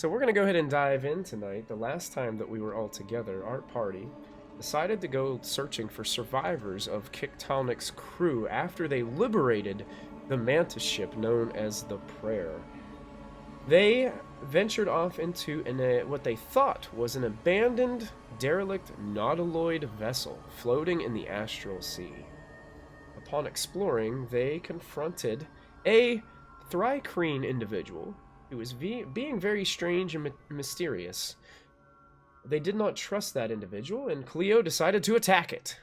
So we're going to go ahead and dive in tonight. The last time that we were all together, our party decided to go searching for survivors of Kictonic's crew after they liberated the mantis ship known as the Prayer. They ventured off into what they thought was an abandoned, derelict Nautiloid vessel floating in the Astral Sea. Upon exploring, they confronted a Thrycreen individual who was being very strange and mysterious. They did not trust that individual, and Cleo decided to attack it.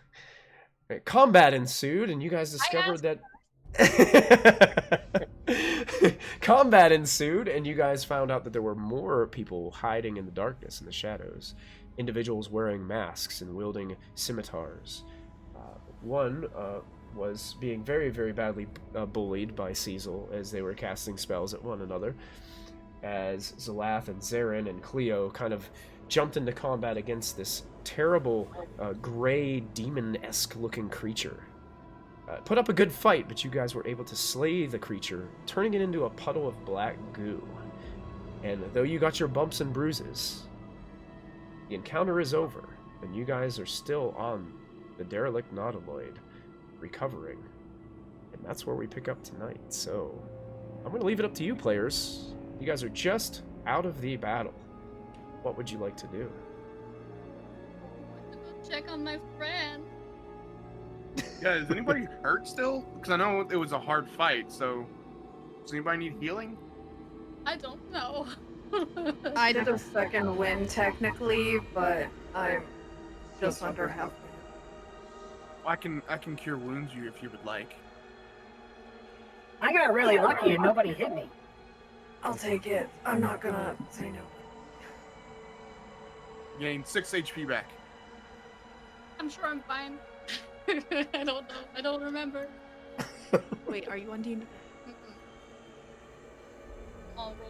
Combat ensued, and you guys discovered that... Combat ensued, and you guys found out that there were more people hiding in the darkness and the shadows. Individuals wearing masks and wielding scimitars. One was being very, very badly bullied by Cecil as they were casting spells at one another, as Zalath and Zarin and Cleo kind of jumped into combat against this terrible, gray, demon-esque looking creature. Put up a good fight, but you guys were able to slay the creature, turning it into a puddle of black goo. And though you got your bumps and bruises, the encounter is over, and you guys are still on the derelict Nautiloid, recovering. And that's where we pick up tonight. So, I'm going to leave it up to you, players. You guys are just out of the battle. What would you like to do? I want to go check on my friend. Yeah, is anybody hurt still? Because I know it was a hard fight, so... Does anybody need healing? I don't know. I did a second win, technically, but I'm just under half. I can cure wounds you if you would like. I got really lucky and nobody hit me. I'll take it. I'm not gonna say no. Gain 6 HP back. I'm sure I'm fine. I don't know. I don't remember. Wait, are you on D&D? I'll roll.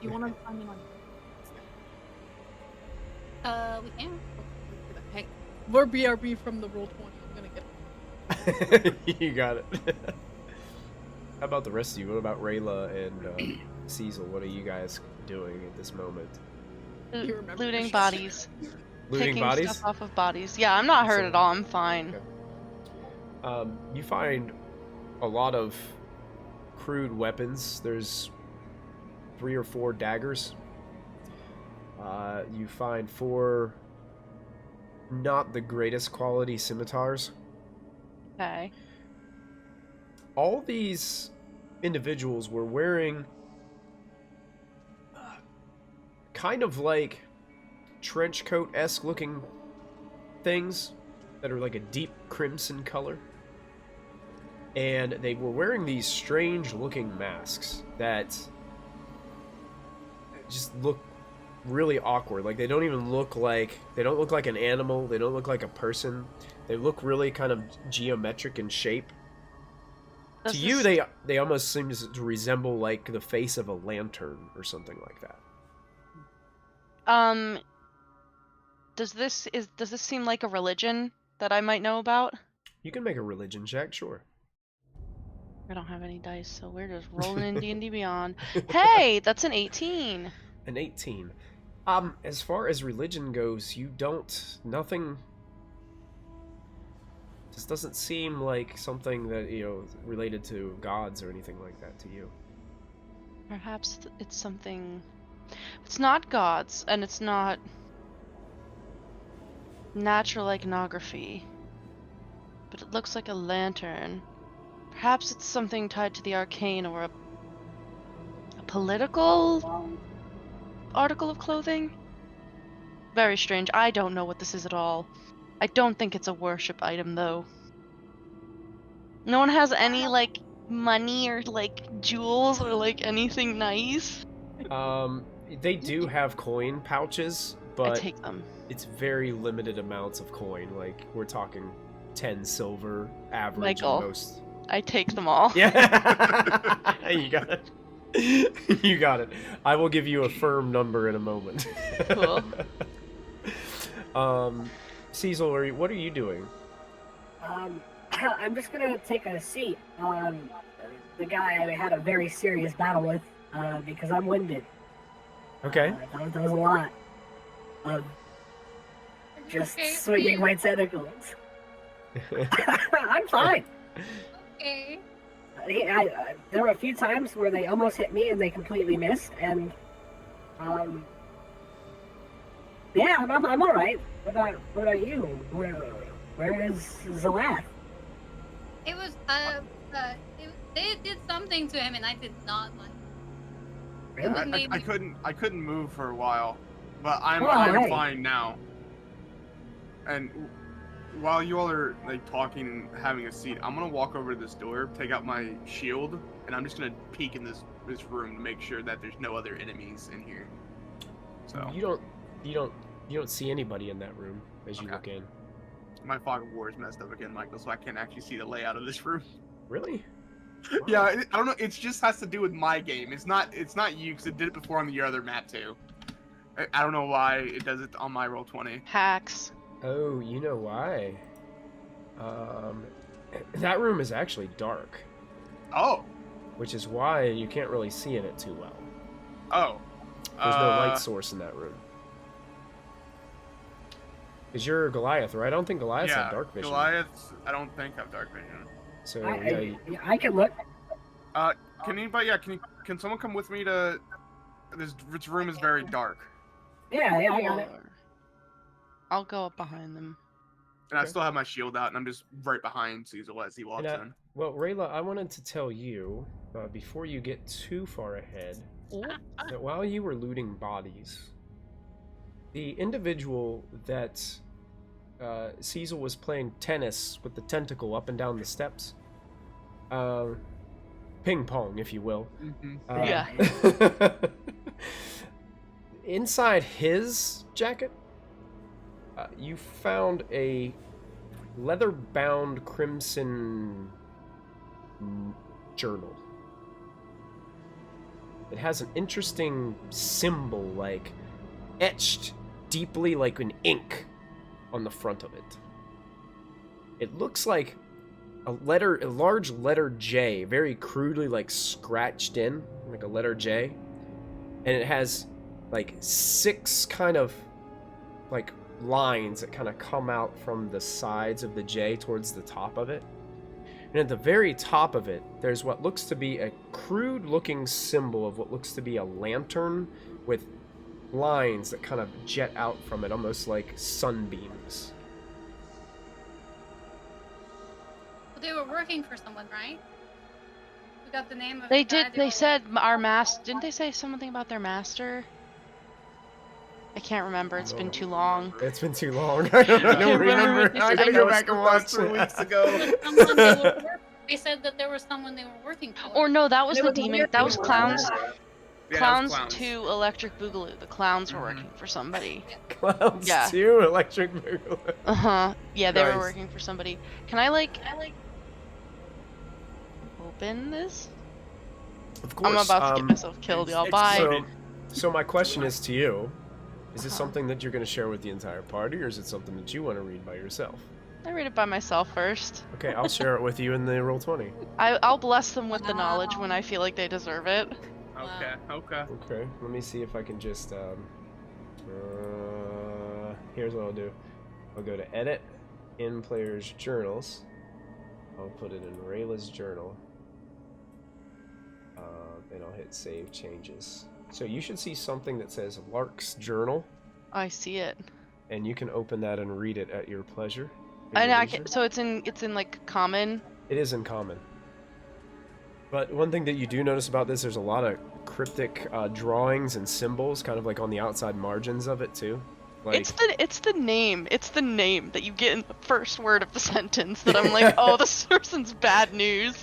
You want to find me on? We can. Hey, we're BRB from the roll 20. I'm gonna get it. You got it. How about the rest of you? What about Rayla and Cecil? What are you guys doing at this moment? You remember Looting your bodies. Looting Taking bodies? stuff off of bodies. Yeah, I'm not hurt at all. I'm fine. Okay. You find a lot of crude weapons. There's 3 or 4 daggers. You find 4 not the greatest quality scimitars. Okay. All these individuals were wearing kind of like trench coat-esque looking things that are like a deep crimson color. And they were wearing these strange looking masks that just look really awkward. Like they don't look like an animal, they don't look like a person. They look really kind of geometric in shape. To you, they almost seem to resemble like the face of a lantern or something like that. Does this seem like a religion that I might know about? You can make a religion check, sure. I don't have any dice, so we're just rolling in D&D Beyond. Hey, that's an 18. An 18. As far as religion goes, nothing. This doesn't seem like something that, related to gods or anything like that to you. Perhaps it's something... It's not gods, and it's not natural iconography, but it looks like a lantern. Perhaps it's something tied to the arcane or a political article of clothing? Very strange. I don't know what this is at all. I don't think it's a worship item, though. No one has any, money or, jewels or, anything nice? They do have coin pouches, but I take them. It's very limited amounts of coin. Like, we're talking 10 silver average at most. I take them all. Yeah. You got it. You got it. I will give you a firm number in a moment. Cool. Cecil, what are you doing? I'm just gonna take a seat. The guy I had a very serious battle with. because I'm winded. Okay. That was a lot of just swinging my tentacles. I'm fine. Okay. There were a few times where they almost hit me and they completely missed, and yeah, I'm all right. What about you? Where is Zalath? It was they did something to him and I did not like. Really? I couldn't move for a while, but I'm right. fine now. And while you all are like talking and having a seat, I'm gonna walk over to this door, take out my shield, and I'm just gonna peek in this room to make sure that there's no other enemies in here. So You don't see anybody in that room as you look in. my fog of war is messed up again, Michael, so I can't actually see the layout of this room. Really? Yeah, I don't know. It just has to do with my game. It's not you, because it did it before on the other map too. I don't know why it does it on my Roll20. Hacks. Oh, you know why? That room is actually dark, Oh. which is why you can't really see in it too well. Oh. There's no light source in that room. Because you're Goliath, right? I don't think Goliaths have dark vision. Goliaths, I don't think have dark vision. So I can look. Can anybody? Yeah, can someone come with me to? This room is very dark, Yeah, I got it. I'll go up behind them. and I Okay. still have my shield out, and I'm just right behind Cecil as he walks in. Well, Rayla, I wanted to tell you before you get too far ahead that while you were looting bodies, the individual that Cecil was playing tennis with the tentacle up and down the steps, ping pong, if you will. Yeah. Inside his jacket, you found a leather-bound crimson journal. It has an interesting symbol, like etched deeply like in ink on the front of it. It looks like a large letter J, very crudely like scratched in, like a letter J. And it has like 6 kind of like lines that kind of come out from the sides of the J towards the top of it. And at the very top of it, there's what looks to be a crude looking symbol of what looks to be a lantern with lines that kind of jet out from it, almost like sunbeams. They were working for someone, right? We got the name of They the guy did. They said our master. Didn't they say something about their master? I can't remember. It's been too long. It's been too long. I don't remember. what they I said. gotta I go know back and watch 3 weeks ago. They said that there was someone they were working for. Or no, that was There the was a demon. weird That was thing. clowns. Yeah, Clowns that was 2 Electric Boogaloo. The clowns were working for somebody. Clowns Yeah. 2, Electric Boogaloo. Yeah, they Nice. were working for somebody. Can I like open this? Of course. I'm about to get myself killed, y'all. Bye. So my question is to you: is this something that you're going to share with the entire party, or is it something that you want to read by yourself? I read it by myself first. Okay, I'll share it with you in the Roll20. I'll bless them with the knowledge when I feel like they deserve it. Okay. Okay, let me see if I can just here's what I'll do. I'll go to edit in player's journals. I'll put it in Rayla's journal. And I'll hit save changes. So you should see something that says Lark's journal, I see it. and you can open that and read it at your pleasure. And so it's in like common. It is in common. But one thing that you do notice about this, there's a lot of cryptic drawings and symbols, kind of like on the outside margins of it too. Like, It's the name that you get in the first word of the sentence that I'm like, oh, this person's bad news.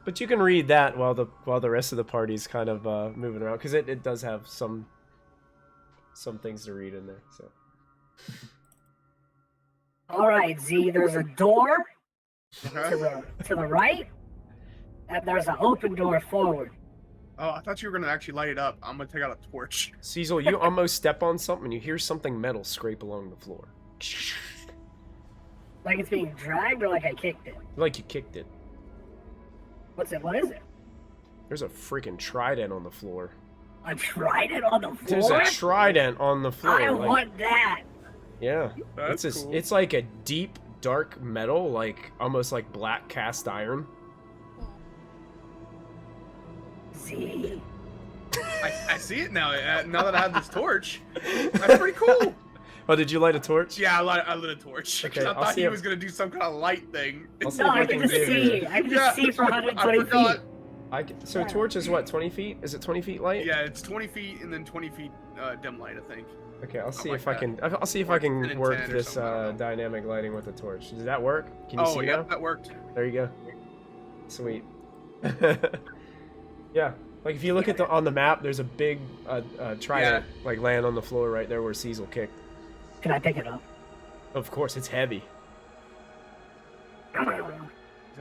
But you can read that while the rest of the party's kind of moving around, because it does have some things to read in there. So. All right, Z. There's a door to the right, and there's an open door forward. Oh, I thought you were gonna actually light it up. I'm gonna take out a torch. Cecil, you almost step on something, and you hear something metal scrape along the floor. Like it's being dragged, or like I kicked it. Like you kicked it. What's it? What is it? There's a freaking trident on the floor. A trident on the floor? There's a trident on the floor. I like- want that. Yeah. That's it's cool. It's like a deep, dark metal, like almost like black cast iron. See? I see it now. Now that I have this torch, that's pretty cool. Oh, did you light a torch? Yeah, I lit a torch. 'Cause Okay, I I'll thought see he if- was gonna do some kind of light thing. I'll see No, if I can just do- see. I can just see for 120 I forgot. feet. So torch is what, 20 feet? Is it 20 feet light? Yeah, it's 20 feet and then 20 feet dim light, I think. Okay, I'll see like if I that. can. I'll see if I Or 10 can and work 10 or this something, I don't know. dynamic lighting with the torch. Does that work? Can you Oh, see yeah, now? that worked. There you go. Sweet. Yeah, like if you look at on the map, there's a big trident like laying on the floor right there where Cecil kicked. Can I pick it up? Of course, it's heavy. Is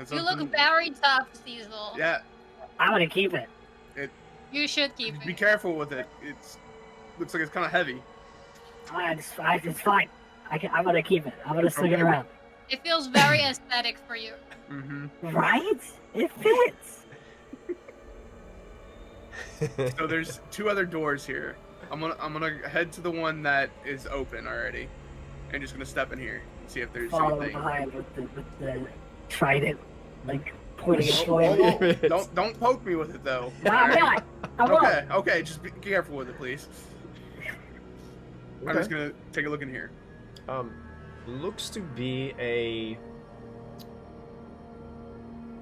that You look something- very tough, Cecil. Yeah, I'm gonna keep it. You should keep be it. careful with it. Looks like it's kind of heavy. It's fine. I'm gonna keep it. I'm gonna swing it around. It feels very aesthetic for you. Mm-hmm. Right? It fits. So there's 2 other doors here. I'm gonna head to the one that is open already, and just gonna step in here and see if there's Follow anything. behind with the trident, like pointing it Oh, away. oh, don't poke me with it though. No, I'm not. I won't. Okay, just be careful with it, please. I'm just gonna take a look in here. Looks to be a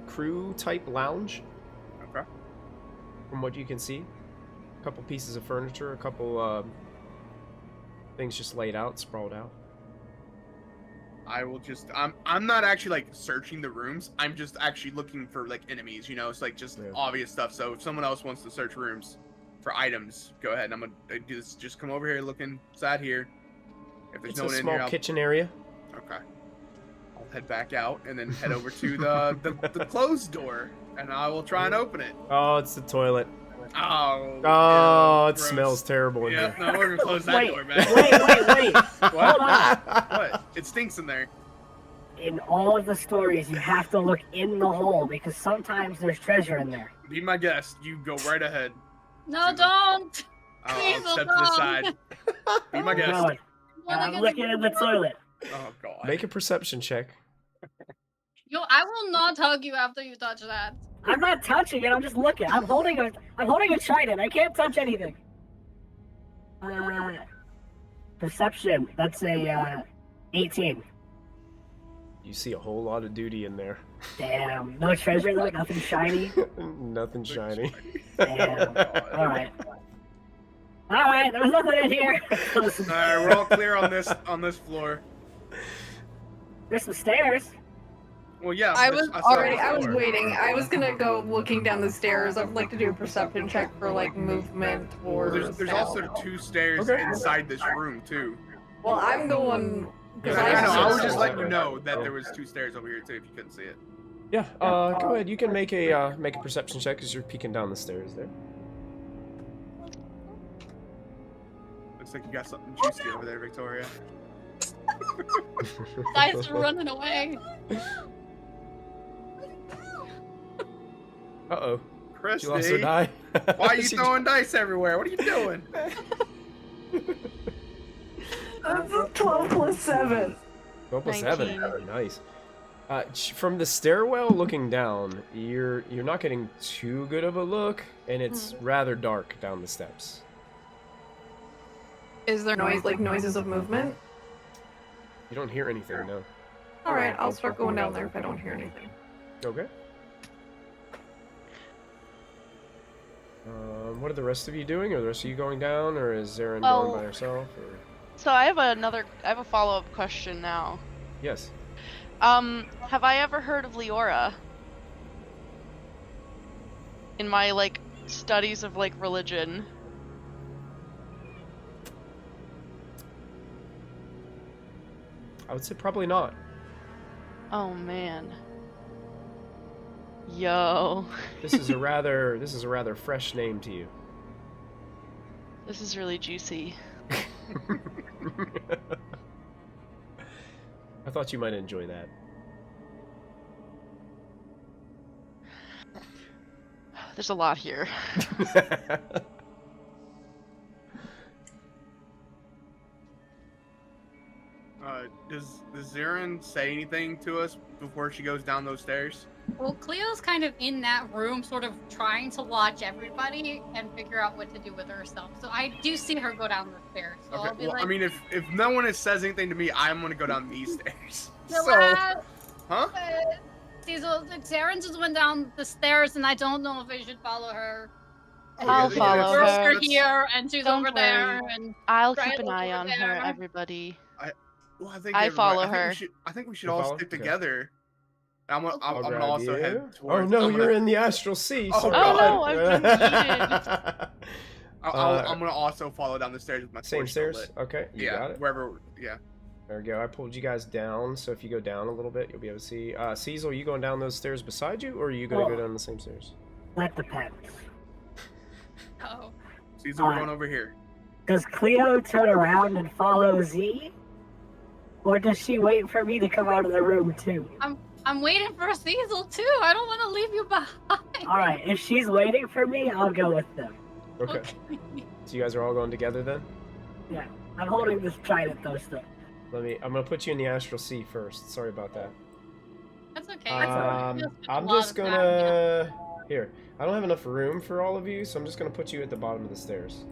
crew type lounge Okay. from what you can see. A couple pieces of furniture, a couple things just laid out, sprawled out. I will just I'm not actually like searching the rooms. I'm just actually looking for like enemies, you know, it's like just Yeah. obvious stuff. So if someone else wants to search rooms for items, go ahead. I'm gonna do this. Just come over here looking inside here. If there's It's no a one in small here, kitchen area. okay. I'll head back out and then head over to the closed door and I will try and open it. Oh, it's the toilet. Oh. Oh, ew, it gross. smells terrible in Yeah, here. no, we're gonna close that Wait, door, man. wait. What? Hold on. What? It stinks in there. In all of the stories, you have to look in the hole because sometimes there's treasure in there. Be my guest. You go right ahead. No, don't! I'll Please, step to the don't. side. Be my I'm guest. going. I'm looking in the toilet. Oh god. Make a perception check. I will not hug you after you touch that. I'm not touching it. I'm just looking. I'm holding a trident. I can't touch anything. Perception. That's a 18. You see a whole lot of duty in there. Damn. No treasure though. Nothing shiny. Nothing shiny. Damn. All right. All right. There was nothing in here. Alright, we're all clear on this floor. There's some stairs. Well, yeah. I but was saw already. the I was floor. waiting. I was gonna go looking down the stairs. I'd like to do a perception check for like movement or. There's also 2 stairs Okay. inside this room too. Well, I'm going. I Yeah, know. I was see just it. letting you know that there was 2 stairs over here too. If you couldn't see it. Yeah. Go ahead. You can make a perception check as you're peeking down the stairs there. Looks like you got something juicy over there, Victoria. Dice are running away. Uh-oh. Christy, She lost her die. why are you She- throwing dice everywhere? What are you doing? That's a 12 plus 7. 12 plus 7. 19. Nice. From the stairwell looking down, you're not getting too good of a look, and it's rather dark down the steps. Is there noises of movement? You don't hear anything, no. All right, I'll start going down there if I don't hear anything. Okay. What are the rest of you doing? Are the rest of you going down, or is Zarin Oh. going by herself? Or So I have a follow-up question now. yes. Have I ever heard of Leora? In my, like, studies of, like, religion. I would say probably not. Oh, man. Yo. This is a rather fresh name to you. This is really juicy. I thought you might enjoy that. There's a lot here. Does Zarin say anything to us before she goes down those stairs? Well, Cleo's kind of in that room, sort of trying to watch everybody and figure out what to do with herself. So I do see her go down the stairs. So Okay. I'll be Well, like, I mean, if no one says anything to me, I'm gonna go down these stairs. "No, Huh? Cecil, Zarin just went down the stairs, and I don't know if I should follow her. I'll yeah, follow Girls her. are here, and she's Don't over there, worry. and I'll Try keep to an look eye over on her, there. everybody. Well, I think I everybody- follow I think her. I think we should You all follow? stick Okay. together. I'm I'll gonna grab also you. head Oh towards. no, I'm you're gonna, in the Astral Sea. Oh, Sorry. no, I've been I'm gonna also follow down the stairs with my Same torch still stairs. lit. Okay, you Yeah, got it. wherever. Yeah. There we go. I pulled you guys down, so if you go down a little bit, you'll be able to see. Cecil, are you going down those stairs beside you, or are you going to go down the same stairs? That depends. oh, Caesar, we're going over here. Does Cleo turn around and follow Z? Or does she wait for me to come out of the room too? I'm waiting for Cecil too. I don't want to leave you behind. Alright, if she's waiting for me, I'll go with them. Okay. So you guys are all going together then? Yeah, I'm holding this trident though still. I'm gonna put you in the Astral Sea first. Sorry about that. That's okay. I'm just gonna here. I don't have enough room for all of you, so I'm just gonna put you at the bottom of the stairs.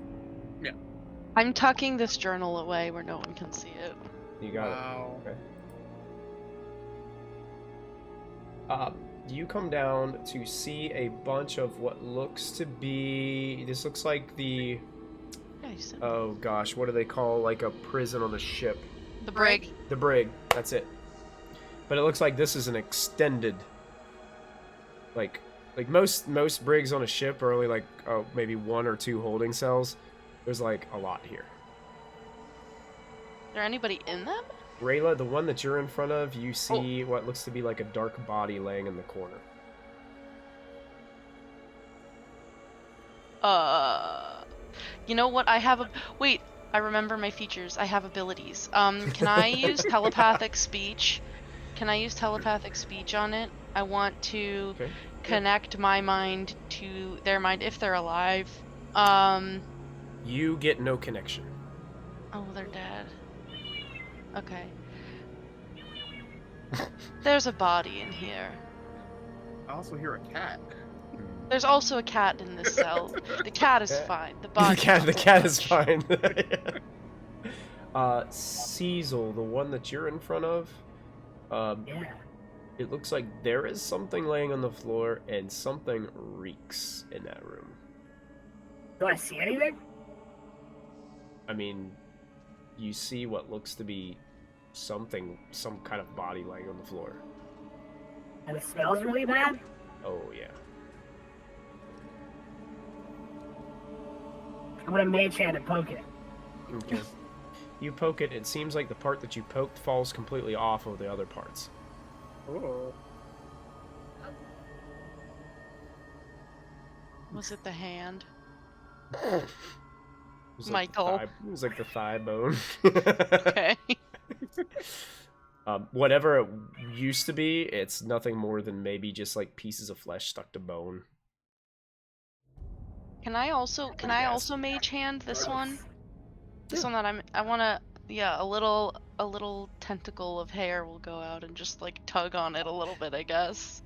I'm tucking this journal away where no one can see it. You got Wow. it. Okay. You come down to see a bunch of what looks to be. This looks like the. Yeah, you said Oh gosh, what do they call like a prison on a ship? the brig. The brig. That's it. But it looks like this is an extended. Like most brigs on a ship are only like maybe 1 or 2 holding cells. There's like a lot here. Is there anybody in them? Rayla, the one that you're in front of, you see what looks to be like a dark body laying in the corner. You know what? I have a wait. I remember my features. I have abilities. Can I use telepathic speech? Can I use telepathic speech on it? I want to connect my mind to their mind if they're alive. You get no connection. Oh, they're dead. Okay. There's a body in here. I also hear a cat. There's also a cat in this cell. The cat is fine. The The body. cat is fine. Cecil, the one that you're in front of, Yeah. it looks like there is something laying on the floor and something reeks in that room. Do I see anything? I mean, you see what looks to be some kind of body laying on the floor. And it smells really bad? Oh, yeah. I'm gonna mage hand and poke it. Okay. You poke it, it seems like the part that you poked falls completely off of the other parts. Oh. Was it the hand? It was like Michael. it was like the thigh bone. Okay. Whatever it used to be, it's nothing more than maybe just like pieces of flesh stuck to bone. Can I also mage hand this one? This one that I wanna a little tentacle of hair will go out and just like tug on it a little bit, I guess.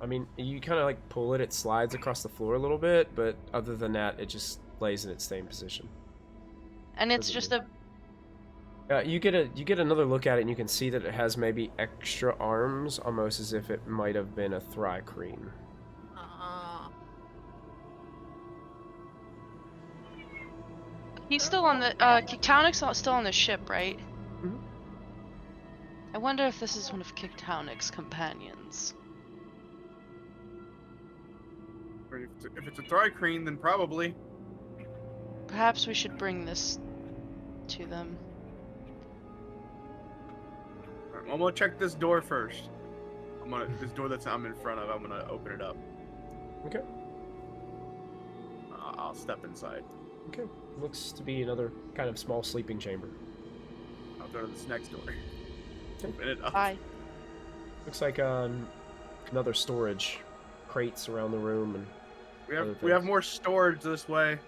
I mean, you kind of like pull it, it slides across the floor a little bit, but other than that, it just lays in its same position. And it's Doesn't just a You get another look at it, and you can see that it has maybe extra arms, almost as if it might have been a thri-kreen. he's still on the Kictaunic's still on the ship, right? Mhm. I wonder if this is one of Kictaunic's companions. If it's a thri-kreen, then probably. Perhaps we should bring this to them. Alright, I'm gonna check this door first. This door that I'm in front of. I'm gonna open it up. Okay. I'll step inside. Okay. Looks to be another kind of small sleeping chamber. I'll go to this next door. Okay. Open it up. Bye. Looks like another storage, crates around the room, and We other have things. more storage this way.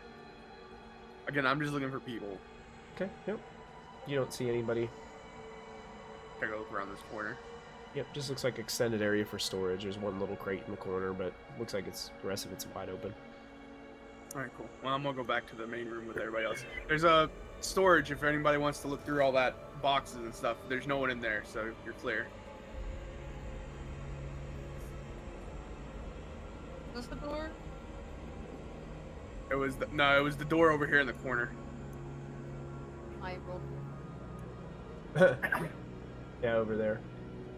Again, I'm just looking for people. Okay, yep. You don't see anybody. Take a look around this corner. Yep, just looks like extended area for storage. There's one little crate in the corner, but looks like the rest of it's wide open. All right, cool. Well, I'm gonna go back to the main room with everybody else. There's a storage if anybody wants to look through all that boxes and stuff. There's no one in there, so you're clear. Was this the door? It was the door over here in the corner. I rolled. Yeah, over there.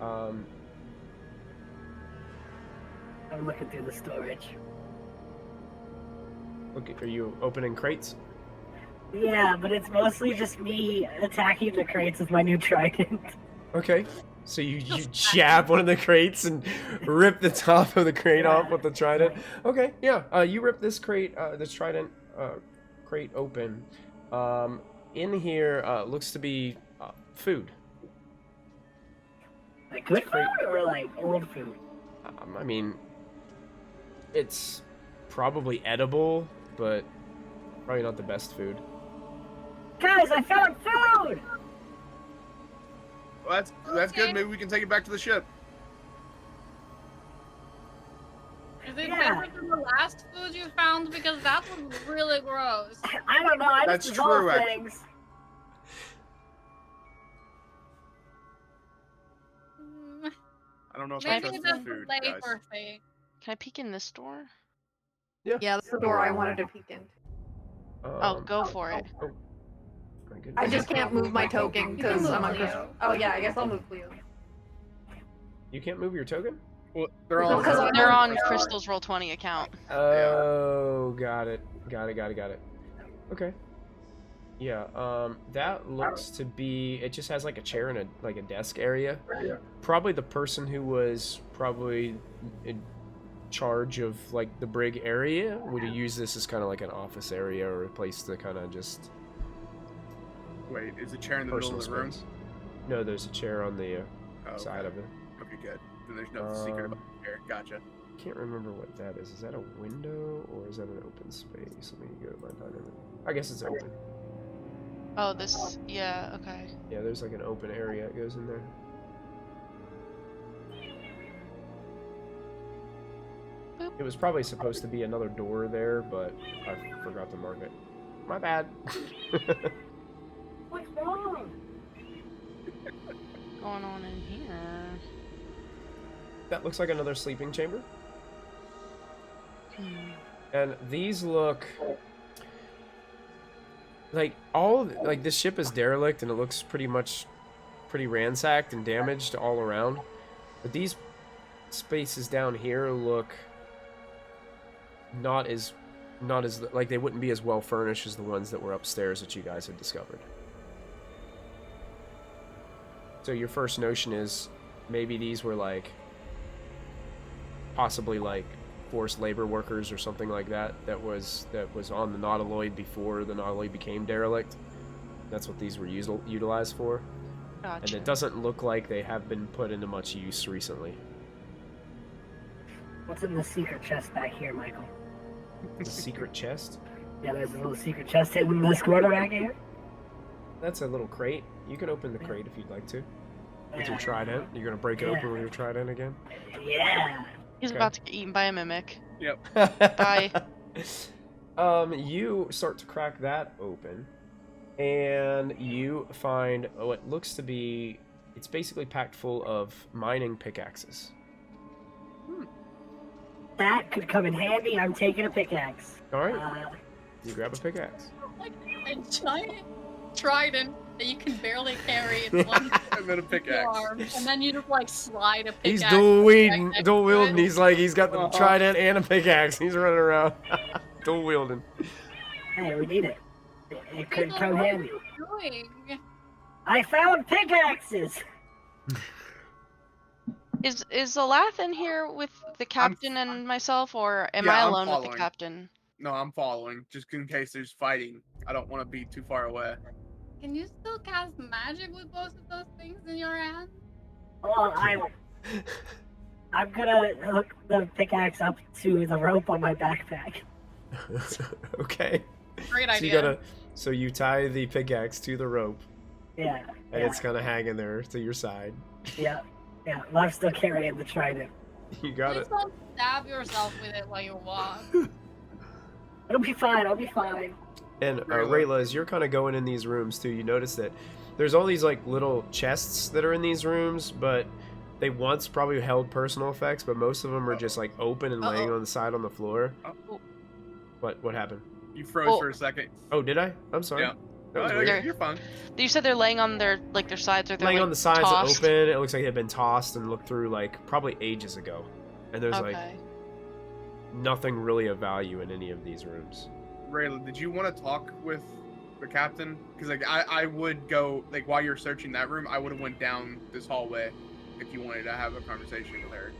I'm looking through the storage. Okay, are you opening crates? Yeah, but it's mostly just me attacking the crates with my new trident. Okay. So you jab one of the crates and rip the top of the crate off with the trident. Okay, yeah. You rip this crate, this trident crate open. In here looks to be food. Like good food or like old food? I mean, it's probably edible, but probably not the best food. Guys, I found food! Well, that's good. Okay. Maybe we can take it back to the ship. Is it Yeah. better than the last food you found? Because that was really gross. I don't know, I That's just dissolve true, actually. things. Mm, I don't know if Maybe I it's trust a this food, flavor guys. thing. Can I peek in this door? Yeah, that's the door I wanted to peek into. Oh, go for it. Oh, my goodness. I just can't move my token because I'm on Leo. crystal. Oh yeah, I guess I'll move Leo. You can't move your token? Well, they're No, all. 'cause I'm They're on Yeah. Crystal's Roll20 account. Oh, got it. Okay. Yeah, that looks to be, it just has like a chair and a desk area. Probably the person who was probably in charge of like the brig area would have used this as kind of like an office area or a place to kind of just Wait, is the chair in the middle personal of the room? space. No, there's a chair on the Oh, side of it. Okay, good. Then there's no secret about the chair. Gotcha. Can't remember what that is. Is that a window or is that an open space? Let me go to my dynamic. I guess it's open. Oh, this. Yeah, okay. Yeah, there's like an open area that goes in there. Boop. It was probably supposed to be another door there, but I forgot to mark it. My bad. What's wrong? Going on in here? That looks like another sleeping chamber. Hmm. And these look like like this ship is derelict and it looks pretty ransacked and damaged all around. But these spaces down here look not as like they wouldn't be as well furnished as the ones that were upstairs that you guys had discovered. So your first notion is maybe these were like possibly like forced labor workers or something like that was on the Nautiloid before the Nautiloid became derelict. That's what these were utilized for. Gotcha. And it doesn't look like they have been put into much use recently. What's in the secret chest back here, Michael? The secret chest? Yeah, there's a little secret chest hidden in this corner back here. That's a little crate. You can open the crate if you'd like to. With your Yeah. trident. You're gonna break it open with your trident again? Yeah. He's Okay. about to get eaten by a mimic. Yep. Bye. You start to crack that open, and you find what looks to be, it's basically packed full of mining pickaxes. That could come in handy. I'm taking a pickaxe. Alright, you grab a pickaxe. Like a giant trident that you can barely carry in one And then a pickaxe. arm, and then you just like slide a pickaxe. He's dual wielding, right next dual to wielding. it. He's got the trident and a pickaxe. He's running around, dual wielding. Hey, we need it. It could People, come what are handy. you doing? I found pickaxes! Is Alath in here with the captain and myself, or am I I'm alone with the following. captain? No, I'm following, just in case there's fighting. I don't want to be too far away. Can you still cast magic with both of those things in your hand? Well, I'm gonna hook the pickaxe up to the rope on my backpack. Okay. Great So idea. so you tie the pickaxe to the rope, Yeah. and yeah, it's kind of hanging there to your side. Yeah. Yeah. Well, I'm still carrying the trident. You got Please it. don't stab yourself with it while you walk. It'll be fine. I'll be fine. And Really? Rayla, as you're kind of going in these rooms too, you notice that there's all these like little chests that are in these rooms, but they once probably held personal effects, but most of them are just like open and laying on the side on the floor. Oh. What happened? You froze Oh. for a second. Oh, did I? I'm sorry. Yeah. That was Oh, weird. you're fine. You said they're laying on their sides, or they're Laying like, on the sides tossed? open. It looks like they've been tossed and looked through like probably ages ago. And there's like Okay. nothing really of value in any of these rooms. Rayla, did you want to talk with the captain? Because like I would go like while you're searching that room, I would have went down this hallway if you wanted to have a conversation with her.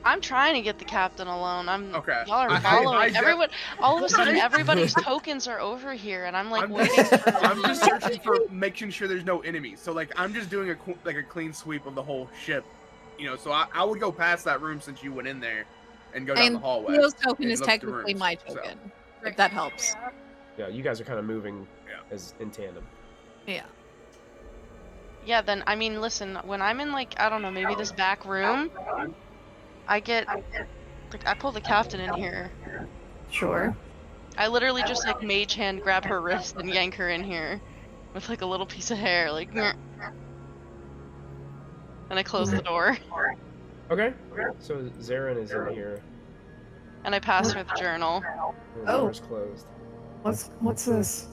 I'm trying to get the captain alone. Okay. Y'all are I following everyone. All of a sudden, everybody's tokens are over here, and I'm like waiting. I'm just searching for making sure there's no enemies. So like I'm just doing a clean sweep of the whole ship, you know. So I would go past that room since you went in there, and go down the hallway. Leo's token and is look through technically rooms, my so. token, if that helps. Yeah, you guys are kind of moving Yeah. as in tandem. Yeah. Yeah, then I mean, listen. When I'm in like I don't know, maybe this back room, I get like I pull the captain in here. Sure. I literally just like mage hand grab her wrist and yank her in here with like a little piece of hair, like. Nyeh. And I close the door, Okay. So Zarin is in here. and I pass her the journal. And the Oh. door's closed. What's this?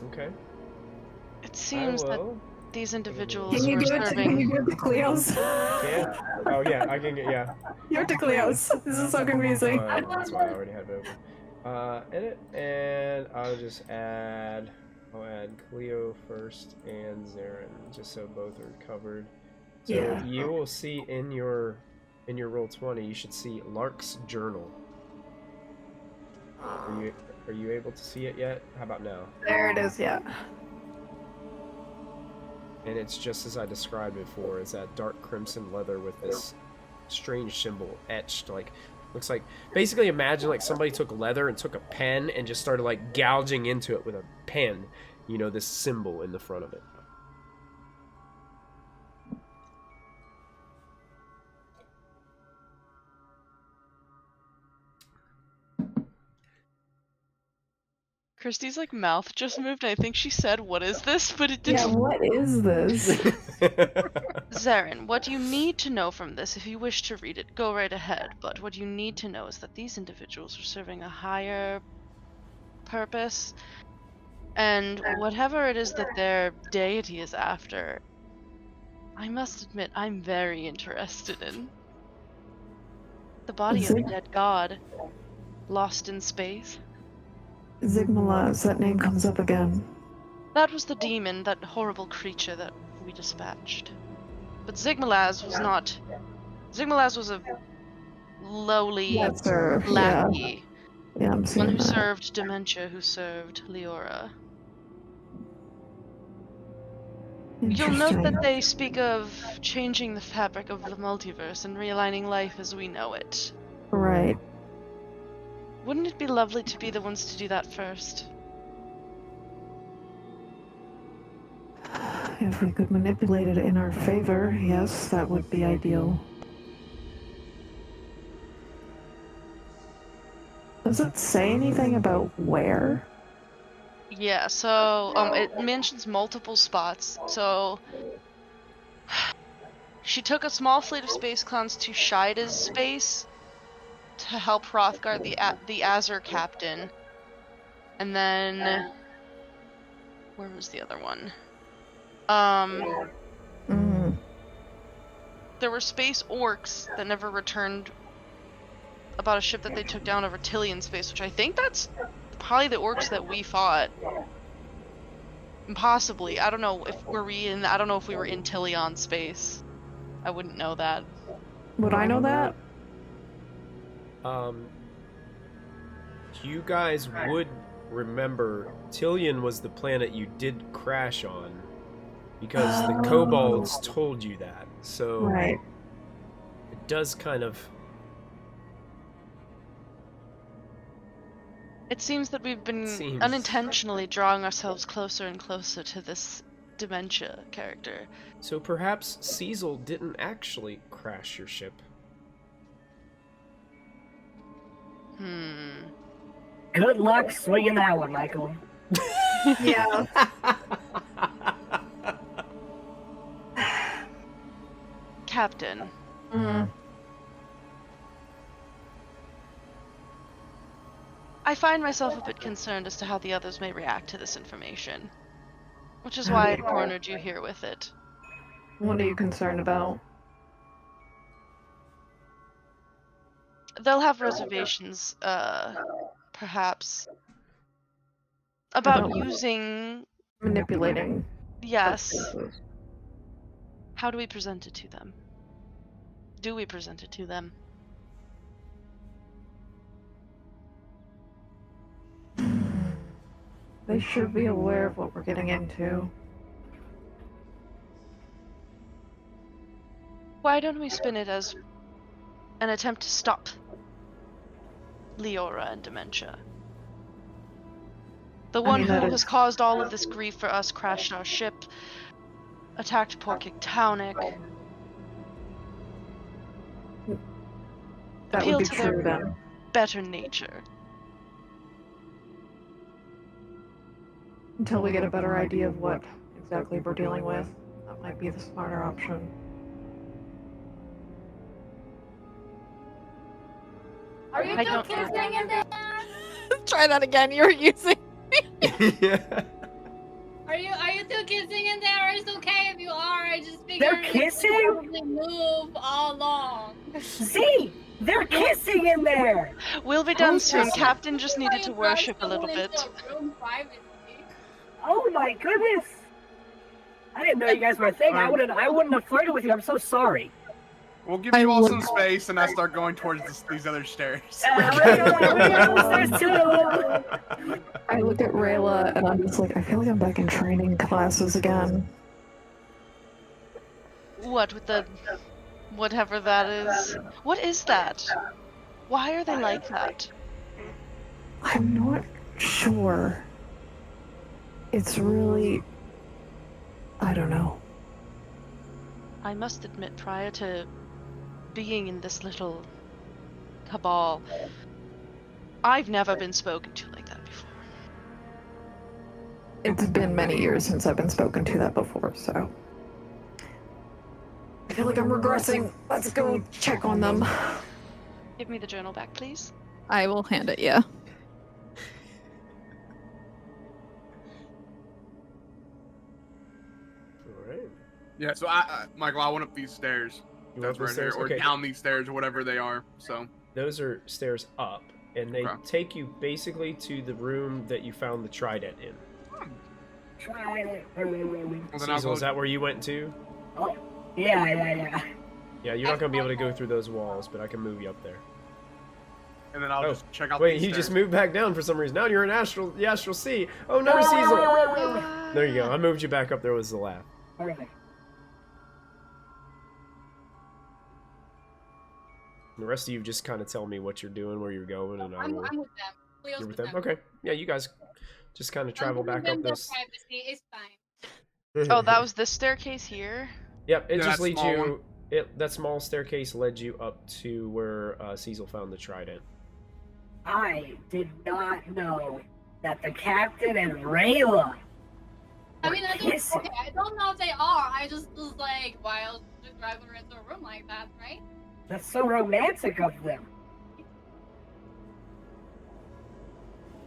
Okay. It seems that will. these individuals Can you were give it to serving. Cleo's? Yeah. Oh yeah, I can get yeah. Give it to Cleo's. This is so confusing. That's why I already had it open. Edit, and I'll add Cleo first and Zarin, just so both are covered. So Yeah. you will see in your roll 20, you should see Lark's journal. Are you able to see it yet? How about now? There it is, yeah. And it's just as I described before. It's that dark crimson leather with this strange symbol etched, like looks like basically imagine like somebody took leather and took a pen and just started like gouging into it with a pen, you know, this symbol in the front of it. Christy's like mouth just moved, and I think she said, "What is this?" But it Yeah, didn't. what is this? Zarin, what you need to know from this, if you wish to read it, go right ahead. But what you need to know is that these individuals are serving a higher purpose, and whatever it is that their deity is after, I must admit I'm very interested in. The body of a dead god, lost in space. Zigmalaz, that name comes up again. That was the demon, that horrible creature that we dispatched. But Zigmalaz was not. Zigmalaz was a lowly Lesser, lackey. Yeah, I'm One seeing who that. served Dementia, who served Leora. You'll note that Interesting. they speak of changing the fabric of the multiverse and realigning life as we know it. Right. Wouldn't it be lovely to be the ones to do that first? If we could manipulate it in our favor, yes, that would be ideal. Does it say anything about where? Yeah, so it mentions multiple spots. So she took a small fleet of space clowns to Shida's space to help Hrothgar, the Azure captain. And then where was the other one? Mm. There were space orcs that never returned about a ship that they took down over Tillian space, which I think that's probably the orcs that we fought. Possibly. I don't know if I don't know if we were in Tillion space. I wouldn't know that. Would I know that? You guys would remember Tillion was the planet you did crash on because the kobolds told you that. So Right. does kind of... It seems that we've been Seems. unintentionally drawing ourselves closer and closer to this dementia character. So perhaps Cecil didn't actually crash your ship. Good luck swinging that one, Michael. Yeah. Captain, Mm. I find myself a bit concerned as to how the others may react to this information, which is why I cornered you here with it. What are you concerned about? They'll have reservations, perhaps, about About- using... Manipulating. Yes. How do we present it to them? Do we present it to them? They should be aware of what we're getting into. Why don't we spin it as an attempt to stop Leora and dementia? The one mean, who that has is- caused all of this grief for us, crashed our ship, attacked poor Kictownic. That Appeal would be to their true then. better nature. Until we get a better idea of what exactly we're dealing with, that might be the smarter option. Are you I still don't- kissing in there? Try that again. You're using. Yeah. Are you still kissing in there? It's okay if you are. I just figured They're kissing? probably move all along. See, they're kissing in there. We'll be done Who's soon. this? Captain just needed to Why you worship a brought little someone bit. into a room privately? Oh my goodness. I didn't know you guys were a thing. I wouldn't have flirted with you. I'm so sorry. We'll give you all some space, and I start going towards these other stairs. We're going upstairs too. I look at Rayla and I'm just like, I feel like I'm back in training classes again. What with the... whatever that is? What is that? Why are they like that? I'm not sure. It's really... I don't know. I must admit, prior to being in this little cabal, I've never been spoken to like that before. It's been many years since I've been spoken to that before, so... I feel like I'm regressing. Let's go check on them. Give me the journal back, please. I will hand it you. Alright. Yeah, so Michael, I went up these stairs. You That's want right the here, stairs? or Okay. down these stairs, or whatever they are. So Those are stairs up, and they Okay. take you basically to the room that you found the trident in. Try it. well, then I'll Cecil, go. is that where you went to? Oh, yeah. Yeah, you're not going to be able to go through those walls, but I can move you up there. And then I'll Oh, just check out. Wait, these he stairs. just moved back down for some reason. Now you're in the Astral Sea. Oh no, Cecil! There you go. I moved you back up there with the laugh. Perfect. The rest of you just kind of tell me what you're doing, where you're going, and I I'm will. with them. Leo's You're with them? Okay. Yeah, you guys just kind of travel I'm back giving up them their this. privacy. It's fine. Oh, that was this staircase here? Yep, it Yeah, just that leads small you. That small staircase led you up to where Cecil found the trident. I did not know that the captain and Rayla. I mean, I don't, Kissing. okay, I don't know if they are. I just was like, why else would you drive her into a room like that, right? That's so romantic of them.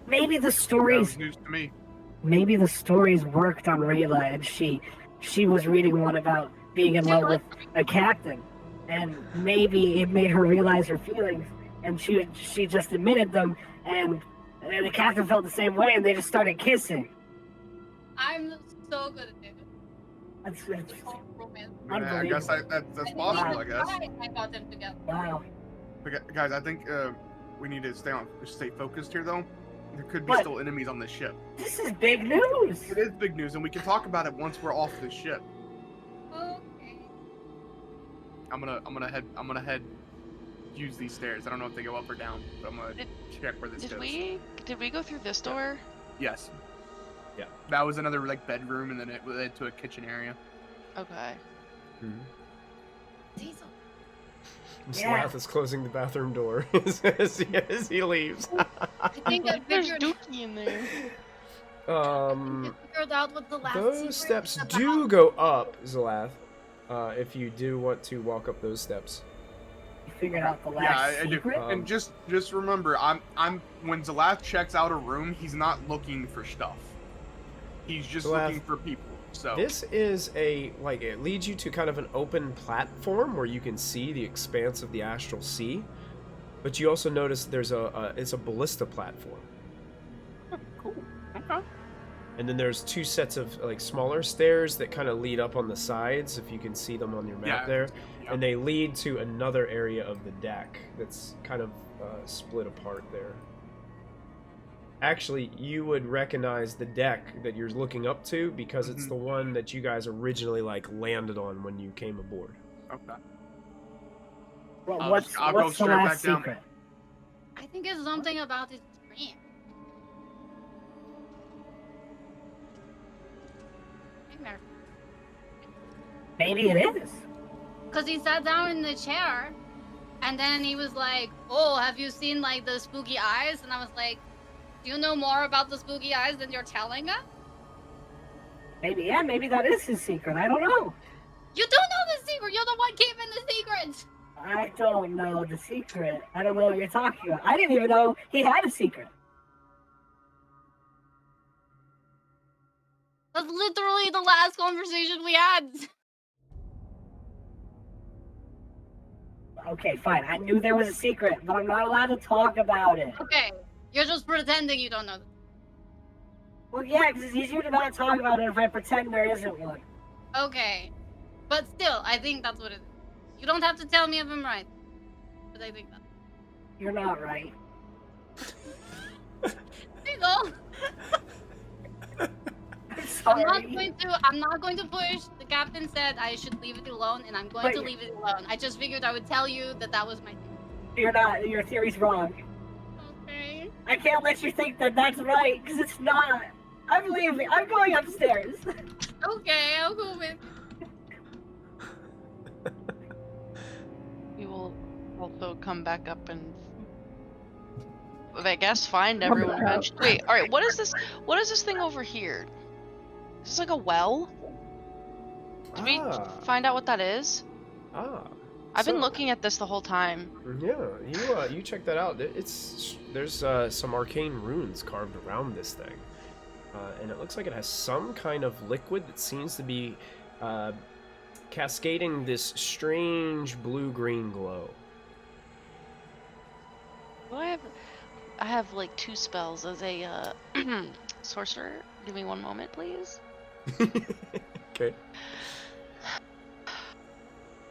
Maybe the That was stories. news to me. Maybe the stories worked on Rayla, and she was reading one about being in love with a captain, and maybe it made her realize her feelings, and she just admitted them, and the captain felt the same way, and they just started kissing. I'm so good at it. That's So romantic. Yeah, I guess that's possible. I guess. I got them together. wow. But guys, I think we need to stay focused here, though. There could be What? still enemies on this ship. This is big news. It is big news, and we can talk about it once we're off the ship. Okay. I'm gonna head use these stairs. I don't know if they go up or down, but I'm gonna check where this goes. Did we go through this door? Yes. Yeah. That was another like bedroom, and then it led to a kitchen area. Okay. Diesel. Slath is closing the bathroom door as he leaves. I think I There's figured, Dookie in there. I figured out what the last Those secret steps is do about. go up, Zalath. If you do want to walk up those steps. You figured out the last Yeah, I do. secret? And just remember, I'm when Zalath checks out a room, he's not looking for stuff. He's just Zalath, looking for people. So this is it leads you to kind of an open platform where you can see the expanse of the Astral Sea, but you also notice there's it's a ballista platform. cool. Okay. And then there's two sets of like smaller stairs that kind of lead up on the sides, if you can see them on your map there, Yeah. and they lead to another area of the deck that's kind of split apart there. Actually, you would recognize the deck that you're looking up to because it's the one that you guys originally landed on when you came aboard. Okay. Well, I'll go what's the straight last back down. secret? I think it's something about his dream. Maybe it is. Because he sat down in the chair, and then he was like, "Oh, have you seen the spooky eyes?" And I was like, "Do you know more about the spooky eyes than you're telling us?" Maybe that is his secret. I don't know. You don't know the secret. You're the one keeping the secret. I don't know the secret. I don't know what you're talking about. I didn't even know he had a secret. That's literally the last conversation we had. Okay, fine. I knew there was a secret, but I'm not allowed to talk about it. Okay, you're just pretending you don't know. Well, yeah, because it's easier to not talk about it if I pretend there isn't one. Okay, but still, I think that's what it is. You don't have to tell me if I'm right, but I think that. You're not right. There you go. I'm sorry. I'm not going to push. The captain said I should leave it alone, and I'm going to leave it alone. I just figured I would tell you that was my thing. You're not. Your theory's wrong. Okay. I can't let you think that that's right, because it's not. I'm leaving. I'm going upstairs. Okay, I'll go with. We will also come back up and, I guess, find everyone eventually. Wait, all right. What is this? What is this thing over here? Is this like a well? Did we find out what that is? I've been looking at this the whole time. Yeah, you check that out. There's some arcane runes carved around this thing, and it looks like it has some kind of liquid that seems to be cascading this strange blue-green glow. Well, I have like 2 spells as a sorcerer. Give me one moment, please. Okay.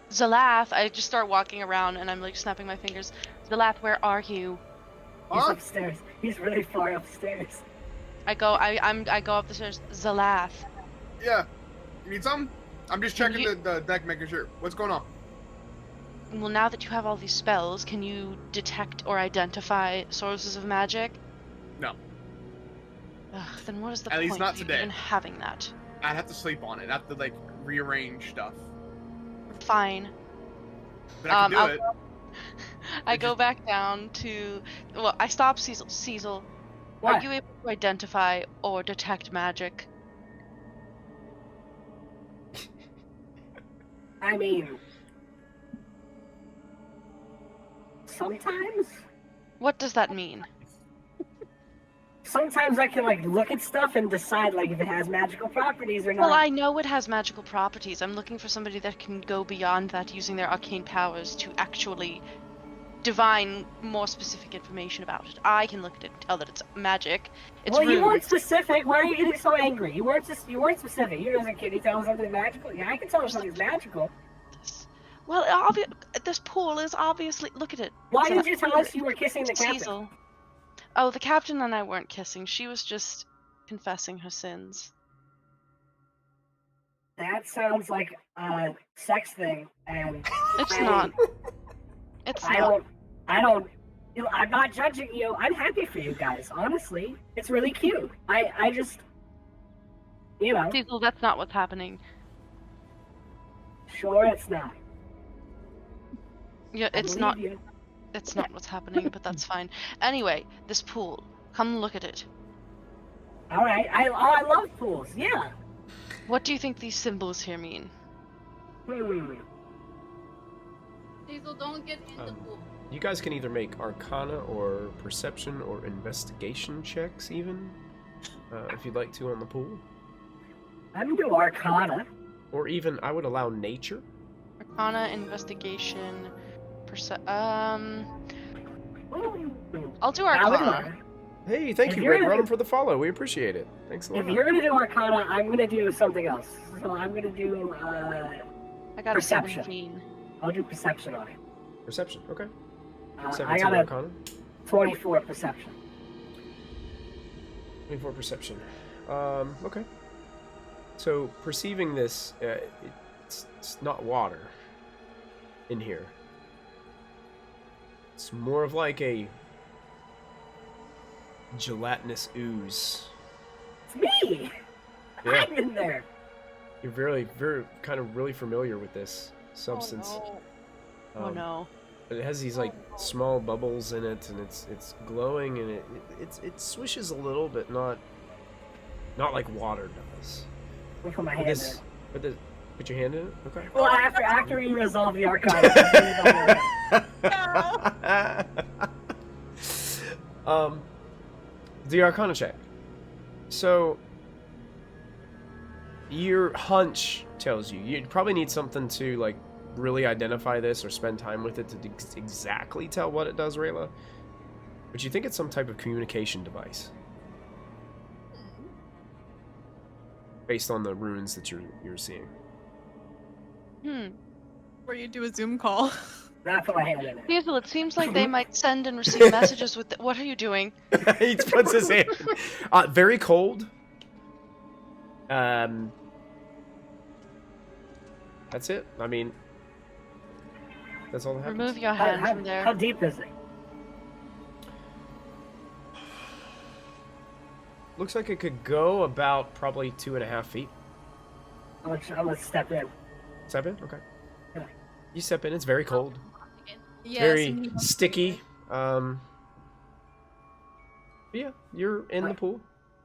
Zalath, I just start walking around and I'm like snapping my fingers. Zalath, where are you? He's upstairs. He's really far upstairs. I go up the stairs. Zalath. Yeah. You need something? I'm just checking the deck, making sure. What's going on? Well, now that you have all these spells, can you detect or identify sources of magic? No. Ugh, then what is the At point least not of today. even having that? I'd have to sleep on it. I'd have to rearrange stuff. Fine. But I can do it. I go back down to. Well, I stop Cecil. Cecil, What? are you able to identify or detect magic? I mean, sometimes. What does that mean? Sometimes I can look at stuff and decide if it has magical properties or not. Well, I know it has magical properties. I'm looking for somebody that can go beyond that using their arcane powers to actually divine more specific information about it. I can look at it and tell that it's magic. It's Well, you weren't runes. specific. Why are you getting so angry? You weren't specific. You doesn't can you tell me something magical? Yeah, I can tell if something's magical. Well, this pool is obviously. Look at it. Why It's did you tell us you were kissing the captain? Cecil. Oh, the captain and I weren't kissing. She was just confessing her sins. That that sounds like a sex thing, and It's not. It's not. I don't. You know, I'm not judging you. I'm happy for you guys. Honestly, it's really cute. I just, you know. Cecil, that's not what's happening. Sure, it's not. Yeah, I it's believe not. you. It's not what's happening, but that's fine. Anyway, this pool. Come look at it. All right. I love pools. Yeah. What do you think these symbols here mean? Diesel, don't get in the pool. You guys can either make Arcana or Perception or Investigation checks, even, if you'd like to on the pool. I'm gonna do Arcana. Or even, I would allow Nature. Arcana, investigation, I'll do Arcana. Hey, thank If you, you're Red gonna Rum, do- for the follow. We appreciate it. Thanks a lot. If you're gonna do Arcana, I'm gonna do something else. So I'm gonna do I got Perception. a 17. I'll do Perception on it. Perception, okay. I 17 got a Arcana. 24 Perception. 24 Perception. Okay. So, perceiving this, it's not water in here. It's more of like a gelatinous ooze. It's me. Yeah. I'm in there. You're very kind of really familiar with this substance. Oh no. It has these like small bubbles in it, and it's glowing, and it swishes a little, but not like water does. I'll put my But hand this, in. put your hand in it. Okay. Well, after you resolve the Arcana. The Arcana check. So, your hunch tells you you'd probably need something to like really identify this or spend time with it to exactly tell what it does, Rayla. But you think it's some type of communication device, based on the runes that you're seeing. Where you do a Zoom call. Now put my hand in it. Cecil, it seems like they might send and receive messages with. What are you doing? He puts his hand. Very cold. That's it. I mean, that's all that happens. Remove your hand from there. How deep is it? Looks like it could go about probably 2.5 feet. I'm gonna step in. Step in? Okay. Yeah. You step in. It's very cold. Yes. Very sticky. Yeah, you're in the pool.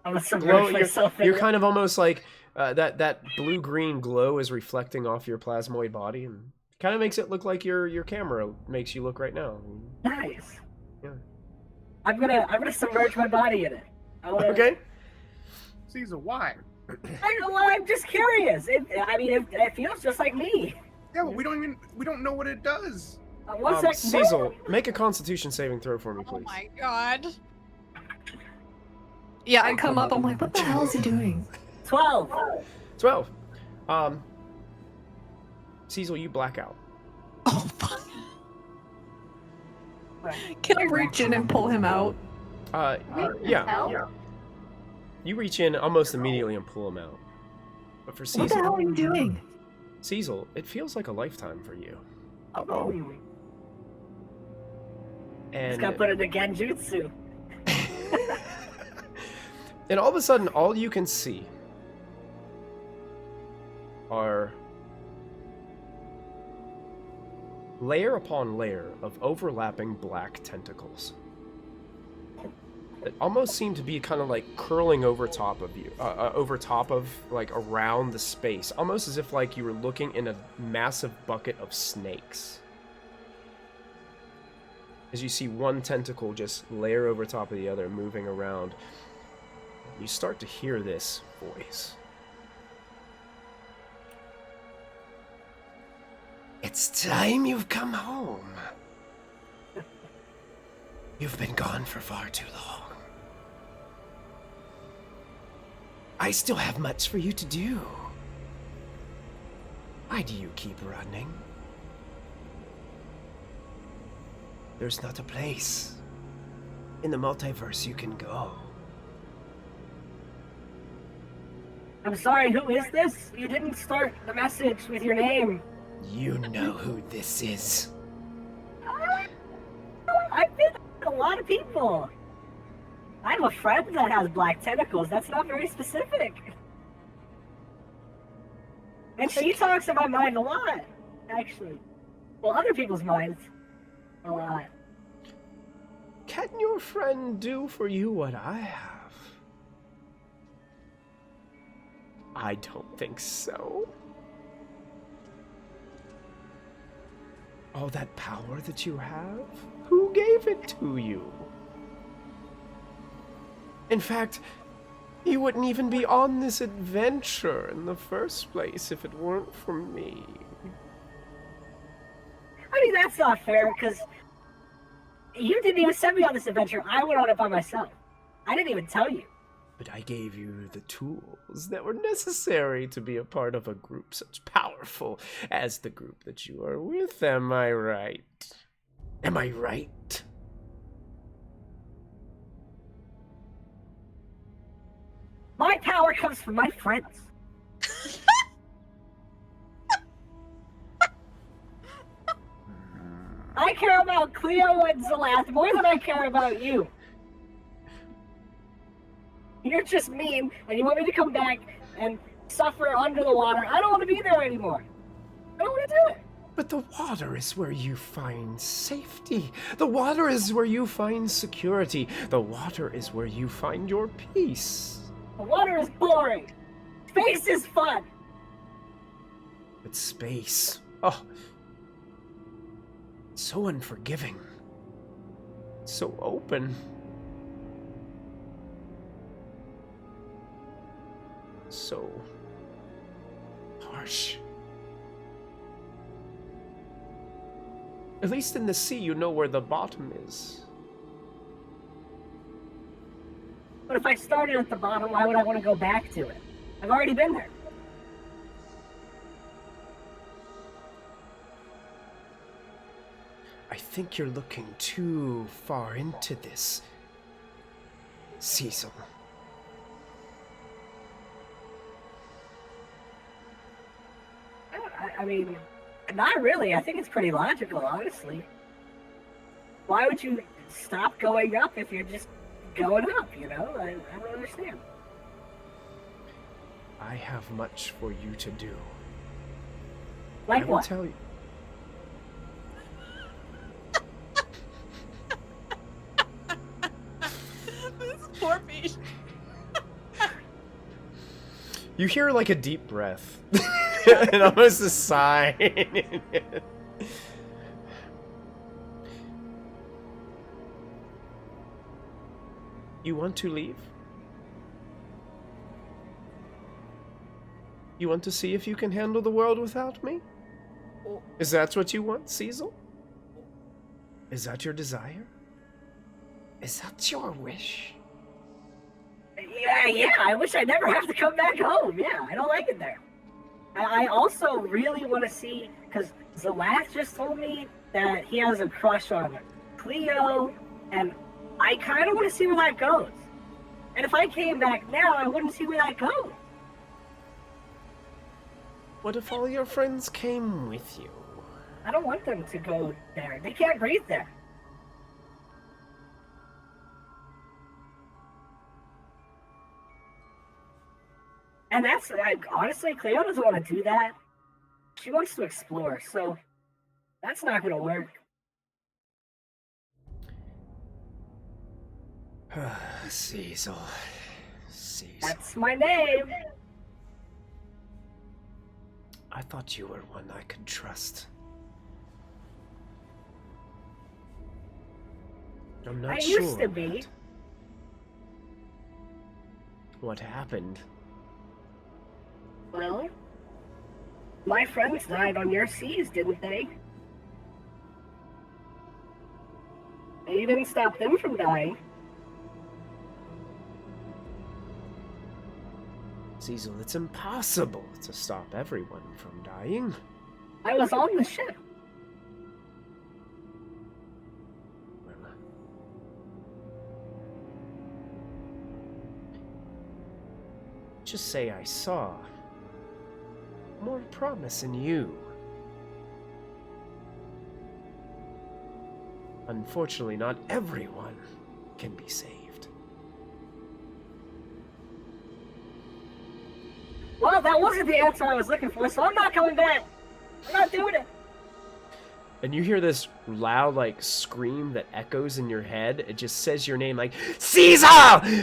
I'm gonna submerge Glow, myself in you're it. kind of almost like that blue-green glow is reflecting off your plasmoid body, and kind of makes it look like your camera makes you look right now. Nice. Yeah. I'm gonna submerge my body in it. Okay. Caesar, why? I'm just curious. It feels just like me. Yeah, but we don't know what it does. One sec. Cecil, make a Constitution saving throw for me, Oh please. my god. Yeah, I come up, I'm like, what the hell is he doing? 12. 12. Cecil, you black out. Oh, fuck. Can I reach in and pull him out? Yeah. You reach in almost immediately and pull him out. But for What the hell Cecil, are you doing? Cecil, it feels like a lifetime for you. Oh, Just And gotta put it in Genjutsu. and all of a sudden, all you can see are layer upon layer of overlapping black tentacles. It almost seem to be kind of like curling over top of you, like around the space, almost as if like you were looking in a massive bucket of snakes. As you see one tentacle just layer over top of the other, moving around, you start to hear this voice. It's time you've come home. You've been gone for far too long. I still have much for you to do. Why do you keep running? There's not a place in the multiverse you can go. I'm sorry, who is this? You didn't start the message with your name. You know who this is. I've been with a lot of people. I have a friend that has black tentacles. That's not very specific. And she talks in my mind a lot, actually. Well, other people's minds, a lot. Can your friend do for you what I have? I don't think so. All that power that you have? Who gave it to you? In fact, you wouldn't even be on this adventure in the first place if it weren't for me. I mean, that's not fair, because you didn't even send me on this adventure. I went on it by myself. I didn't even tell you. But I gave you the tools that were necessary to be a part of a group such powerful as the group that you are with, am I right? Am I right? My power comes from my friends. I care about Cleo and Zalath more than I care about you. You're just mean, and you want me to come back and suffer under the water. I don't want to be there anymore. I don't want to do it. But the water is where you find safety. The water is where you find security. The water is where you find your peace. The water is boring. Space is fun. But space, oh, so unforgiving. So open. So harsh. At least in the sea, you know where the bottom is. But if I started at the bottom, why would I want to go back to it? I've already been there. I think you're looking too far into this, Cecil. I mean, not really. I think it's pretty logical, honestly. Why would you stop going up if you're just going up, you know? I don't understand. I have much for you to do. Like I will what? tell you. This poor fish. You hear like a deep breath. And almost a sigh. You want to leave? You want to see if you can handle the world without me? Is that what you want, Cecil? Is that your desire? Is that your wish? Yeah, I wish I never have to come back home. Yeah, I don't like it there. I also really want to see, because Zalath just told me that he has a crush on Cleo, and I kind of want to see where that goes. And if I came back now, I wouldn't see where that goes. What if all your friends came with you? I don't want them to go there. They can't breathe there. And that's, honestly, Cleo doesn't want to do that. She wants to explore, so that's not going to work. Cecil. Cecil. That's my name. I thought you were one I could trust. I'm not I sure. used to be. What happened? Well, my friends died on your seas, didn't they? And you didn't stop them from dying. Cecil, it's impossible to stop everyone from dying. I was on the ship. Well, just say I saw more promise in you. Unfortunately, not everyone can be saved. Well, that wasn't the answer I was looking for, so I'm not coming back. I'm not doing it. And you hear this loud, like, scream that echoes in your head. It just says your name, like, Caesar!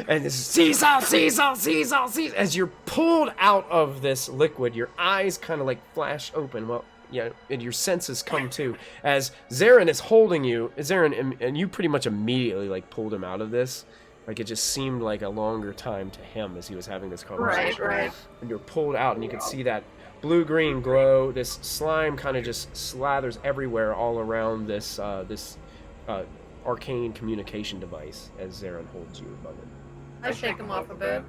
And this Caesar, Caesar, Caesar, Caesar. As you're pulled out of this liquid, your eyes kind of, like, flash open. Well, yeah, and your senses come too. As Zarin is holding you, Zarin, and you pretty much immediately, like, pulled him out of this. Like, it just seemed like a longer time to him as he was having this conversation. Right. And you're pulled out, and you can see that blue-green glow. This slime kind of just slathers everywhere all around this arcane communication device as Zarin holds you above it. I shake him off a bit.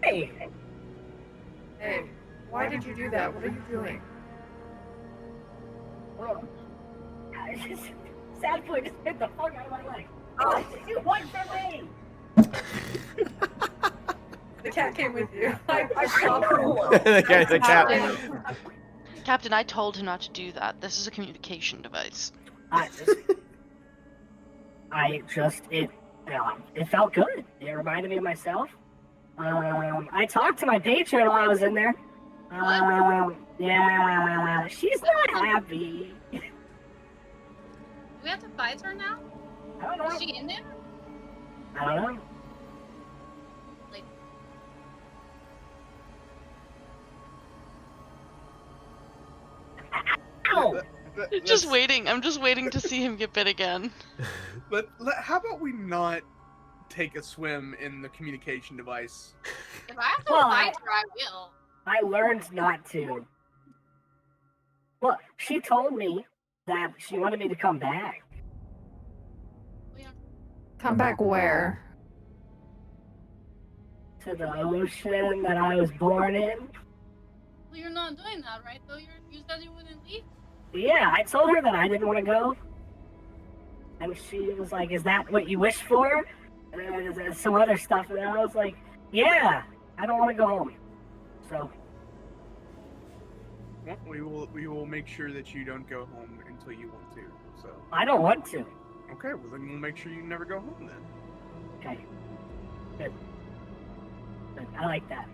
Hey, Hey, why did you do that? What are you doing? well, it's just sad boy just hit the fuck out of my leg. Oh, you won for me. The cat came with you. I saw her. the cat. Captain, I told him not to do that. This is a communication device. It felt good. It reminded me of myself. I talked to my patron while I was in there. Yeah, she's not happy. Do we have to fight her now? I don't know. Is she in there? I don't know. Like, Ow! Just waiting. I'm just waiting to see him get bit again. How about we not take a swim in the communication device? if I have to Well, fight her, I will. I learned not to. Well, she told me that she wanted me to come back. Come back where? To the ocean that I was born in. Well, you're not doing that, right? Though you said you wouldn't leave. Yeah, I told her that I didn't want to go. And she was like, is that what you wish for? And some other stuff. And I was like, yeah, I don't want to go home. So, Well, we will make sure that you don't go home until you want to. So I don't want to. okay, well then we'll make sure you never go home then. Okay. Good. I like that.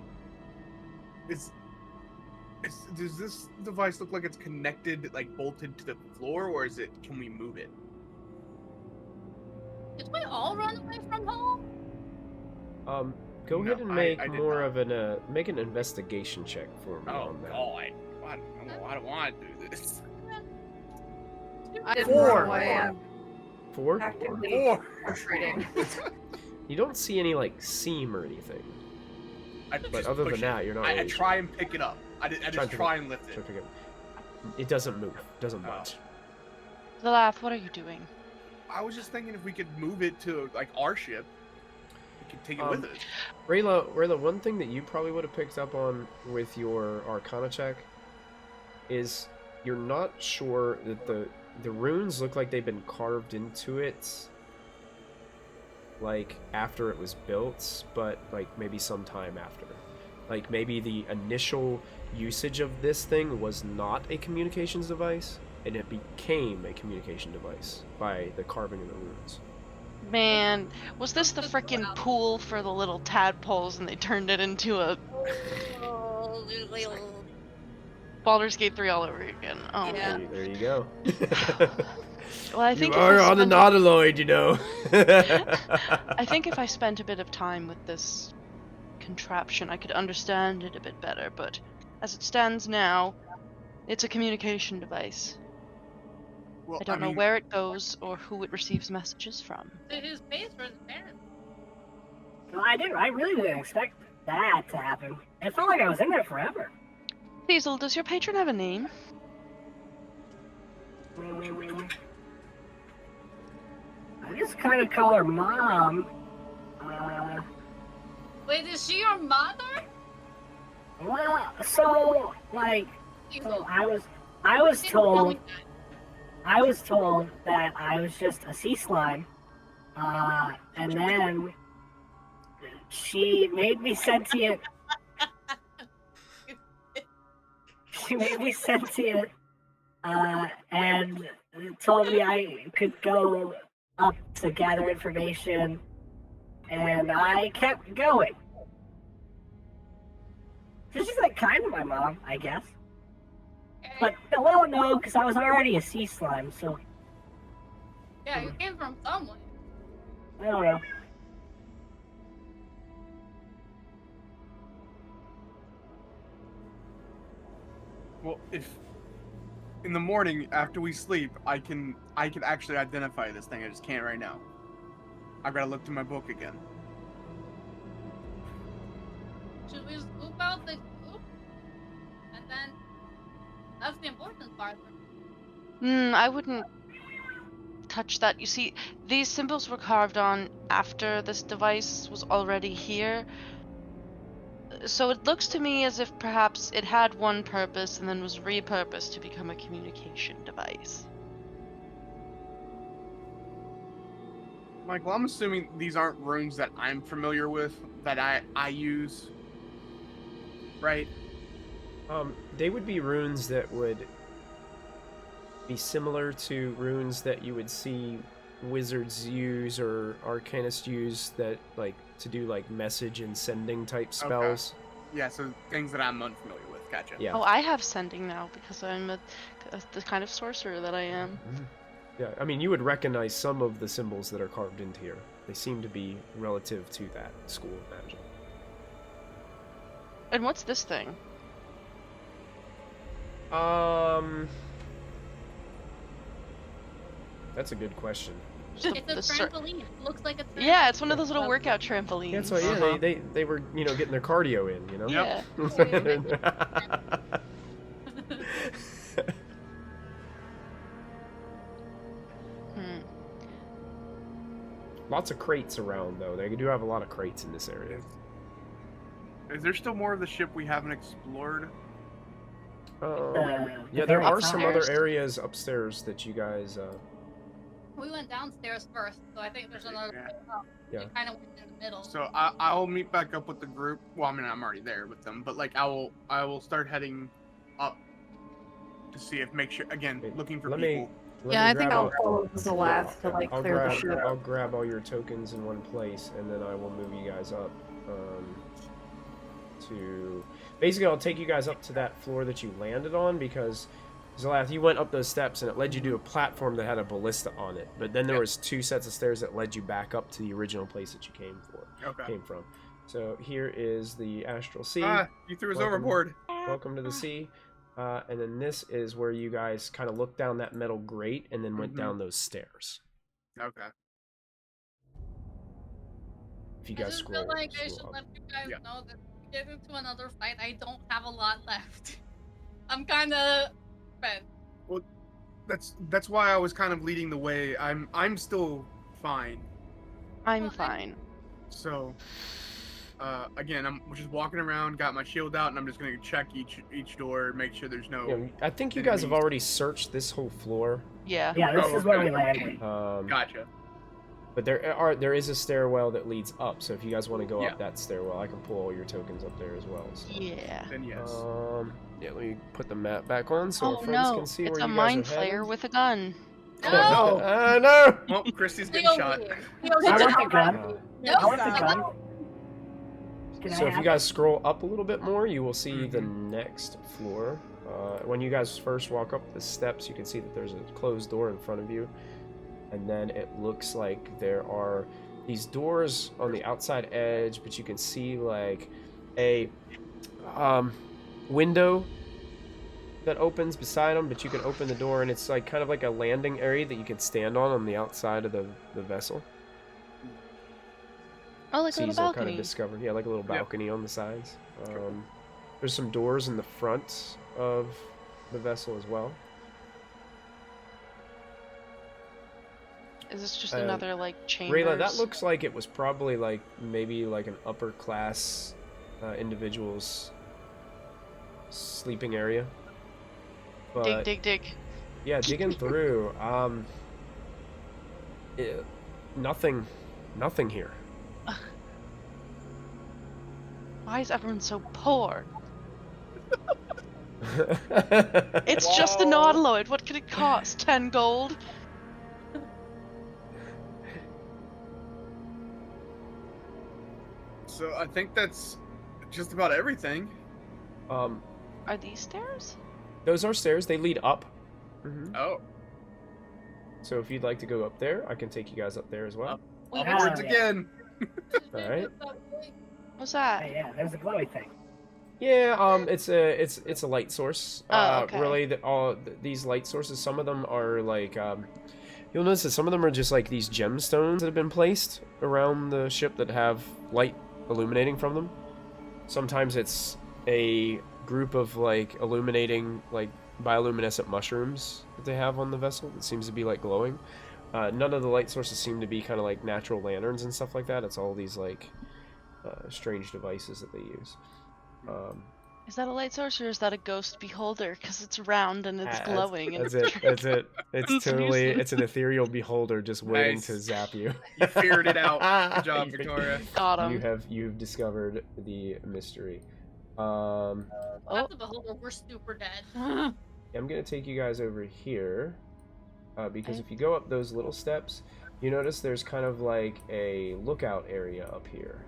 Does this device look like it's connected, like bolted to the floor, or can we move it? Did we all run away from home? Go No, ahead and I make did more not. of an make an investigation check for me Oh on that. God, I don't want to do this. I didn't Four. run away. I'm 4? actively Four. retreating. You don't see any like seam or anything, but other than that, you're not. I really try and pick it up. I just try and lift sure. it. Pick it. It doesn't move. Doesn't budge. The laugh. What are you doing? I was just thinking if we could move it to like our ship, we could take it with us. Rayla, one thing that you probably would have picked up on with your Arcana check is you're not sure that the runes look like they've been carved into it, like after it was built, but like maybe sometime after. Like maybe the initial usage of this thing was not a communications device, and it became a communication device by the carving of the runes. Man, was this the frickin' pool for the little tadpoles and they turned it into a Baldur's Gate 3 all over again? Oh, Yeah. man. There you go. Well, I think you if are I on the spent Nautiloid, you know. I think if I spent a bit of time with this contraption, I could understand it a bit better, but as it stands now, it's a communication device. Well, I don't know where it goes or who it receives messages from. To his base or his parents? Well, I really didn't expect that to happen. It felt like I was in there forever. Cecil, does your patron have a name? I just kind of call her Mom. Wait, is she your mother? Well, so, like, so I was told that I was just a sea slime, and then She made me sentient. She made me sentient, and told me I could go up to gather information, and I kept going. So she's like kind of my mom, I guess. But well, no, because I was already a sea slime, so Yeah, you came from somewhere. I don't know. Well, if in the morning after we sleep, I can actually identify this thing. I just can't right now. I gotta look through my book again. Should we scoop out the goop? And then that's the important part. I wouldn't touch that. You see, these symbols were carved on after this device was already here. So it looks to me as if perhaps it had one purpose and then was repurposed to become a communication device. Michael, I'm assuming these aren't runes that I'm familiar with, that I use, right? They would be runes that would be similar to runes that you would see wizards use or arcanists use that like to do like message and sending type spells. Okay. Yeah, so things that I'm unfamiliar with. Gotcha. Yeah. Oh, I have sending now because I'm the kind of sorcerer that I am. Yeah, I mean, you would recognize some of the symbols that are carved into here. They seem to be relative to that school of magic. And what's this thing? That's a good question. Just It's a trampoline. It looks like a trampoline. Yeah, it's one of those little workout trampolines. Yeah, so yeah, they were getting their cardio in, you know. Yeah. Lots of crates around though. They do have a lot of crates in this area. Is there still more of the ship we haven't explored? Yeah, there are upstairs. some other areas upstairs that you guys. We went downstairs first, so I think there's another way up. Yeah. We kind of went in the middle. So I'll meet back up with the group. Well, I mean, I'm already there with them, but like I will start heading up to see if Wait, looking for let people. me Yeah, I grab think I'll a- follow Zalath to like I'll clear the grab ship. I'll grab all your tokens in one place, and then I will move you guys up. To basically, I'll take you guys up to that floor that you landed on because Zalath, you went up those steps and it led you to a platform that had a ballista on it. But then there was two sets of stairs that led you back up to the original place that you came from. So here is the Astral Sea. You threw us Welcome. overboard. Welcome to the sea. And then this is where you guys kind of looked down that metal grate and then went down those stairs. Okay. If you I guys just scroll, feel like I should scroll up. let you guys know that if we get into another fight, I don't have a lot left. I'm kind of spent. Well, that's why I was kind of leading the way. I'm still fine. I'm fine. So, again, I'm just walking around, got my shield out, and I'm just gonna check each door, make sure there's no. Yeah, I think you guys have already searched this whole floor. Yeah. Yeah, this is where we landed. Gotcha. But there is a stairwell that leads up, so if you guys want to go Yeah. up that stairwell, I can pull all your tokens up there as well. So. Yeah. Then yes. Yeah, let me put the map back on so Oh our friends no, can see it's where a you guys mind are heading. flayer with a gun. No! No! Well, Christy's getting Leo shot. here. I want the gun. No, I want the stop. gun. Can So I if you have guys scroll up a little bit more, you will see the Mhm. next floor. When you guys first walk up the steps, you can see that there's a closed door in front of you. And then it looks like there are these doors on the outside edge, but you can see like a window that opens beside them, but you can open the door and it's like kind of like a landing area that you can stand on the outside of the vessel. Oh, like So a you little kind of balcony. discover, yeah, like a little balcony on the sides. There's some doors in the front of the vessel as well. Is this just Uh, another like chamber? Rayla, that looks like it was probably like maybe like an upper class individual's sleeping area. But dig. yeah, digging through, nothing here. Why is everyone so poor? It's just the Nautiloid. What could it cost? 10 gold? So I think that's just about everything. Are these stairs? Those are stairs. They lead up. Oh. So if you'd like to go up there, I can take you guys up there as well. Upwards again. All right. What's that? Hey, yeah, there's a glowy thing. Yeah, it's a light source. Okay. Really, these light sources, some of them are like, you'll notice that some of them are just like these gemstones that have been placed around the ship that have light illuminating from them. Sometimes it's a group of like illuminating like bioluminescent mushrooms that they have on the vessel that seems to be like glowing. None of the light sources seem to be kind of like natural lanterns and stuff like that. It's all these like strange devices that they use. Is that a light source or is that a ghost beholder? Because it's round and it's glowing. That's it. That's it. It's totally. It's an ethereal beholder just waiting Nice. to zap you. You figured it out. Good job, Victoria. Got him. You've discovered the mystery. That's the beholder. We're super dead. I'm gonna take you guys over here, because if you go up those little steps, you notice there's kind of like a lookout area up here.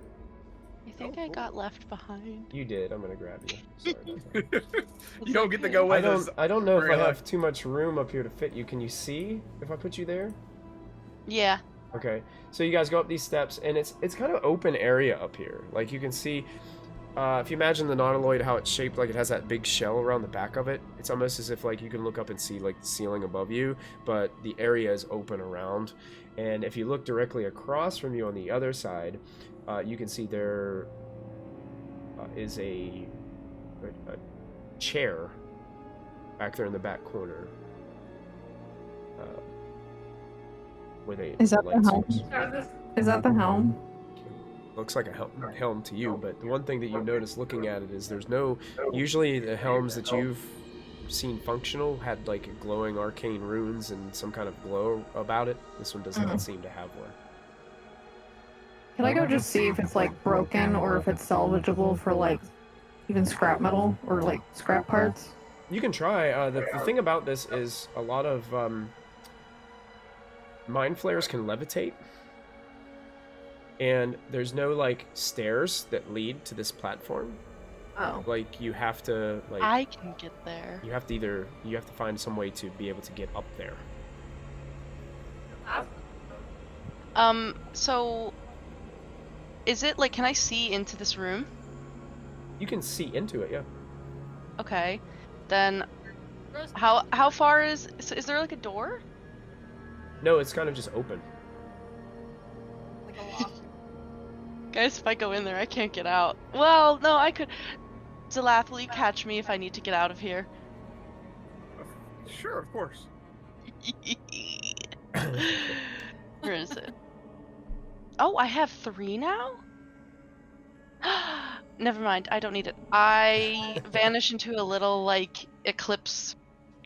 I think I got left behind. You did. I'm gonna grab you. Sorry about that. You don't get to go with us. I don't know if I Very have too much room up here to fit you. Can you see if I put you there? Yeah. Okay. So you guys go up these steps, and it's kind of open area up here. Like you can see, if you imagine the Nautiloid, how it's shaped, like it has that big shell around the back of it. It's almost as if like you can look up and see like the ceiling above you, but the area is open around. And if you look directly across from you on the other side, you can see there is a chair back there in the back corner. Is that the helm? Is that the helm? Looks like a helm to you, but the one thing that you notice looking at it is there's no... Usually the helms that you've seen functional had like glowing arcane runes and some kind of glow about it. This one does not seem to have one. Can I go just see if it's like broken or if it's salvageable for like even scrap metal or like scrap parts? You can try. The thing about this is a lot of mind flayers can levitate, and there's no like stairs that lead to this platform. Oh. Like you have to like. I can get there. You have to find some way to be able to get up there. So is it like, can I see into this room? You can see into it, yeah. Okay. Then how far is there like a door? No, it's kind of just open. Like a lock. Guys, if I go in there, I can't get out. Well, no, I could. Zalath, will you catch me if I need to get out of here? Sure, of course. Where is it? Oh, I have 3 now? Never mind, I don't need it. I vanish into a little, like, eclipse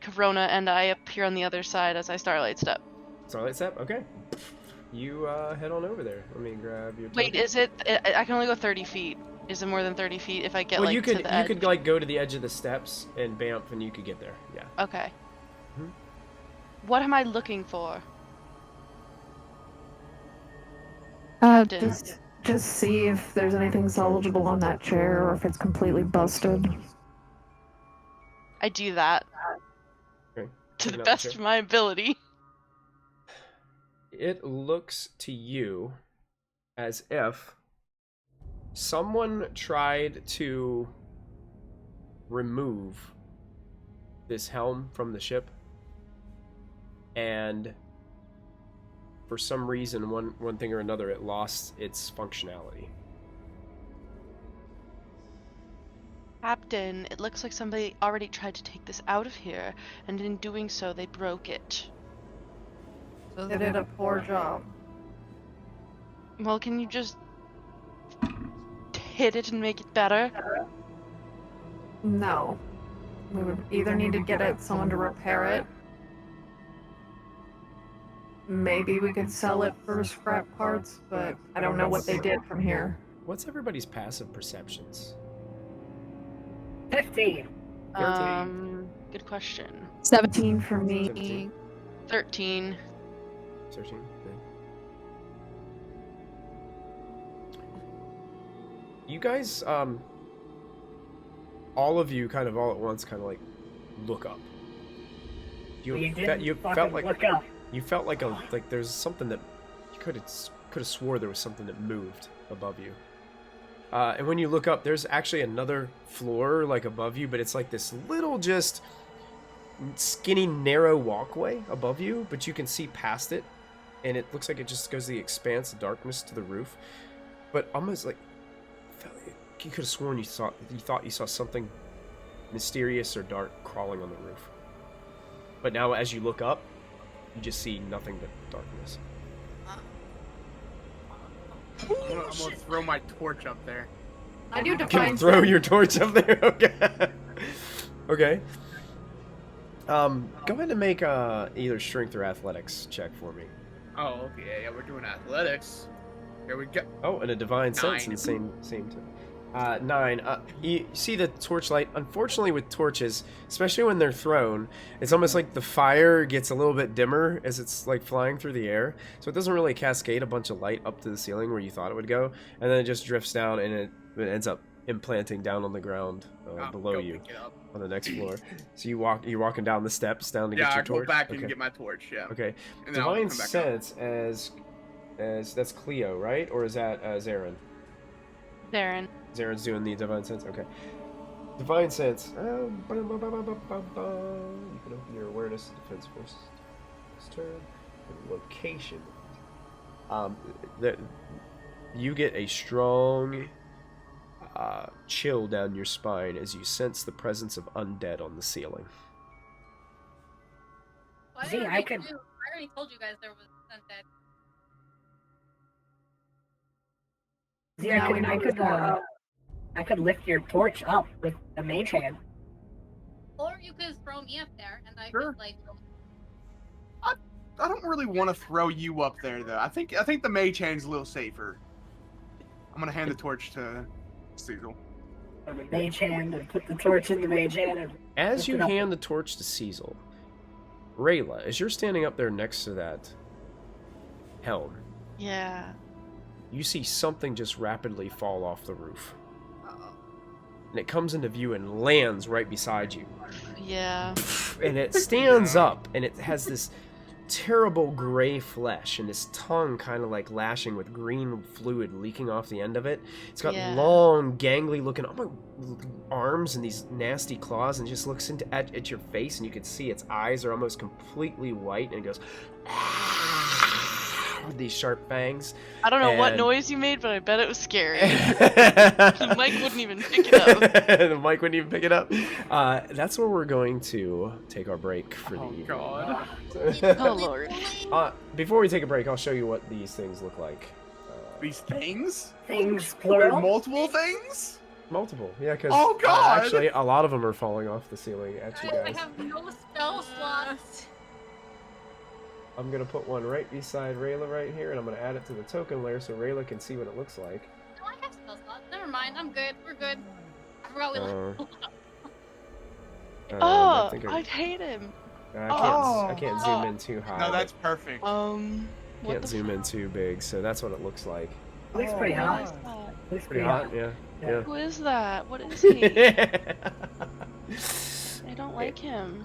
corona, and I appear on the other side as I Starlight Step. Starlight Step? Okay. You head on over there. Let me grab your... Wait, is it... I can only go 30 feet. Is it more than 30 feet if I get, well, like, to the edge? you could, like, go to the edge of the steps and bamf, and you could get there, yeah. Okay. What am I looking for? Just see if there's anything salvageable on that chair or if it's completely busted. I do that. Okay. To the Taking out best chair. of my ability. It looks to you as if someone tried to remove this helm from the ship, and for some reason, one thing or another, it lost its functionality. Captain, it looks like somebody already tried to take this out of here, and in doing so, they broke it. They did a poor job. Well, can you just hit it and make it better? No. We would either need to get someone to repair it. Maybe we could sell it for scrap parts, but I don't know what they did from here. What's everybody's passive perceptions? 15. Good question. 17 for me. 17. 13. 13. Okay. You guys, all of you, kind of all at once, kind of like look up. You felt like look up. you felt like there's something that you could have swore there was something that moved above you. And when you look up, there's actually another floor like above you, but it's like this little just skinny narrow walkway above you, but you can see past it, and it looks like it just goes to the expanse of darkness to the roof. But almost like you could have sworn you thought you saw something mysterious or dark crawling on the roof. But now as you look up, you just see nothing but darkness. I'm gonna throw my torch up there. I do You define can throw your torch up there. Okay. Okay. Go ahead and make either strength or athletics check for me. Oh, okay. Yeah, we're doing athletics. Here we go. Oh, and a divine sense in 9. the same time. 9. You see the torchlight. Unfortunately, with torches, especially when they're thrown, it's almost like the fire gets a little bit dimmer as it's like flying through the air. So it doesn't really cascade a bunch of light up to the ceiling where you thought it would go, and then it just drifts down and it ends up implanting down on the ground below Go you pick it up. on the next floor. So you're walking down the steps down to Yeah, get I your go torch. back Okay. and get my torch. Yeah. Okay. And then I'll Divine come back up. sense as that's Cleo, right? Or is that Zarin? Darren. Zaren's doing the divine sense. Okay. Divine sense. You can open your awareness defense first. This turn. And location. You get a strong chill down your spine as you sense the presence of undead on the ceiling. Well, See, I already could- I already told you guys there was undead. See, I could lift your torch up with a mage hand. Or you could throw me up there, and I Sure. could like. I don't really want to throw you up there though. I think the mage hand's a little safer. I'm gonna hand the torch to Cecil. Or the mage hand and put the torch in the mage hand. And As lift you it up. hand the torch to Cecil, Rayla, as you're standing up there next to that helm, Yeah. you see something just rapidly fall off the roof. Uh-oh. And it comes into view and lands right beside you. Yeah. And it stands up, and it has this terrible gray flesh and this tongue kind of like lashing with green fluid leaking off the end of it. It's got Yeah. long, gangly looking arms and these nasty claws, and just looks at your face, and you can see its eyes are almost completely white, and it goes with these sharp fangs. I don't know what And- noise you made, but I bet it was scary. The Mike wouldn't even pick it up. The mic wouldn't even pick it up. That's where we're going to take our break for the Oh evening. God. Oh lord. Before we take a break, I'll show you what these things look like. These things? Things There are plural. multiple things? Multiple, yeah, because Oh, God! actually a lot of them are falling off the ceiling at you I guys. have no spell slots. I'm gonna put one right beside Rayla right here, and I'm gonna add it to the token layer so Rayla can see what it looks like. No, I have spell slots. Never mind. I'm good. We're good. I forgot we Uh, Oh, I think I'd hate him. I can't zoom in too high. No, that's perfect. What can't the zoom in too big, so that's what it looks like. Looks pretty Who hot. is that? Looks Pretty hot, yeah. Yeah. Who is that? What is he? I don't like him.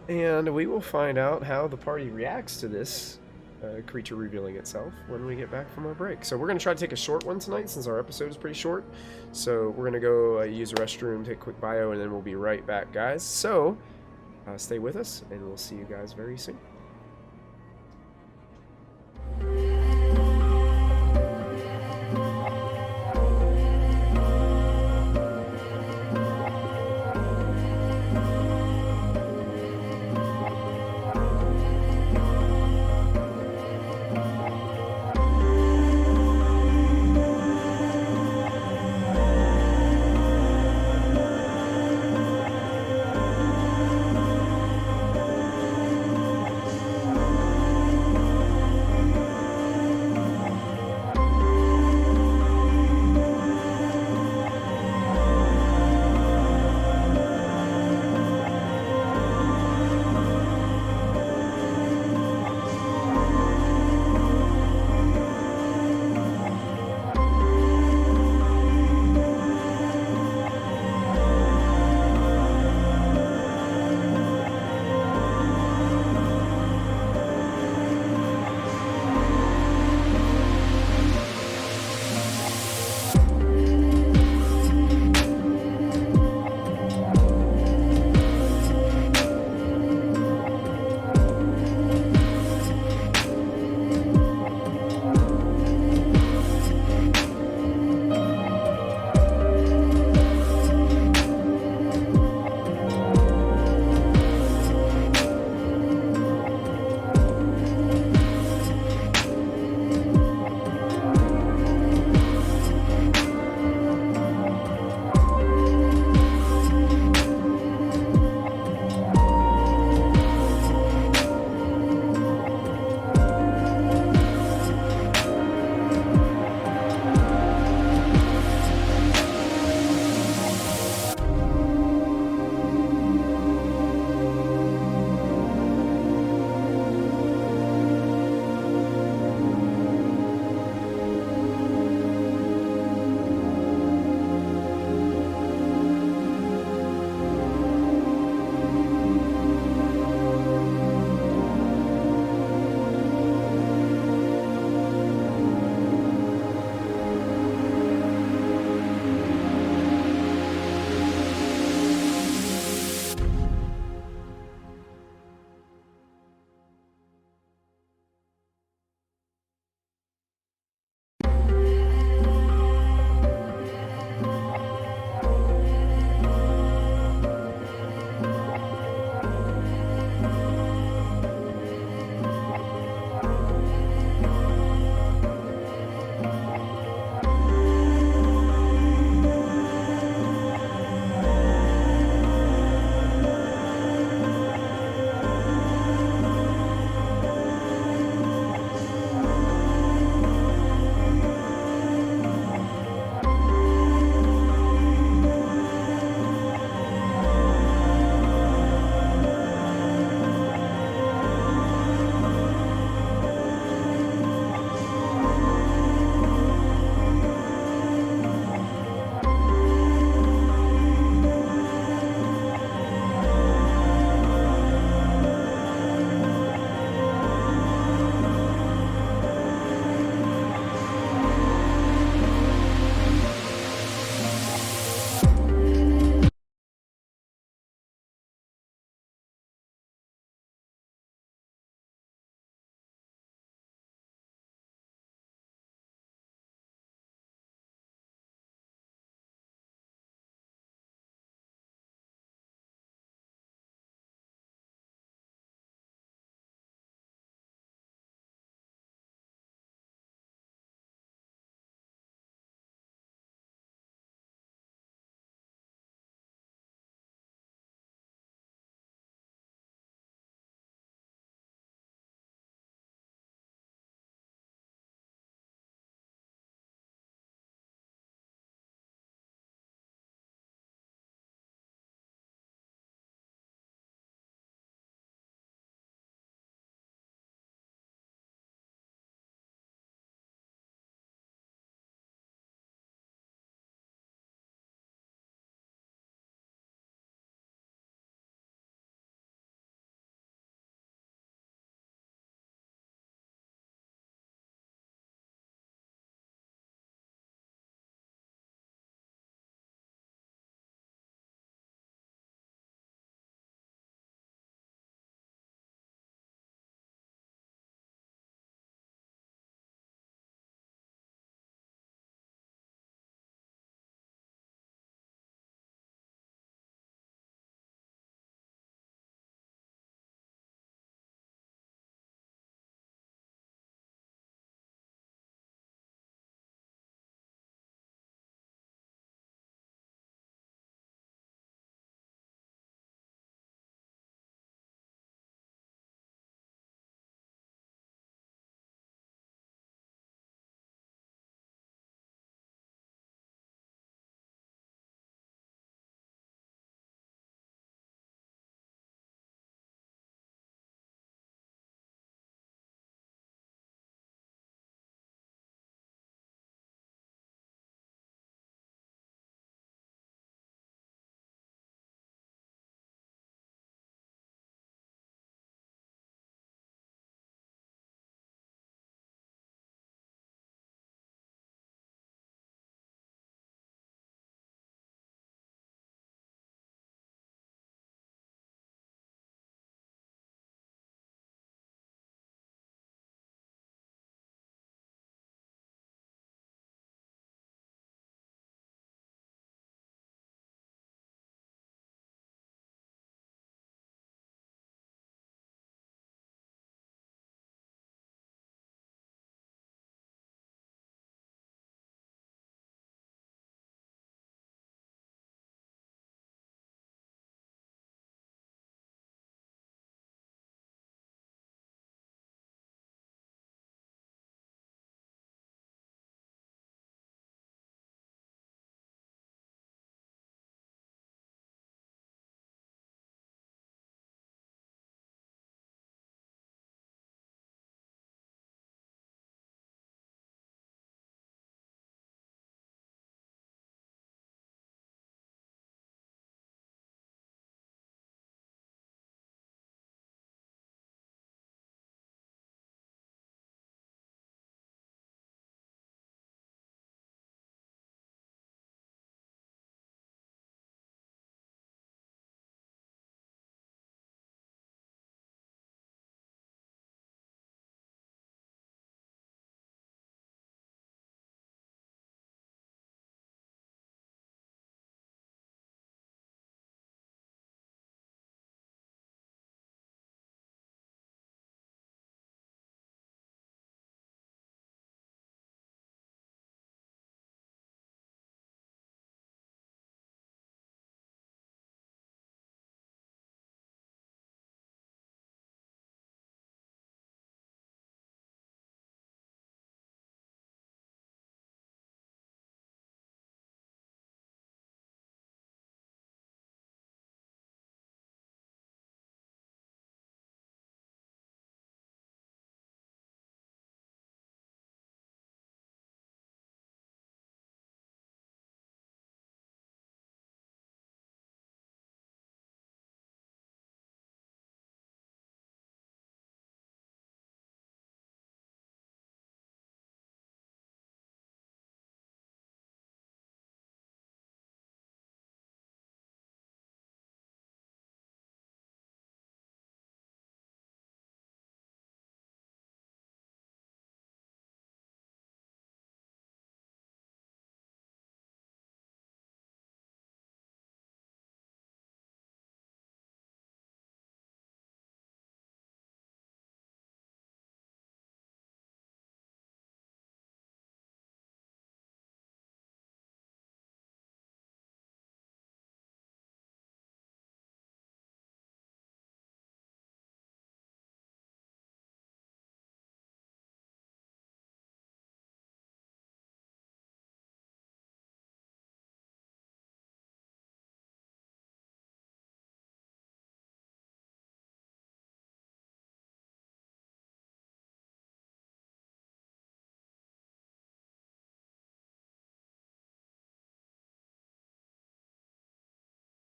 And we will find out how the party reacts to this creature revealing itself when we get back from our break. So we're going to try to take a short one tonight since our episode is pretty short. So we're going to go use the restroom, take a quick bio, and then we'll be right back, guys. So stay with us, and we'll see you guys very soon.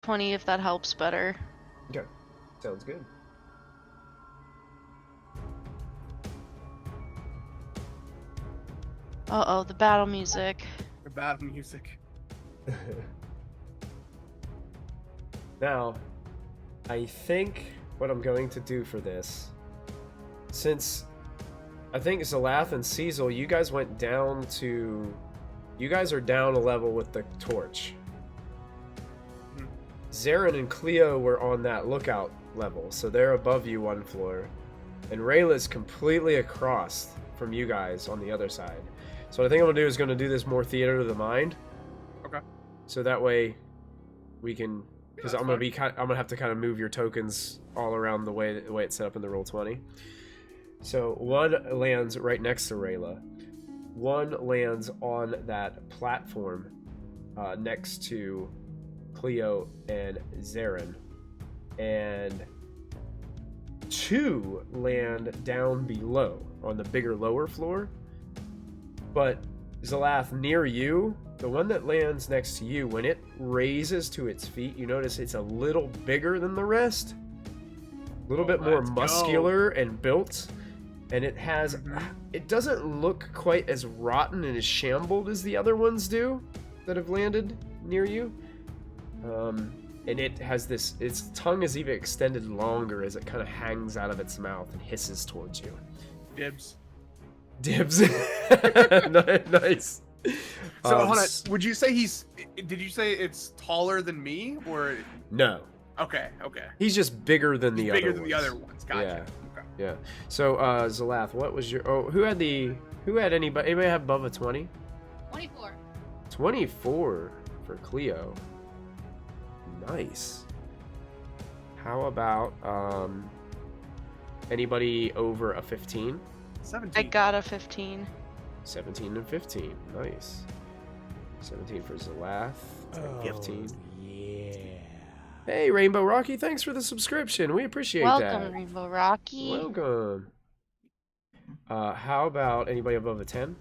20 if that helps better. Okay. Sounds good. Uh-oh, the battle music. The battle music. Now, I think what I'm going to do for this, since I think Zalath and Cecil, you guys went down to... You guys are down a level with the torch. Zarin and Cleo were on that lookout level, so they're above you one floor. And Rayla's completely across from you guys on the other side. So what I think I'm going to do is going to do this more theater of the mind. Okay. So that way we can... Because Yeah, I'm that's going to have to kind of move your tokens all around the way it's set up in the Roll20. So one lands right next to Rayla. One lands on that platform next to Cleo and Zarin. And 2 land down below on the bigger lower floor. But Zalath, near you, the one that lands next to you, when it raises to its feet, you notice it's a little bigger than the rest. A little bit more Let's go. muscular and built. And it has... It doesn't look quite as rotten and as shambled as the other ones do that have landed near you. And it has this... Its tongue is even extended longer as it kind of hangs out of its mouth and hisses towards you. Dibs. Dibs. Nice. So, hold on. Would you say he's... Did you say it's taller than me, or... No. Okay, okay. He's just bigger than He's the bigger other than ones. the other ones. Gotcha. Yeah. Okay. Yeah. So, Zalath, what was your... Oh, who had anybody have above a 20? 24. 24 for Cleo. Nice. How about, anybody over a 15? 17. I got a 15. 17 and 15. Nice. 17 for Zalath. 15. Yeah. Hey, Rainbow Rocky, thanks for the subscription. We appreciate that. Welcome, Rainbow Rocky. Welcome. How about anybody above a 10?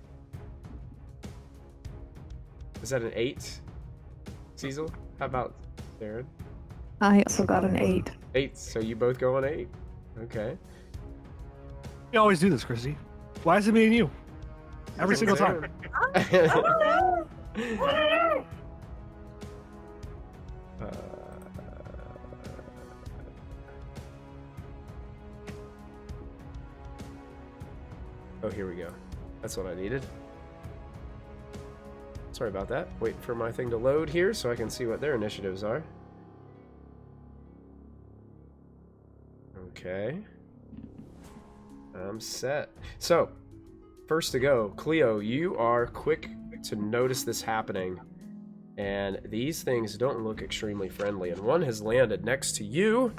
Is that an 8? Cecil? How about Darren? I also got an 8. 8. So you both go on 8. Okay. You always do this, Chrissy. Why is it me and you? Every single time. Oh, here we go. That's what I needed. Sorry about that. Waiting for my thing to load here so I can see what their initiatives are. Okay. I'm set. So, first to go, Cleo, you are quick to notice this happening. And these things don't look extremely friendly. And one has landed next to you.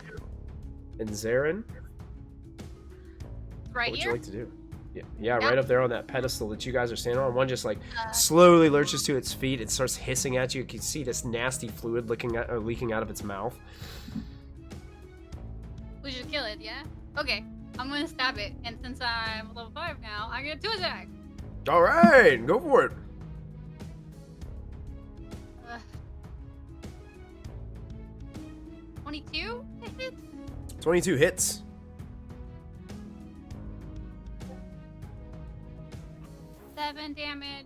And Zarin. Right What would here? you like to do? Yeah, right up there on that pedestal that you guys are standing on. One just like slowly lurches to its feet and starts hissing at you. You can see this nasty fluid leaking out of its mouth. We should kill it, yeah? Okay, I'm gonna stab it. And since I'm level 5 now, I get 2 attacks. All right, go for it. 22 to hit? 22 hits. 7 damage.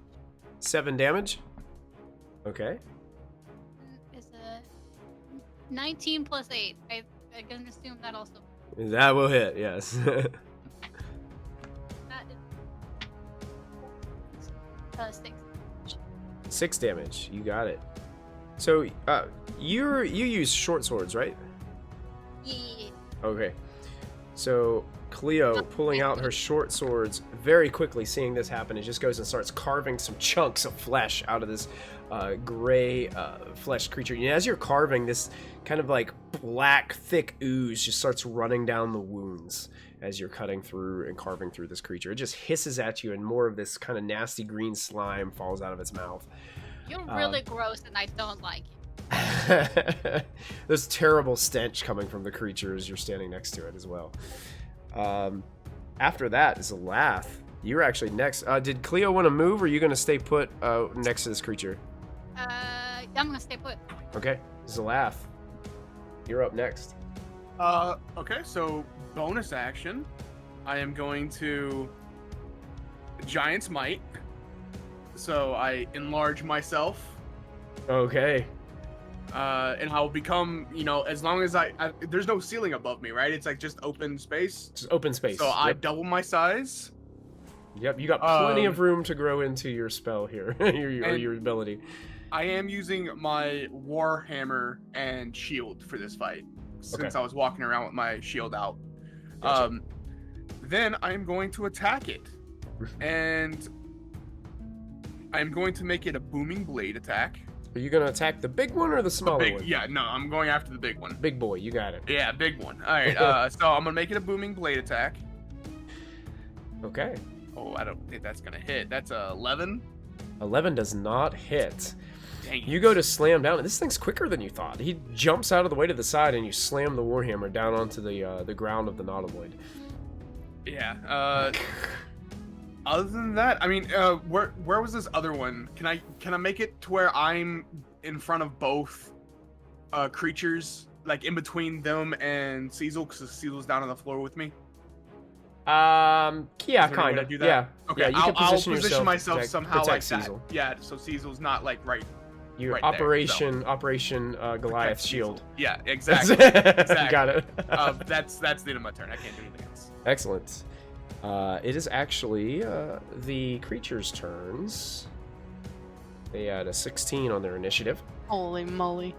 7 damage. Okay. Is a 19 plus 8. I can assume that also. That will hit, yes. That is 6. 6 damage. You got it. So, you use short swords, right? Yeah. Okay. So, Cleo, pulling out her short swords very quickly, seeing this happen, it just goes and starts carving some chunks of flesh out of this gray flesh creature. And as you're carving, this kind of like black, thick ooze just starts running down the wounds as you're cutting through and carving through this creature. It just hisses at you, and more of this kind of nasty green slime falls out of its mouth. You're really gross and I don't like it. There's terrible stench coming from the creature as you're standing next to it as well. After that is Zalath. You're actually next. Did Cleo want to move, or are you going to stay put next to this creature? I'm gonna stay put. Okay. Zalath, you're up next. Okay, so bonus action. I am going to Giant's Might. So I enlarge myself. Okay. And I'll become, as long as I there's no ceiling above me, right? It's like just open space. Just open space. So I double my size. Yep, you got plenty of room to grow into your spell here, your ability. I am using my Warhammer and shield for this fight, since I was walking around with my shield out. Gotcha. Then I am going to attack it, and I'm going to make it a booming blade attack. Are you gonna attack the big one or the smaller one? Yeah, no, I'm going after the big one. Big boy, you got it. Yeah, big one. All right, so I'm gonna make it a booming blade attack. Okay. Oh, I don't think that's gonna hit. That's 11. 11 does not hit. Dang it. You go to slam down, and this thing's quicker than you thought. He jumps out of the way to the side, and you slam the Warhammer down onto the ground of the Nautiloid. Yeah. Other than that, I mean, where was this other one? Can I make it to where I'm in front of both creatures, like in between them and Cecil, because Cecil's down on the floor with me? Yeah, kind of. Yeah. Okay, Yeah, you I'll can position myself protect somehow like Cecil. that. Yeah, so Cecil's not like right. Your right Operation there, Goliath Cecil. shield. Yeah, exactly. Exactly. Got it. That's the end of my turn. I can't do anything else. Excellent. It is actually the creature's turns. They had a 16 on their initiative. Holy moly.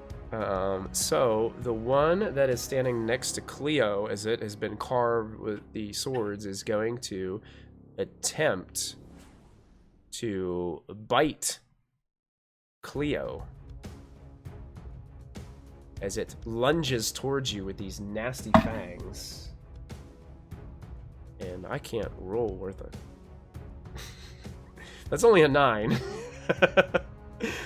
So the one that is standing next to Cleo, as it has been carved with the swords, is going to attempt to bite Cleo as it lunges towards you with these nasty fangs. And I can't roll worth it. That's only a 9.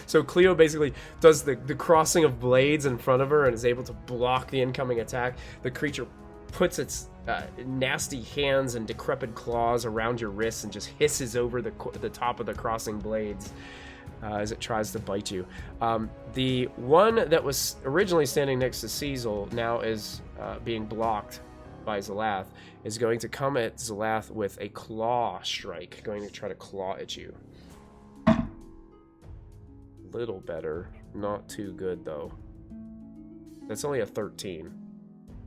So Cleo basically does the crossing of blades in front of her and is able to block the incoming attack. The creature puts its nasty hands and decrepit claws around your wrists and just hisses over the top of the crossing blades as it tries to bite you. The one that was originally standing next to Cecil now is being blocked by Zalath, is going to come at Zalath with a claw strike, going to try to claw at you. Little better, not too good though. That's only a 13.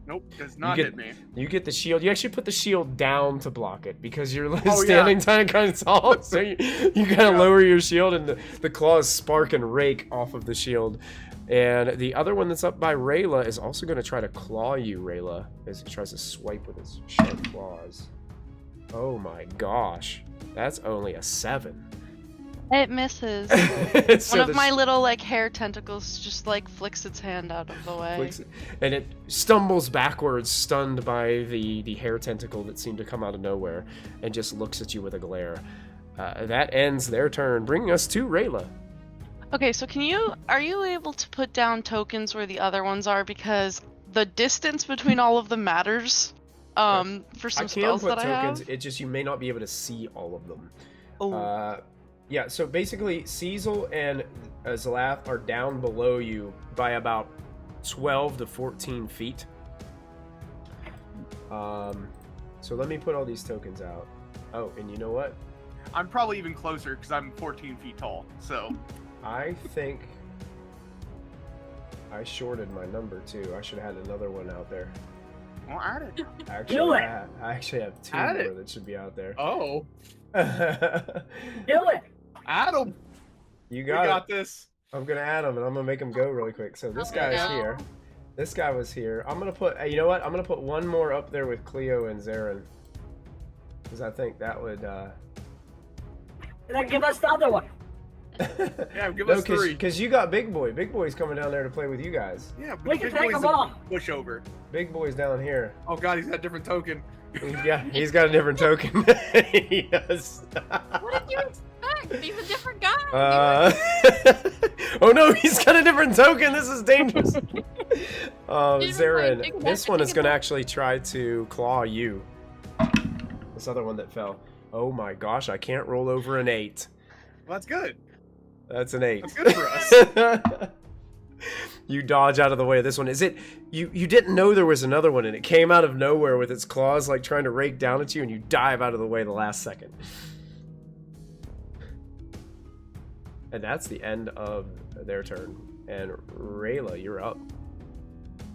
Nope, does not hit me. You get the shield. You actually put the shield down to block it because you're standing kind of tall, so you kind of lower your shield, and the claws spark and rake off of the shield. And the other one that's up by Rayla is also going to try to claw you, Rayla, as he tries to swipe with his sharp claws. Oh my gosh, that's only a 7. It misses. So One of my little hair tentacles just flicks its hand out of the way. And it stumbles backwards, stunned by the hair tentacle that seemed to come out of nowhere, and just looks at you with a glare. That ends their turn, bringing us to Rayla. Okay, so are you able to put down tokens where the other ones are? Because the distance between all of them matters for some spells that I have. I can put tokens, it's just you may not be able to see all of them. Oh. Yeah, so basically, Cecil and Zalath are down below you by about 12 to 14 feet. So let me put all these tokens out. Oh, and you know what? I'm probably even closer because I'm 14 feet tall, so... I think I shorted my number too. I should have had another one out there. Well, add it. I actually have 2 more that should be out there. Oh. Do it. Add them. You We got it. this. I'm gonna add them, and I'm gonna make them go really quick. So this guy is here. This guy was here. I'm gonna put. You know what? I'm gonna put one more up there with Cleo and Zarin, because I think that would. And then give us the other one. Yeah, give us 3. Because you got Big Boy. Big Boy's coming down there to play with you guys. Yeah, but We can take them all. Push over. Big Boy's down here. Oh god, he's got a different token. He's got a different token. He does. What did you expect? He's a different guy. Oh no, he's got a different token. This is dangerous. Zarin, this one is going to actually try to claw you. This other one that fell. Oh my gosh, I can't roll over an 8. Well, that's good. That's an 8. That's good for us. You dodge out of the way of this one. Is it you didn't know there was another one and it came out of nowhere with its claws like trying to rake down at you and you dive out of the way the last second. And that's the end of their turn. And Rayla, you're up.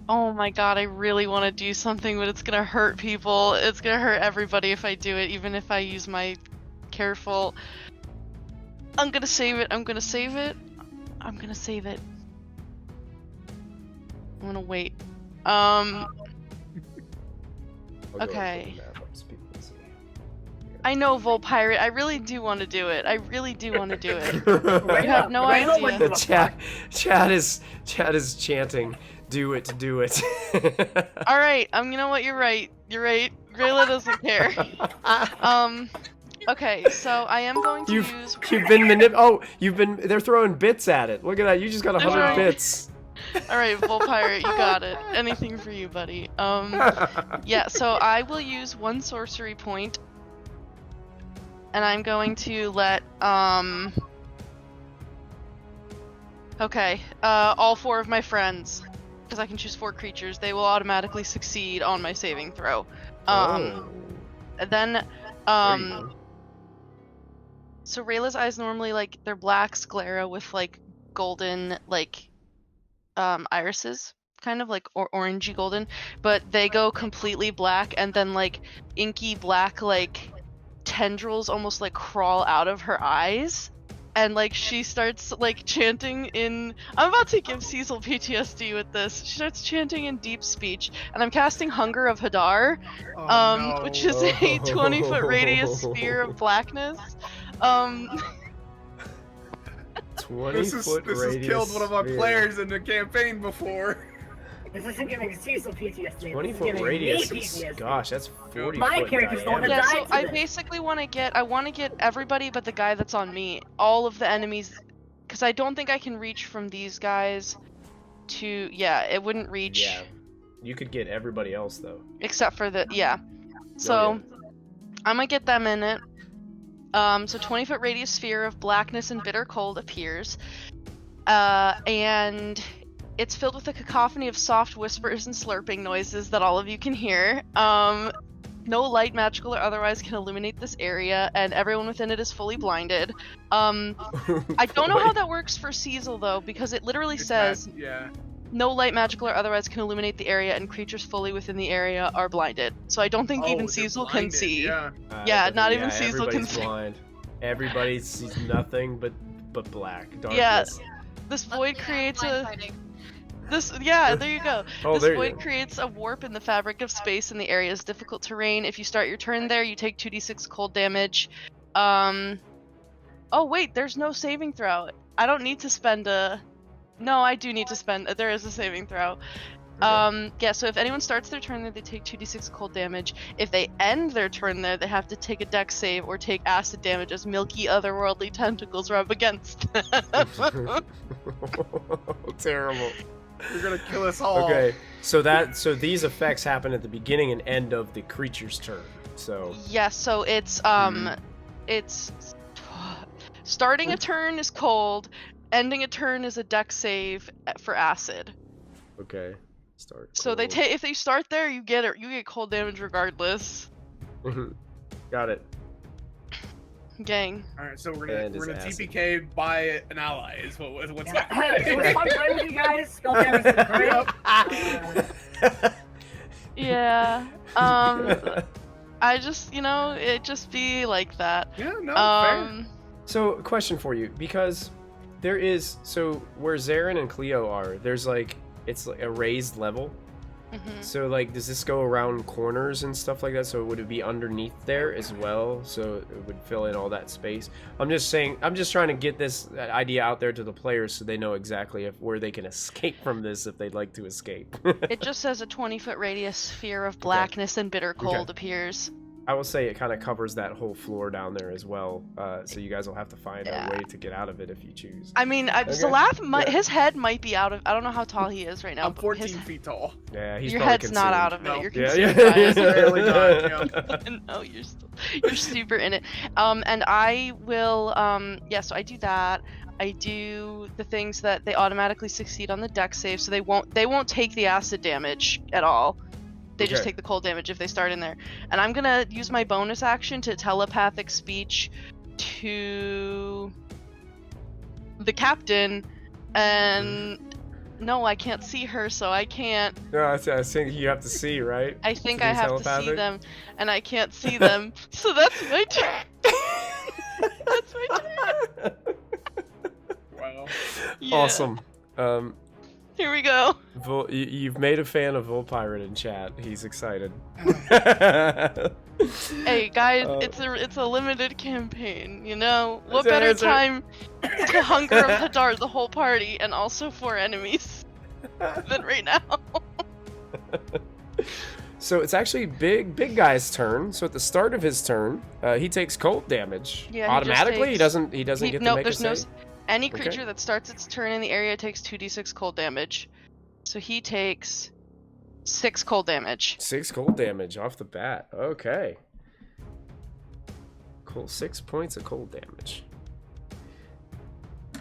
Oh my god, I really want to do something, but it's gonna hurt people. It's gonna hurt everybody if I do it, even if I use my careful. I'm gonna save it. I'm gonna save it. I'm gonna save it. I'm gonna wait. I'll go Okay. and put the map up so people can see. I know, Vol Pirate. I really do want to do it. I really do want to do it. You Right have up, no right up idea. with Chad is chanting, do it, do it. All right. You know what? You're right. You're right. Rayla doesn't care. Okay. So I am going to use. You've been they're throwing bits at it. Look at that. You just got 100 Wow. bits. All right, Vol Pirate, you got it. Anything for you, buddy. Yeah. So I will use 1 sorcery point, and I'm going to let Okay. All 4 of my friends, because I can choose 4 creatures. They will automatically succeed on my saving throw. Oh. Then There you go. So Rayla's eyes normally they're black sclera with golden irises, kind of orangey golden, but they go completely black and then inky black tendrils almost crawl out of her eyes, and she starts chanting in. I'm about to give Cecil PTSD with this. She starts chanting in deep speech, and I'm casting Hunger of Hadar, Oh, no. which is a 20-foot radius sphere of blackness. 20 This has killed one of my players in the campaign before. This isn't giving Cecil PTSD. 20 This is foot giving radius me is, PTSD. gosh, that's 40 My foot character's the one that diameter. Yeah, so died I today. basically want to get everybody but the guy that's on me, all of the enemies, because I don't think I can reach from these guys to, it wouldn't reach, Yeah. You could get everybody else, though. except for the, So, Oh, I'm gonna get them in it. So 20-foot radius sphere of blackness and bitter cold appears, and it's filled with a cacophony of soft whispers and slurping noises that all of you can hear. No light, magical or otherwise, can illuminate this area, and everyone within it is fully blinded. I don't know how that works for Cecil, though, because it literally says, Yeah. no light, magical or otherwise, can illuminate the area, and creatures fully within the area are blinded. So I don't think even they're Cecil can blinded, see. Yeah. Yeah, not even Cecil can everybody's see. blind. Everybody sees nothing but black. Darkness. Yeah, this void creates a... there you go. Oh, This there you void go. creates a warp in the fabric of space, and the area is difficult terrain. If you start your turn there, you take 2d6 cold damage. Oh wait, there's no saving throw. I don't need to spend a... No, I do need to spend... There is a saving throw. Okay. So if anyone starts their turn there, they take 2d6 cold damage. If they end their turn there, they have to take a dex save or take acid damage as milky otherworldly tentacles rub against them. Terrible. You're gonna kill us all. Okay, so these effects happen at the beginning and end of the creature's turn. So Yeah, so it's starting a turn is cold, ending a turn is a dex save for acid. okay, start. So they take, if they start there, you get cold damage regardless. Got it. Gang. All right, so we're And gonna it's acid. TPK by an ally. Is what's It was fun playing with you guys. Spelljammer is great. Yeah. I just, it just be like that. Yeah, no, fair. So, question for you, because there is where Zarin and Cleo are, there's it's like a raised level. Mhm. So does this go around corners and stuff like that? So would it be underneath there as well? So it would fill in all that space. I'm just trying to get this idea out there to the players so they know exactly where they can escape from this if they'd like to escape. It just says a 20-foot radius sphere of blackness and bitter cold appears. I will say it kind of covers that whole floor down there as well. So you guys will have to find Yeah. a way to get out of it if you choose. I mean, Zalath, his head might be out of. I don't know how tall he is right now. I'm but 14 his, feet tall. Yeah, he's your probably head's not out of No. it. You're Yeah, consumed by yeah. it. Barely done, No, you're super in it. And I will. So I do that. I do the things that they automatically succeed on the dex save, so they won't take the acid damage at all. They just Okay. take the cold damage if they start in there. And I'm gonna use my bonus action to telepathic speech to the captain, and no, I can't see her, so I can't. No, I think you have to see, right? I think To I be have to see telepathic? them, and I can't see them, so that's my turn. That's my turn. Wow. Yeah. Awesome. Here we go. You've made a fan of Volpirate in chat. He's excited. Hey guys, Uh, it's a limited campaign, you know? What That's better right. time to hunger of Hadar the whole party and also 4 enemies than right now? So it's actually big guy's turn. So at the start of his turn, he takes cold damage Yeah, he just automatically. He takes- doesn't get to Nope, make there's a no. save. Any Okay. creature that starts its turn in the area takes 2d6 cold damage. So he takes 6 cold damage. 6 cold damage off the bat. Okay. Cool. 6 points of cold damage.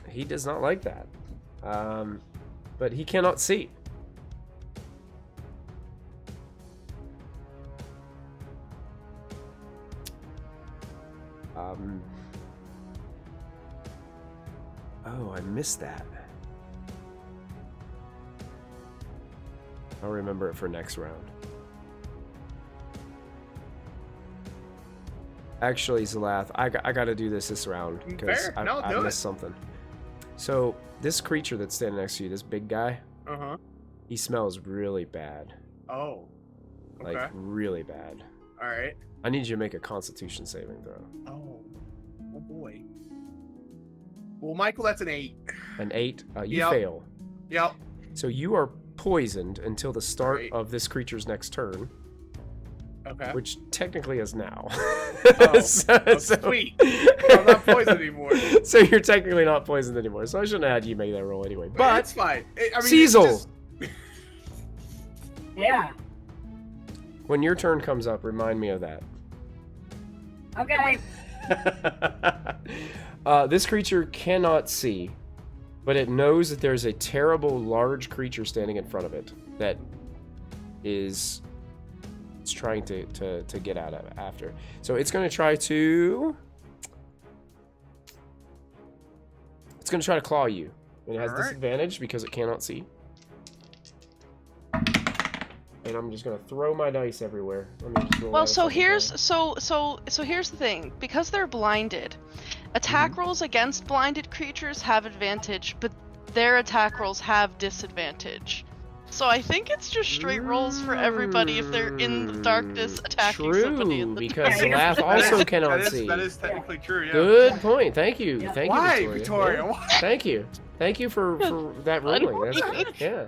He does not like that. But he cannot see. Oh, I missed that. I'll remember it for next round. Actually, Zalath, I got to do this round because Fair. I No, do missed it. something. So this creature that's standing next to you, this big guy, Uh-huh. he smells really bad, Oh. Okay. like really bad. Alright. I need you to make a Constitution saving throw. Oh. Oh boy. Well, Michael, that's an 8. An 8, you Yep. fail. Yep. So you are poisoned until the start Great. of this creature's next turn, Okay. which technically is now. Oh, So- sweet. I'm not poisoned anymore. So you're technically not poisoned anymore. So I shouldn't have had you make that roll anyway. But it's fine. I mean, it's Cecil, just- Yeah. when your turn comes up, remind me of that. Okay. This creature cannot see, but it knows that there's a terrible large creature standing in front of it that is it's trying to get out of after. So it's going to try to claw you. And it has Alright. disadvantage because it cannot see. And I'm just going to throw my dice everywhere. Let me just roll Well, out a so second here's time. so here's the thing. Because they're blinded, attack rolls against blinded creatures have advantage, but their attack rolls have disadvantage. So I think it's just straight rolls for everybody if they're in the darkness attacking somebody in the because dark. Zalath That also is- cannot that is, see. That is technically true, yeah. Good point. Thank you. Yeah. Thank Why, you, Victoria? Yeah. Why? Thank you. Thank you for that Fun. ruling. That's good. Yeah.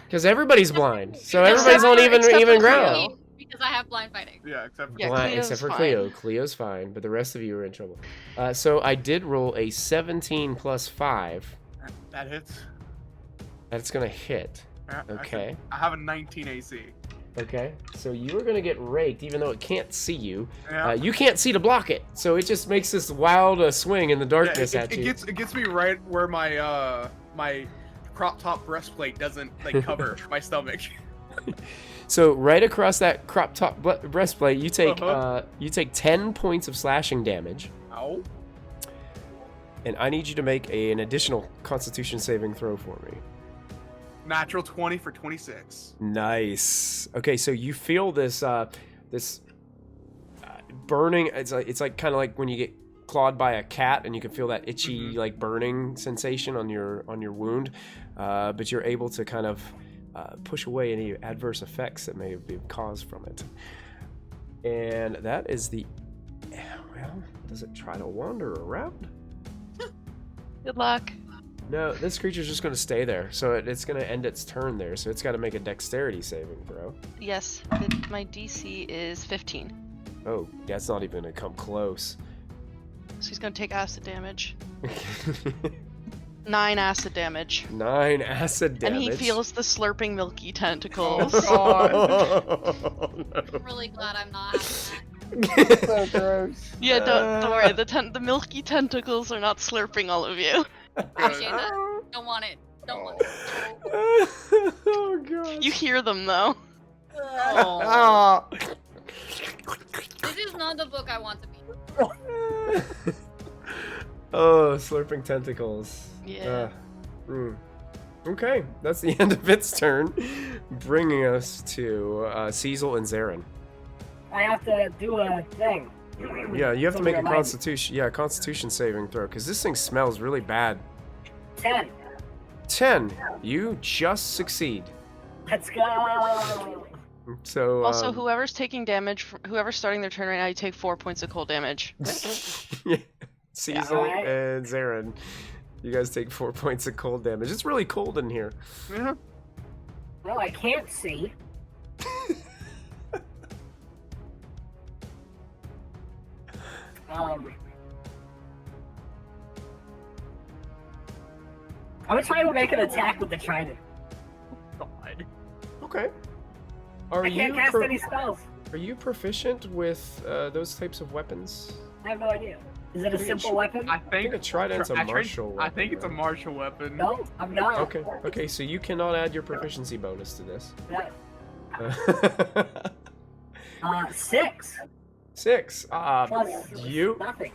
Because everybody's blind, so Except everybody's on for- except even for ground. Cleo. Because I have blind fighting. Yeah, except for Yeah, Blind- Cleo's except for fine. Cleo. Cleo's fine, but the rest of you are in trouble. So I did roll a 17 plus 5. that hits. That's gonna hit. Yeah, Okay. I have a 19 AC. Okay. So you are gonna get raked, even though it can't see you. Yeah. You can't see to block it, so it just makes this wild swing in the darkness yeah, at it you. gets me right where my my crop top breastplate doesn't like cover my stomach. So right across that crop top breastplate, you take Uh-huh. you take 10 points of slashing damage, Ow. and I need you to make an additional Constitution saving throw for me. Natural 20 for 26. Nice. Okay, so you feel this burning. It's like kind of like when you get clawed by a cat, and you can feel that itchy like burning sensation on your wound, but you're able to kind of push away any adverse effects that may have been caused from it. And that is the. Well, does it try to wander around? Good luck. No, this creature's just going to stay there. So it's going to end its turn there. So it's got to make a dexterity saving throw. Yes, my DC is 15. Oh, that's not even going to come close. So he's gonna take acid damage. 9 acid damage. 9 acid damage. And he feels the slurping milky tentacles. Oh, no. I'm really glad I'm not having So gross. Yeah, don't worry. The milky tentacles are not slurping all of you. Appreciate that. Don't want it. Don't want it. Oh god. You hear them though. Oh. This is not the book I want to be. Oh, slurping tentacles. Yeah. Okay, that's the end of its turn, bringing us to Cecil and Zarin. I have to do a thing. Yeah, you have to make a Remind me. constitution saving throw, because this thing smells really bad. 10. 10. You just succeed. Let's go. So Also, whoever's taking damage, whoever's starting their turn right now, you take 4 points of cold damage. Cecil Alright. and Zarin, you guys take 4 points of cold damage. It's really cold in here. Yeah. Well, I can't see. I'm gonna try to make an attack with the trident. God. Okay. Are I can't cast any spells. Are you proficient with those types of weapons? I have no idea. Is it a simple weapon? I think a trident's a martial I weapon, think it's a right? martial weapon. No, I'm not. Okay. Okay, so you cannot add your proficiency bonus to this. No. 6. 6. Plus You nothing.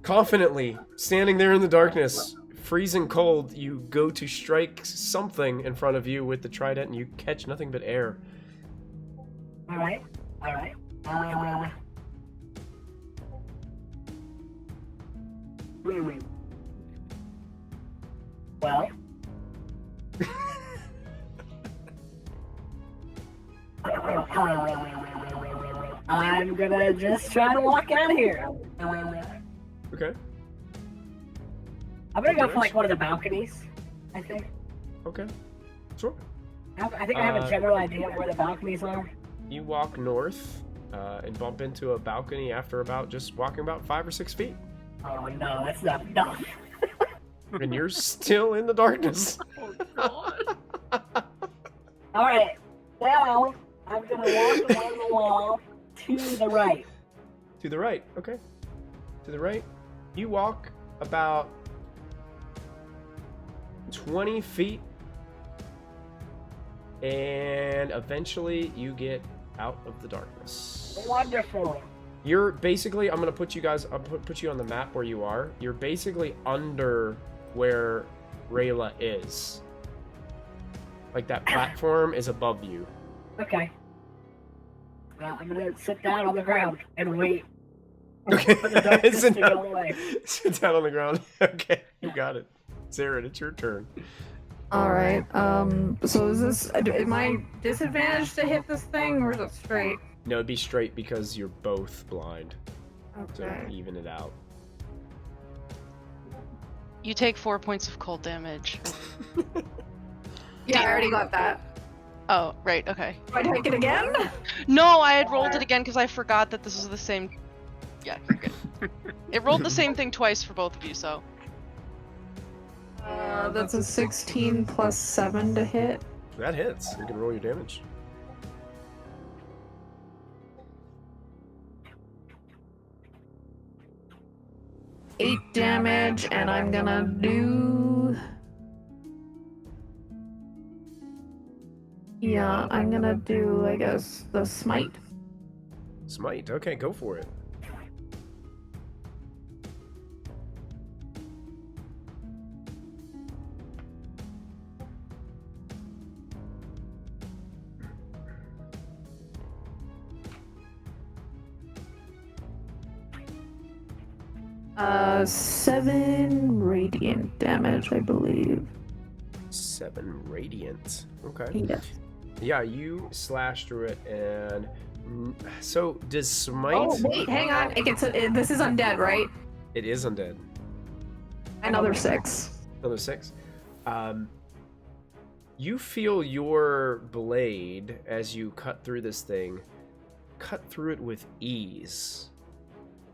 confidently standing there in the darkness, freezing cold, you go to strike something in front of you with the trident, and you catch nothing but air. All right. Well. I'm gonna just try to walk out of here. Okay. I'm gonna go for like one of the balconies, I think. Okay. Sure. I think I have a general idea of where the balconies are. You walk north and bump into a balcony after just walking about 5 or 6 feet. Oh no, that's not enough. And you're still in the darkness. Oh God. Alright, well, I'm gonna walk along the wall to the right. To the right, okay. To the right. You walk about 20 feet. And eventually you get out of the darkness. Wonderful. You're basically, I'm gonna put you guys, put you on the map where you are. You're basically under where Rayla is. Like that platform is above you. Okay. Well, I'm gonna sit down on the ground and wait Okay. for the darkness sit, to go down, away. sit down on the ground. Okay, you got it. Zarin, it's your turn. Alright, so is this, am I disadvantaged to hit this thing, or is it straight? No, it'd be straight because you're both blind. So Okay. even it out. You take 4 points of cold damage. Yeah, I already got that. Oh, right, okay. Do I take it again? No, I had rolled it again because I forgot that this was the same. Yeah, you're good. It rolled the same thing twice for both of you, so. That's a 16 plus 7 to hit. That hits. You can roll your damage. Eight damage, and I'm gonna do... Yeah, I'm gonna do, I guess, the smite. Smite. Okay, go for it. Seven radiant damage, I believe. 7 radiant. Okay. Yes. Yeah, you slash through it, and so does smite? Oh wait, hang on. It gets this is undead, right? It is undead. Another 6. Another 6. You feel your blade as you cut through this thing, cut through it with ease,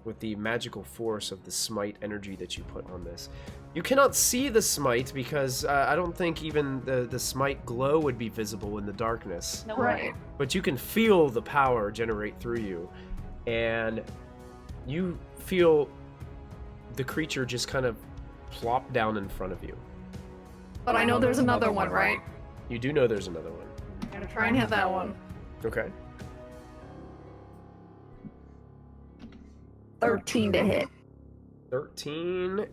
with the magical force of the smite energy that you put on this. You cannot see the smite because I don't think even the smite glow would be visible in the darkness. No Right. way. But you can feel the power generate through you, and you feel the creature just kind of plop down in front of you. But I know there's another one, right? You do know there's another one. Gotta try and hit that one. Okay. 13 to hit. 13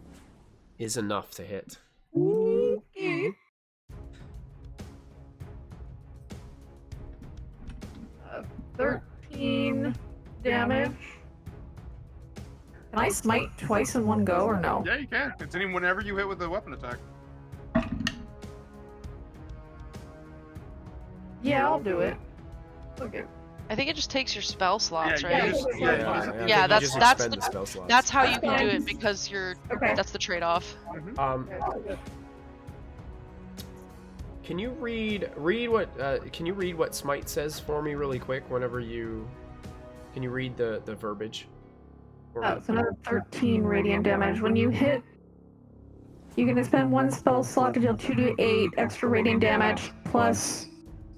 is enough to hit. Okay. 13 damage. Can I smite twice in one go or no? Yeah, you can. It's whenever you hit with a weapon attack. Yeah, I'll do it. Okay. I think it just takes your spell slots, Yeah, right? you just, Yeah, Yeah, I think you just that's expend the- the spell slots. That's how you can That's do fine. it because you're. Okay. That's the trade-off. Can you read what smite says for me really quick whenever you can you read the verbiage for me? Oh, it's another 13 radiant damage. When you hit, you can expend one spell slot to deal 2d8 extra radiant damage plus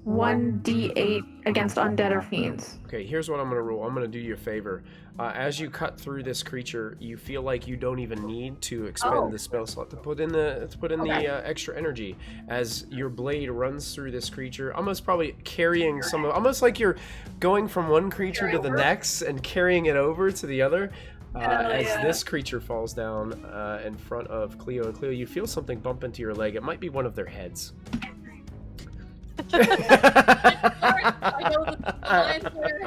1d8 against undead or fiends. Okay, here's what I'm going to rule. I'm going to do you a favor. As you cut through this creature, you feel like you don't even need to expend the spell slot to put in the extra energy. As your blade runs through this creature, almost probably carrying almost like you're going from one creature to the next and carrying it over to the other. As this creature falls down in front of Cleo. And Cleo, you feel something bump into your leg. It might be one of their heads. I know the lines where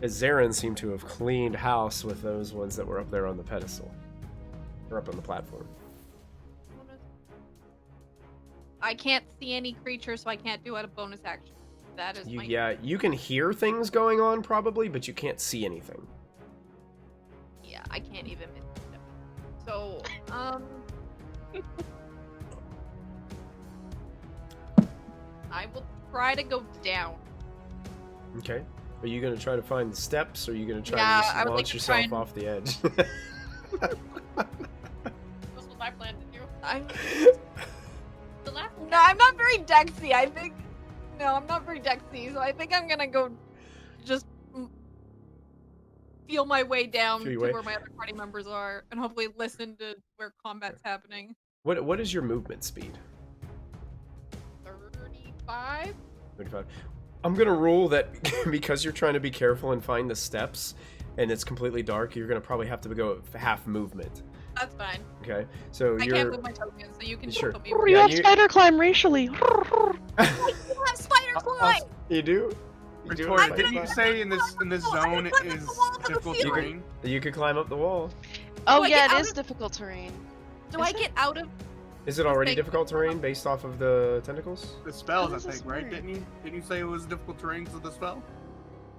As Zarin seemed to have cleaned house with those ones that were up there on the pedestal. Or up on the platform. I can't see any creatures, so I can't do it a bonus action. That is my... Yeah, you can hear things going on probably, but you can't see anything. Yeah, I can't even miss them. So, I will try to go down. Okay. Are you going to try to find the steps, or are you going to try Yeah, to I just would like launch to yourself try and- off the edge? That's what I plan to do. The last one. No, I'm not very dexy. I'm not very dexy, so I think I'm gonna go just feel my way down Feel to your way. where my other party members are, and hopefully listen to where combat's happening. What is your movement speed? 35? 35. I'm going to rule that because you're trying to be careful and find the steps, and it's completely dark, you're going to probably have to go half movement. That's fine. Okay? So I you're... can't move my tokens, so you can Sure. put me You Yeah, have you- spider climb racially. You have spider climb! You do? You do Victoria, it? didn't you say in this zone is difficult You terrain? You could climb up the wall. Oh I yeah, get it out is of- difficult terrain. Do Is I it? get out of... Is it already Thank- difficult terrain based off of the tentacles? The spells, How I is this think, right? work? Didn't you say it was difficult terrain because of the spell?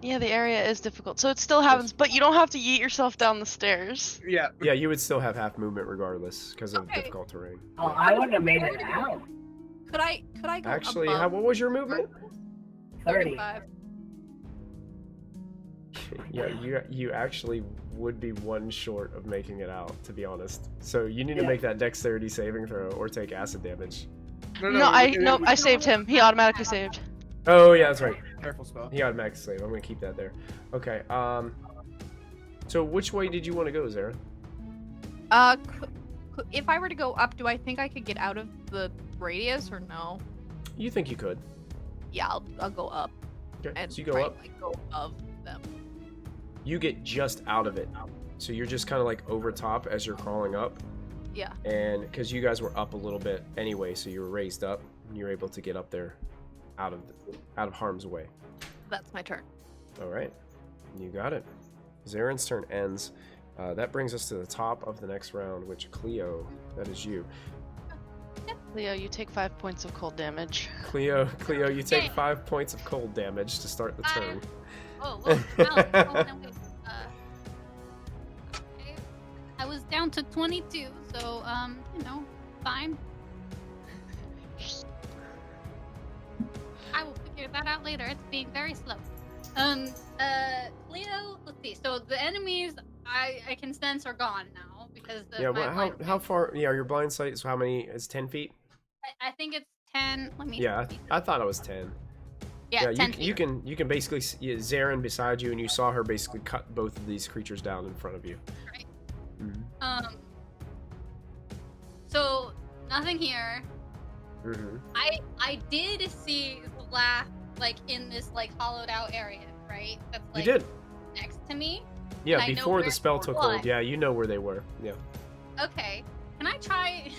Yeah, the area is difficult, so it still happens, but you don't have to yeet yourself down the stairs. Yeah. Yeah, you would still have half movement regardless because of Okay. difficult terrain. Oh, I wouldn't have made it out. Could I go Actually, above what was your movement? 30. 35? Yeah, you actually would be one short of making it out, to be honest. So you need to Yeah. make that dexterity saving throw or take acid damage. No, I saved him. He automatically saved. Oh yeah, that's right. Careful spell. He automatically save. I'm gonna keep that there. Okay. So which way did you want to go, Zara? If I were to go up, do I think I could get out of the radius or no? You think you could? Yeah, I'll go up Okay. and So you go try up. and, like, go above them. You get just out of it. So you're just kind of like over top as you're crawling up. Yeah. And because you guys were up a little bit anyway, so you were raised up, and you're able to get up there, out of harm's way. That's my turn. All right, you got it. Zaren's turn ends. That brings us to the top of the next round, which Cleo, that is you. Leo, you take 5 points of cold damage. Cleo, you take Yay. 5 points of cold damage to start the turn. Oh, whoa. No, wait. Okay. I was down to 22, so, fine. I will figure that out later. It's being very slow. Cleo, let's see. So the enemies I can sense are gone now because the Yeah, my well, blind how sight- far? Yeah, your blind sight is how many? Is 10 feet? I think it's 10. Let me Yeah, see. I thought it was 10. Yeah, 10 you feet. can basically see Zarin beside you, and you saw her basically cut both of these creatures down in front of you. Right. Mm-hmm. So nothing here. Mm-hmm. I did see Zlath like in this like hollowed out area, right? That's like You did. next to me. Yeah, I know before the where spell they took were. hold. Yeah, you know where they were. Yeah. Okay. Can I try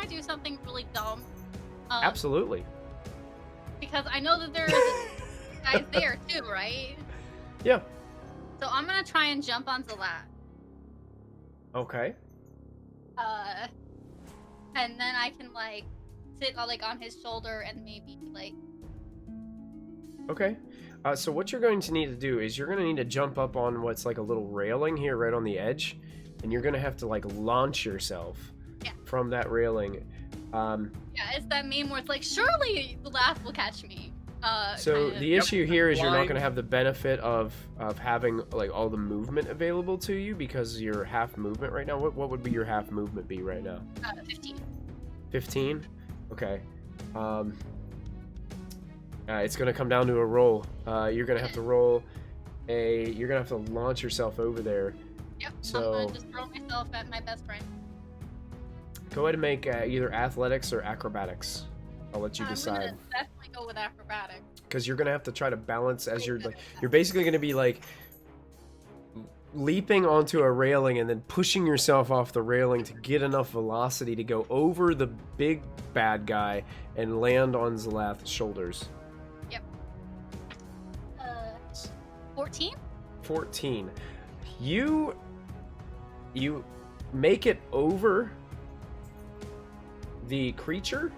to do something really dumb? Absolutely. Because I know that there's guys there too, right? Yeah. So I'm gonna try and jump on Zlath. Okay. And then I can like sit on his shoulder and maybe like. Okay. So what you're going to need to do is you're going to need to jump up on what's like a little railing here right on the edge, and you're going to have to like launch yourself from that railing. Yeah, it's that meme where it's like, surely the laugh will catch me. So kind of. the issue here is you're not Blind. going to have the benefit of having like all the movement available to you because you're half movement right now. What would be your half movement be right now? 15. 15? Okay. It's going to come down to a roll. You're going to have to roll you're going to have to launch yourself over there. Yep. So I'm gonna just throw myself at my best friend. go ahead and make either athletics or acrobatics. I'll let you I'm decide. gonna definitely go with acrobatics. Because you're gonna have to try to balance as you're like you're basically gonna be like leaping onto a railing and then pushing yourself off the railing to get enough velocity to go over the big bad guy and land on Zalath's shoulders. Yep. 14? 14. You make it over the creature,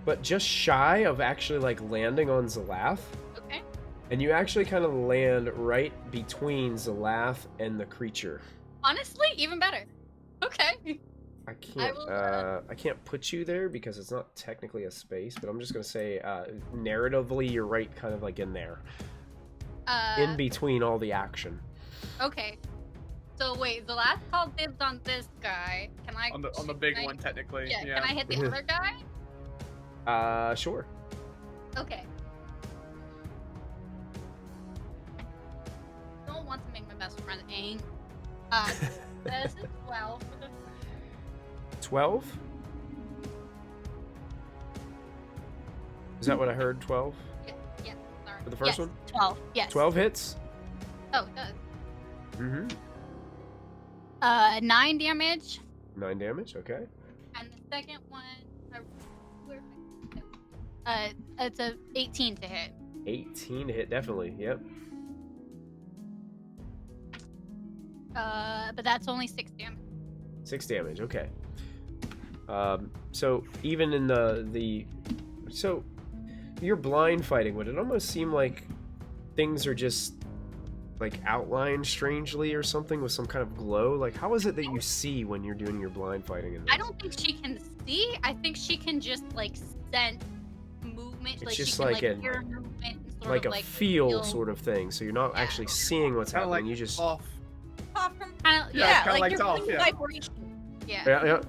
but just shy of actually like landing on Zalath. Okay. And you actually kind of land right between Zalath and the creature. Honestly, even better. Okay. I can't put you there because it's not technically a space, but I'm just gonna say narratively you're right kind of like in there. In between all the action. Okay. So wait, the last call dibs on this guy. Can I On the big one technically. Yeah, Yeah. can I hit the other guy? Sure. Okay. Don't want to make my best friend angry. This is 12. 12? Is that what I heard? 12? Yeah, sorry. For the first yes, one? 12. Yes. 12 hits? Oh, it does. Mm-hmm. 9 damage. 9 damage, okay. And the second one, it's a 18 to hit. 18 to hit, definitely, yep. But that's only 6 damage. 6 damage, okay. So even in so you're blind fighting, would it almost seem like things are just like outlined strangely or something with some kind of glow? Like how is it that you see when you're doing your blind fighting in this? I don't think she can see. I think she can just like sense movement. It's like just she can, like hear movement and sort like of, a like, feel sort of thing. So you're not actually seeing what's Kinda happening. like You just off. Kinda, Yeah, kinda like you're Dolph, feeling yeah. vibration. yeah.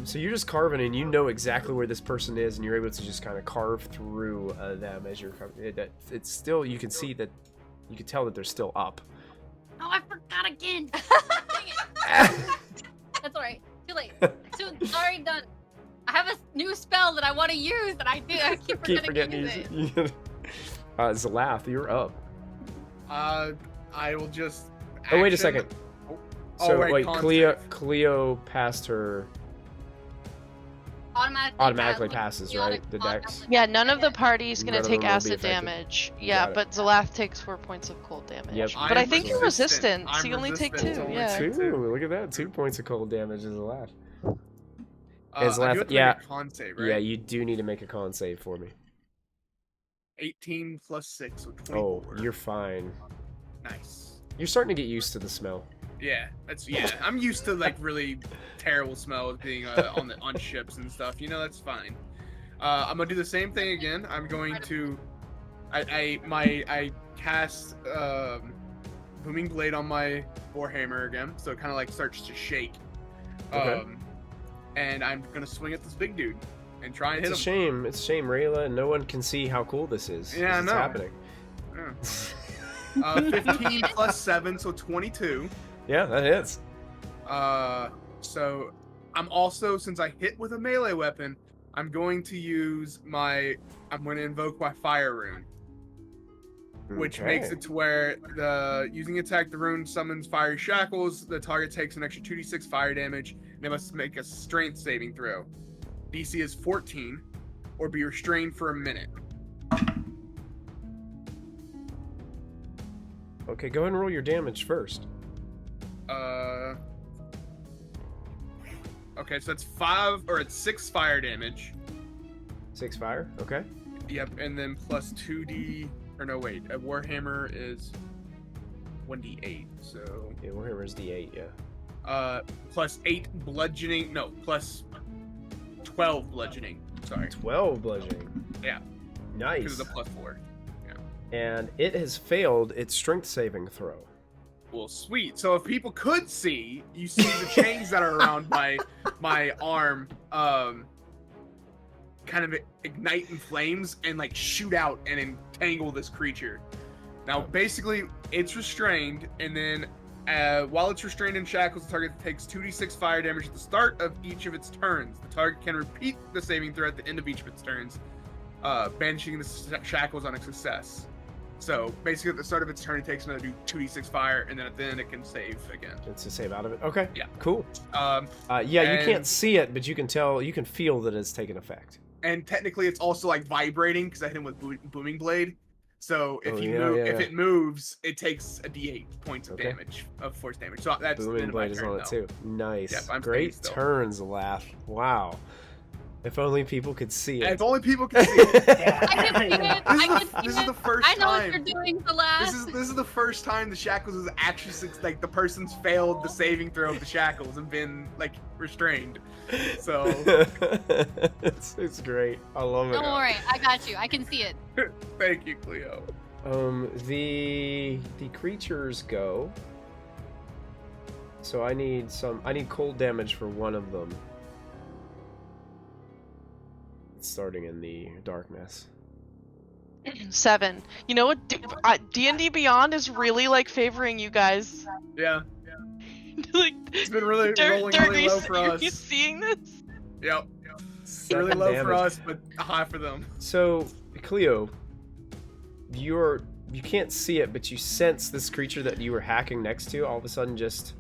So you're just carving, and you know exactly where this person is, and you're able to just kind of carve through them as you're carving. It's still, you can see that, you can tell that they're still up. Oh, I forgot again. Dang it. That's alright. Too late. It's already done. I have a new spell that I want to use, and I keep forgetting to use it. Zalath, you're up. I will just. Oh, wait a action- second. Oh, So right, wait, con Cleo save. passed her. Automatically passes, right? The dex. Yeah, none of the party's gonna None of take them will be acid affected. damage. Got Yeah, it. but Zalath takes 4 points of cold damage. Yep. But I I'm think you're resistant. resistant, so I'm you only take resistant 2. to Yeah. only 2. Look at that. 2 points of cold damage is Zalath. I do have to make yeah. a con save, right? Yeah, you do need to make a con save for me. 18 plus 6, so 24. Oh, you're fine. Nice. You're starting to get used to the smell. Yeah, I'm used to like really terrible smells being on ships and stuff. You know, that's fine. I'm gonna do the same thing again. I'm going to, I cast Booming Blade on my Warhammer again, so it kind of like starts to shake. Okay. And I'm gonna swing at this big dude. and try and hit It's a him. shame. It's a shame, Rayla, and no one can see how cool this is. Yeah, I It's know. happening. Yeah. 15 plus 7, so 22. Yeah, that hits. So I'm also, since I hit with a melee weapon, I'm going to invoke my fire rune. Which makes it to where using attack, the rune summons fiery shackles. The target takes an extra 2d6 fire damage, and they must make a strength saving throw. DC is 14, or be restrained for a minute. Okay, go ahead and roll your damage first. Okay, so it's 6 fire damage. 6 fire. Okay. Yep, and then plus 2d. Or no, wait. A Warhammer is 1d8, so... Yeah, Warhammer is D8, yeah. Plus 8 bludgeoning... No, plus 12 bludgeoning. Sorry. 12 bludgeoning. Yeah. Nice. Because of the plus 4. Yeah. And it has failed its strength saving throw. Well, sweet. So if people could see, you see the chains that are around my arm, kind of ignite in flames and like shoot out and entangle this creature. Now, basically, it's restrained, and then while it's restrained in shackles, the target takes 2d6 fire damage at the start of each of its turns. The target can repeat the saving throw at the end of each of its turns, banishing the shackles on a success. So basically, at the start of its turn, it takes another 2d6 fire, and then at the end, it can save again. It's a save out of it. Okay. Yeah. Cool. Yeah, you can't see it, but you can feel that it's taken effect. And technically, it's also like vibrating because I hit him with booming blade. So if if it moves, it takes a d8 points of damage of force damage. So that's booming blade is on it too. Nice. Yep, I'm great turns, Laugh. Wow. If only people could see it. If only people could see it. I can see it. This is the first time. I know what you're doing, the last. This is the first time the shackles is actually like the person's failed the saving throw of the shackles and been like restrained. So it's great. I love it. Don't worry, I got you. I can see it. Thank you, Cleo. The creatures go. So I need cold damage for one of them. Starting in the darkness. 7. You know what? D&D Beyond is really like favoring you guys. Yeah. Like, it's been really rolling really low for us. Are you seeing this? Yep. It's really low for us, but high for them. So, Cleo, you can't see it, but you sense this creature that you were hacking next to all of a sudden just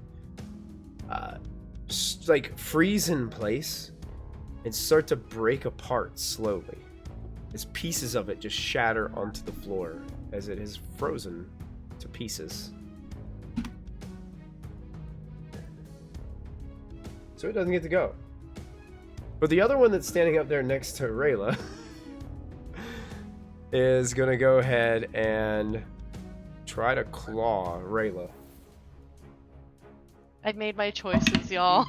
like freeze in place and start to break apart slowly as pieces of it just shatter onto the floor as it is frozen to pieces. So it doesn't get to go. But the other one that's standing up there next to Rayla is gonna go ahead and try to claw Rayla. I've made my choices, y'all.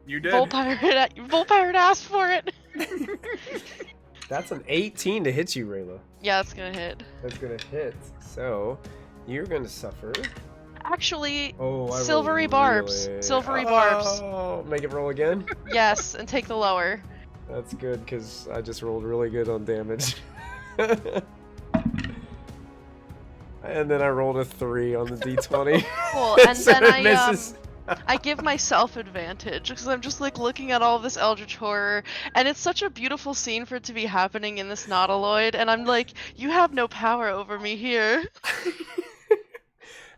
You did. Bull Pirate asked for it. That's an 18 to hit you, Rayla. Yeah, that's gonna hit. That's gonna hit. So you're gonna suffer. Actually, I silvery barbs. Silvery barbs. Oh, make it roll again? Yes, and take the lower. That's good, because I just rolled really good on damage. And then I rolled a 3 on the d20. Cool, and So then I give myself advantage, because I'm just like looking at all of this eldritch horror, and it's such a beautiful scene for it to be happening in this Nautiloid, and I'm like, you have no power over me here.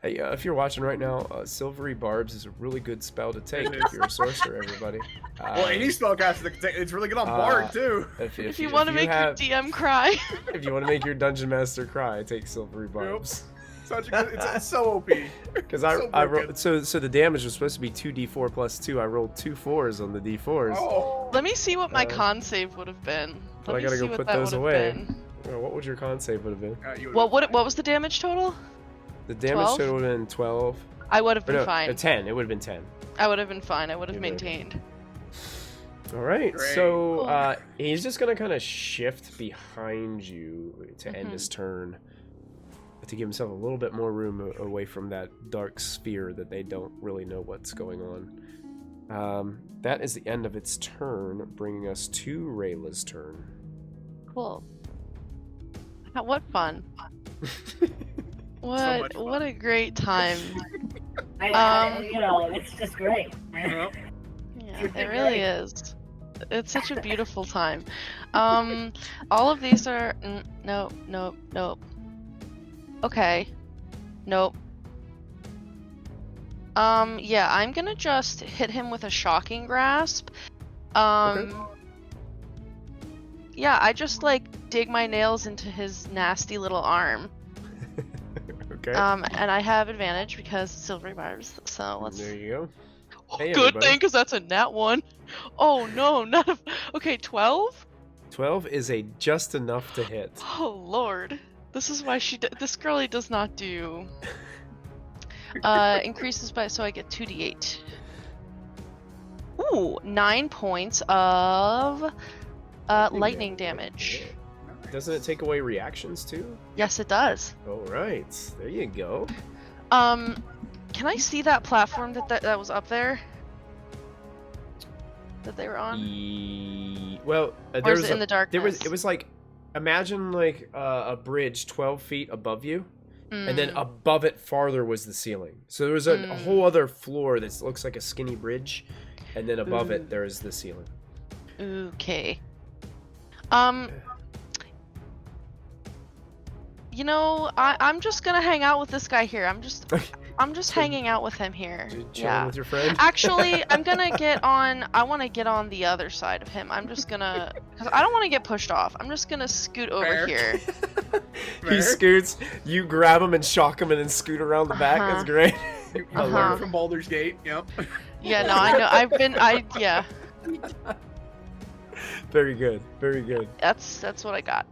Hey, if you're watching right now, Silvery Barbs is a really good spell to take if you're a sorcerer, everybody. Well, any spellcaster can take. It's really good on Bard too. If you want to make your DM cry. If you want to make your Dungeon Master cry, take Silvery Barbs. Such a good. It's so OP. Because I rolled. So the damage was supposed to be 2d4 plus 2. I rolled 2 4s on the d4s. Oh. Let me see what my con save would have been. I gotta go put those away. What would your con save would have been? What was the damage total? The damage total would have been 12. I would have been fine. 10. It would have been 10. I would have been fine. I would have maintained. All right. So he's just gonna kind of shift behind you to end his turn, to give himself a little bit more room away from that dark sphere that they don't really know what's going on. That is the end of its turn, bringing us to Rayla's turn. Cool. What fun. What fun. a great time. You know, it's just great. Well, Yeah, it really is. It's such a beautiful time. All of these are nope. Okay. Nope. Yeah, I'm gonna just hit him with a shocking grasp. Okay. Yeah, I just like dig my nails into his nasty little arm. Okay. And I have advantage because it's silvery barbs, so let's. There you go. Hey, Good everybody. thing, because that's a nat 1. Oh no, not a. Okay, 12? 12 is a just enough to hit. Oh lord. This is why this girlie does not do. Increases by, so I get 2d8. Ooh, 9 points of lightning damage. Doesn't it take away reactions too? Yes, it does. All right, there you go. Can I see that platform that was up there? That they were on? Well, Or there is was it in the darkness? it was like, imagine like a bridge 12 feet above you, and then above it farther was the ceiling. So there was a whole other floor that looks like a skinny bridge, and then above it there is the ceiling. Okay. You know, I'm just gonna hang out with this guy here. I'm just hanging out with him here. Chilling with your friend. Actually, I'm gonna get on. I want to get on the other side of him. I'm just gonna, because I don't want to get pushed off. I'm just gonna scoot over Fair. here. He scoots, you grab him and shock him, and then scoot around the back. That's great. You learned from Baldur's Gate. Yep. Yeah, no, I know. Yeah. Very good. Very good. That's what I got.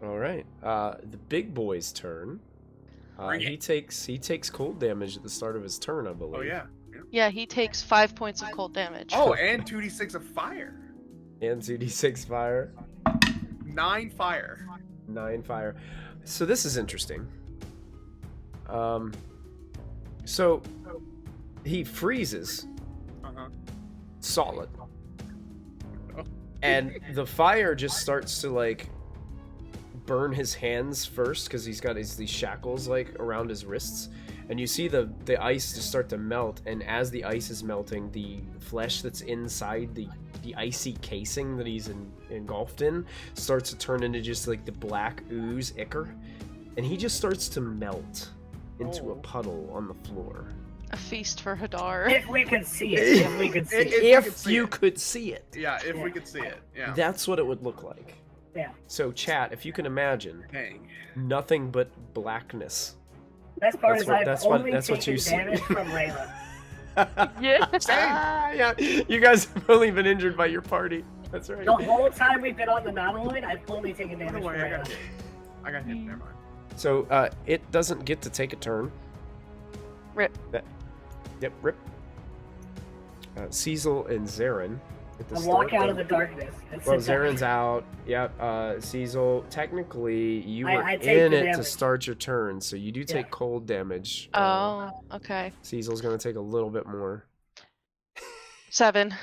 All right. The big boy's turn. Bring He it. takes cold damage at the start of his turn, I believe. Oh yeah. Yeah, he takes 5 points of cold damage. Oh, and 2d6 of fire. And 2d6 fire. 9 fire. 9 fire. So this is interesting. So he freezes Uh-huh. solid. Oh. And the fire just starts to like burn his hands first because he's got these shackles like around his wrists, and you see the ice just start to melt, and as the ice is melting, the flesh that's inside the icy casing that he's engulfed in starts to turn into just like the black ooze ichor, and he just starts to melt into a puddle on the floor. A feast for Hadar. If we could see it, if we could see it. If you could see it. Yeah, if we could see it. Yeah. That's what it would look like. Yeah. So chat, if you can imagine, Dang. nothing but blackness. Best part That's is what- I've that's what- only that's what taken you see. damage from Layla. Yeah. Yeah, you guys have only been injured by your party. That's right. The whole time we've been on the Nautiloid, I've only taken damage Don't from worry, I got Layla. hit. I got hit. Never mind. So it doesn't get to take a turn. Rip. Yep, rip. Cecil and Zarin at the I start. walk out of the darkness. And Well, sit down. Zarin's out. Yep. Cecil, technically you were I take in the it to damage. start your turn, so you do take cold damage. Oh, okay. Cecil's gonna take a little bit more. 7.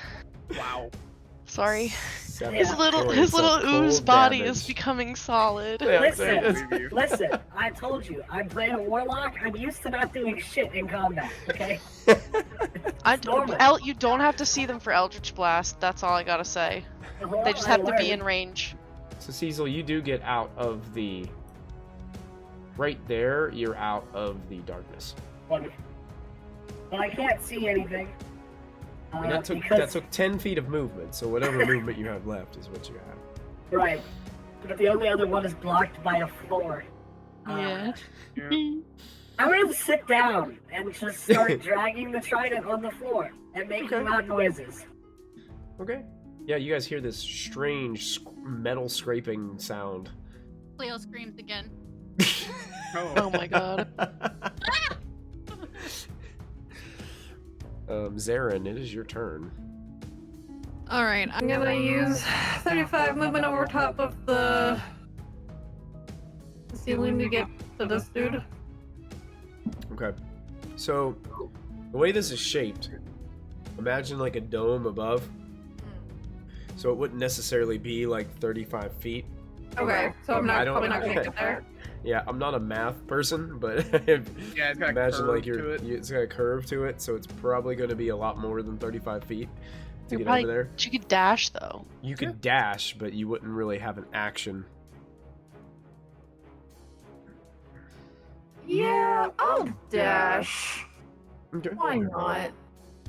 Wow. Sorry. 7 His little points of ooze cold body is damage. becoming solid. Yeah, Listen, listen, I told you, I'm playing a warlock. I'm used to not doing shit in combat, okay? normal. You don't have to see them for Eldritch Blast. That's all I gotta say. They just have to be in range. So Cecil, you do get out of the. Right there, you're out of the darkness. Wonderful. But I can't see anything. And that took 10 feet of movement, so whatever movement you have left is what you have. Right. But the only other one is blocked by a floor. Yeah. I'm gonna sit down and just start dragging the trident on the floor and making loud noises. Okay. Yeah, you guys hear this strange metal scraping sound. Cleo screams again. Oh my god. Zarin, it is your turn. Alright, I'm gonna use 35 movement over top of the ceiling to get to this dude. Okay. So, the way this is shaped, Imagine like a dome above. So it wouldn't necessarily be like 35 feet. Okay, so I'm not probably not gonna get there. Yeah, I'm not a math person, but Yeah, it's got a imagine like curve to it. it's got a curve to it, so it's probably going to be a lot more than 35 feet to You're get over there. You could dash though. You could dash, but you wouldn't really have an action. Yeah, I'll dash. Okay. Why not?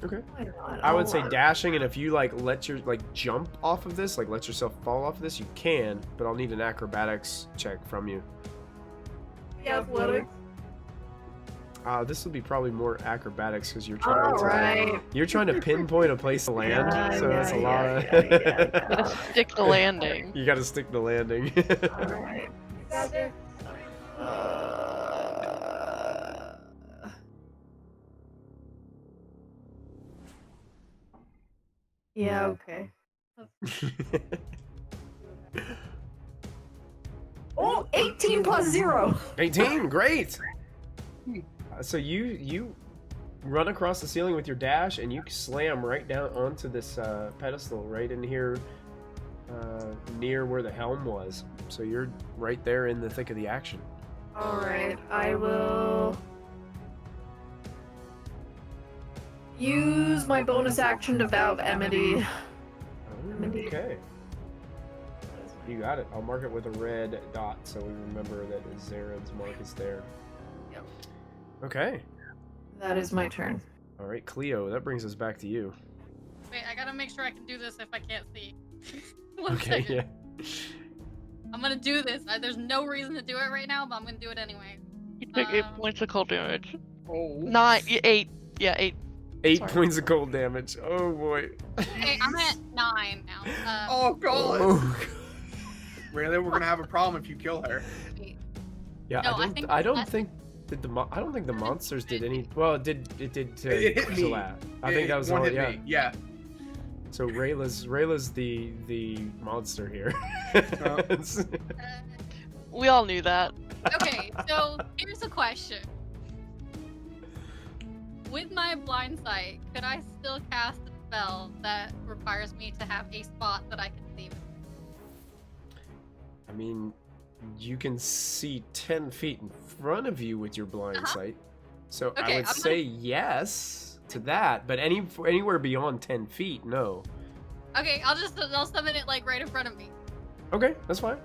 Okay. Why not? I would say I'll- dashing, and if you like let your jump off of this, like let yourself fall off of this, you can, but I'll need an acrobatics check from you. Yeah, athletics. This will be probably more acrobatics because you're trying Alright. you're trying to pinpoint a place to land, so that's a lot of Gotta stick the landing. You gotta stick the landing. Alright. Yeah, okay. Oh, 18 plus 0. 18, great. So you run across the ceiling with your dash, and you slam right down onto this pedestal right in here, near where the helm was. So you're right there in the thick of the action. Alright, I will use my bonus action to Valve Amity. Okay. You got it. I'll mark it with a red dot so we remember that Zaren's mark is there. Yep. Okay. That is my turn. All right, Cleo, that brings us back to you. Wait, I gotta make sure I can do this if I can't see. One Okay, second. yeah. I'm gonna do this. There's no reason to do it right now, but I'm gonna do it anyway. You take 8 points of cold damage. Oh. 8. Yeah, 8. 8 Sorry. points of cold damage. Oh boy. Okay, I'm at 9 now. Oh god. Oh. Really, we're gonna have a problem if you kill her. Wait. Yeah, No, I don't that's- think I don't think the monsters did any. Well, it did to It hit me. Zalat. I think that was one all. hit Yeah. me. Yeah. So Rayla's the monster here. We all knew that. Okay, so here's a question. With my blind sight, could I still cast a spell that requires me to have a spot that I can see with? I mean, you can see 10 feet in front of you with your blind sight. So Okay, I would I'm say yes to that, but anywhere beyond 10 feet, no. Okay, I'll summon it like right in front of me. Okay, that's fine.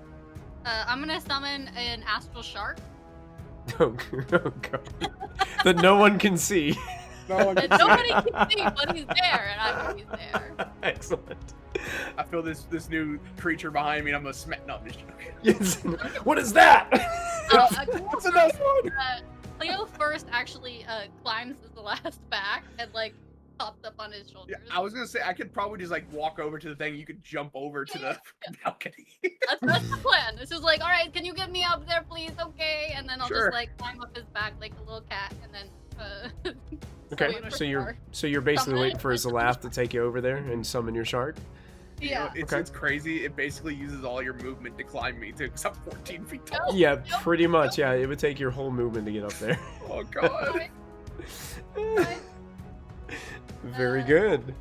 I'm gonna summon an astral shark. Oh, God. That no one can see. No one That can see nobody it. can see, but he's there, and I know he's there. Excellent. I feel this new creature behind me, and I'm gonna smack. No, I'm just joking. Yes. What is that? What's the next one? Cleo first actually climbs the last back and like pops up on his shoulders. Yeah, I was gonna say I could probably just like walk over to the thing. You could jump over to the balcony. That's the plan. It's just like, all right, can you get me up there, please? Okay, and then I'll Sure. just like climb up his back like a little cat, and then. Okay, wait for so shark. you're basically Summon waiting it. for Zalath to take you over there and summon your shark. You know, Yeah. Okay. it's crazy. It basically uses all your movement to climb me to because I'm 14 feet tall. Yeah, pretty much. Yeah, it would take your whole movement to get up there. Oh god. Very good.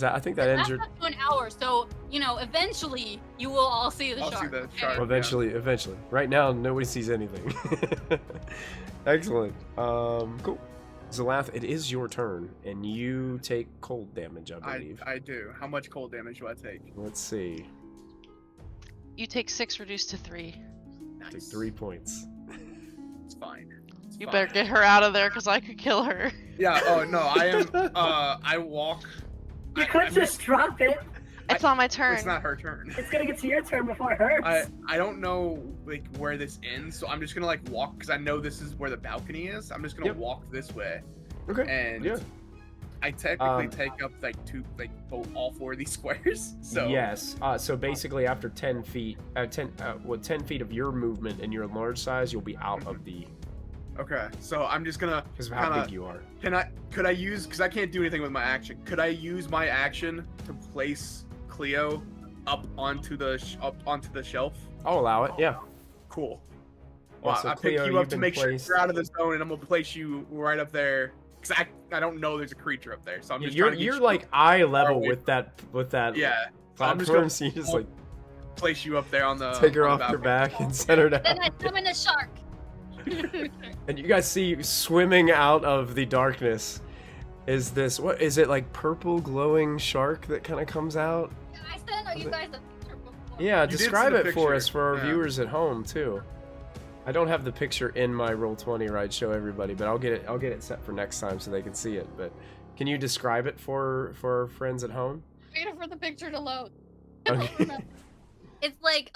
I think that ends your. That's up to an hour, so you know, eventually you will all see the I'll see shark. the okay? shark. Eventually. Right now, nobody sees anything. Excellent. Cool. Zalath, it is your turn, and you take cold damage, I believe. I do. How much cold damage do I take? Let's see. You take 6 reduced to 3. Nice. Take 3 points. It's fine. It's You fine. better get her out of there because I could kill her. Yeah. Oh no. I am. I walk. You I- could I'm- just drop it. It's not my turn. It's not her turn. It's gonna get to your turn before it hurts. I don't know like where this ends, so I'm just gonna like walk because I know this is where the balcony is. I'm just gonna Yep. walk this way, Okay. and Yeah. I technically Um, take up like all 4 of these squares. So Yes. So basically, after 10 feet, 10 feet of your movement and your large size, you'll be out of the okay, so I'm just gonna because of how kinda- big you are. could I use because I can't do anything with my action. Could I use my action to place Cleo up onto the shelf? I'll allow it. Yeah. Cool. Yeah, Well, so I Cleo, pick you you've up to been make sure placed- you're out of the zone, and I'm gonna place you right up there. Cause I don't know there's a creature up there, so I'm just you're trying to get you like eye level away with that Yeah. So I'm just platform, gonna so you just like place you up there on the. take her on the off your balcony. back and set her down. Then I summon a shark. And you guys see swimming out of the darkness is this, what is it, like purple glowing shark that kind of comes out? I sent you guys a picture before. Yeah, You did describe send a it for picture, us for our yeah. viewers at home too. I don't have the picture in my Roll20 right show everybody, but I'll get it set for next time so they can see it. But can you describe it for our friends at home? Waiting for the picture to load. Okay. It's like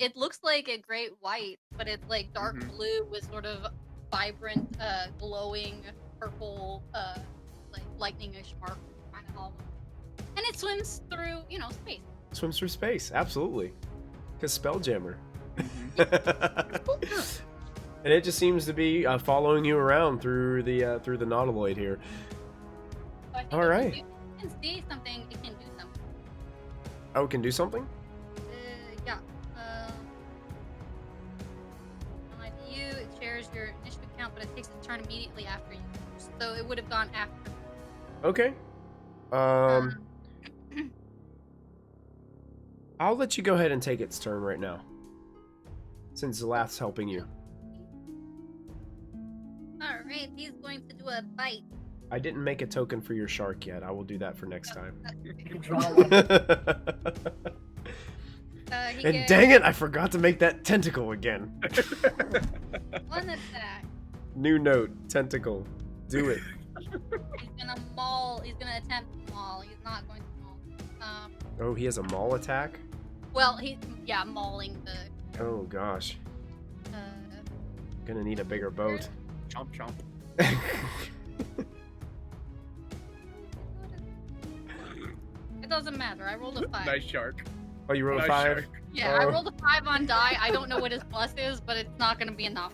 it looks like a great white, but it's like dark blue with sort of vibrant, glowing purple, like lightning-ish mark kind of almost. And it swims through, space. Swims through space, absolutely. Because Spelljammer. And it just seems to be following you around through the Nautiloid here. So I think All right. If you can see something, it can do something. Oh, it can do something? Yeah. Unlike you, it shares your initiative count, but it takes a turn immediately after you. So it would have gone after. Okay. I'll let you go ahead and take its turn right now. Since Zalath's helping you. Alright, he's going to do a bite. I didn't make a token for your shark yet. I will do that for next time. And dang it, I forgot to make that tentacle again. One attack. New note, tentacle. Do it. He's gonna maul. He's gonna attempt to maul. He's not going to maul. Oh, he has a maul attack? Well, mauling the. Oh gosh. Gonna need a bigger boat. Chomp chomp. It doesn't matter. I rolled a 5. Nice shark. Oh, you rolled a Nice 5? shark. Yeah, I rolled a 5 on die. I don't know what his plus is, but it's not gonna be enough.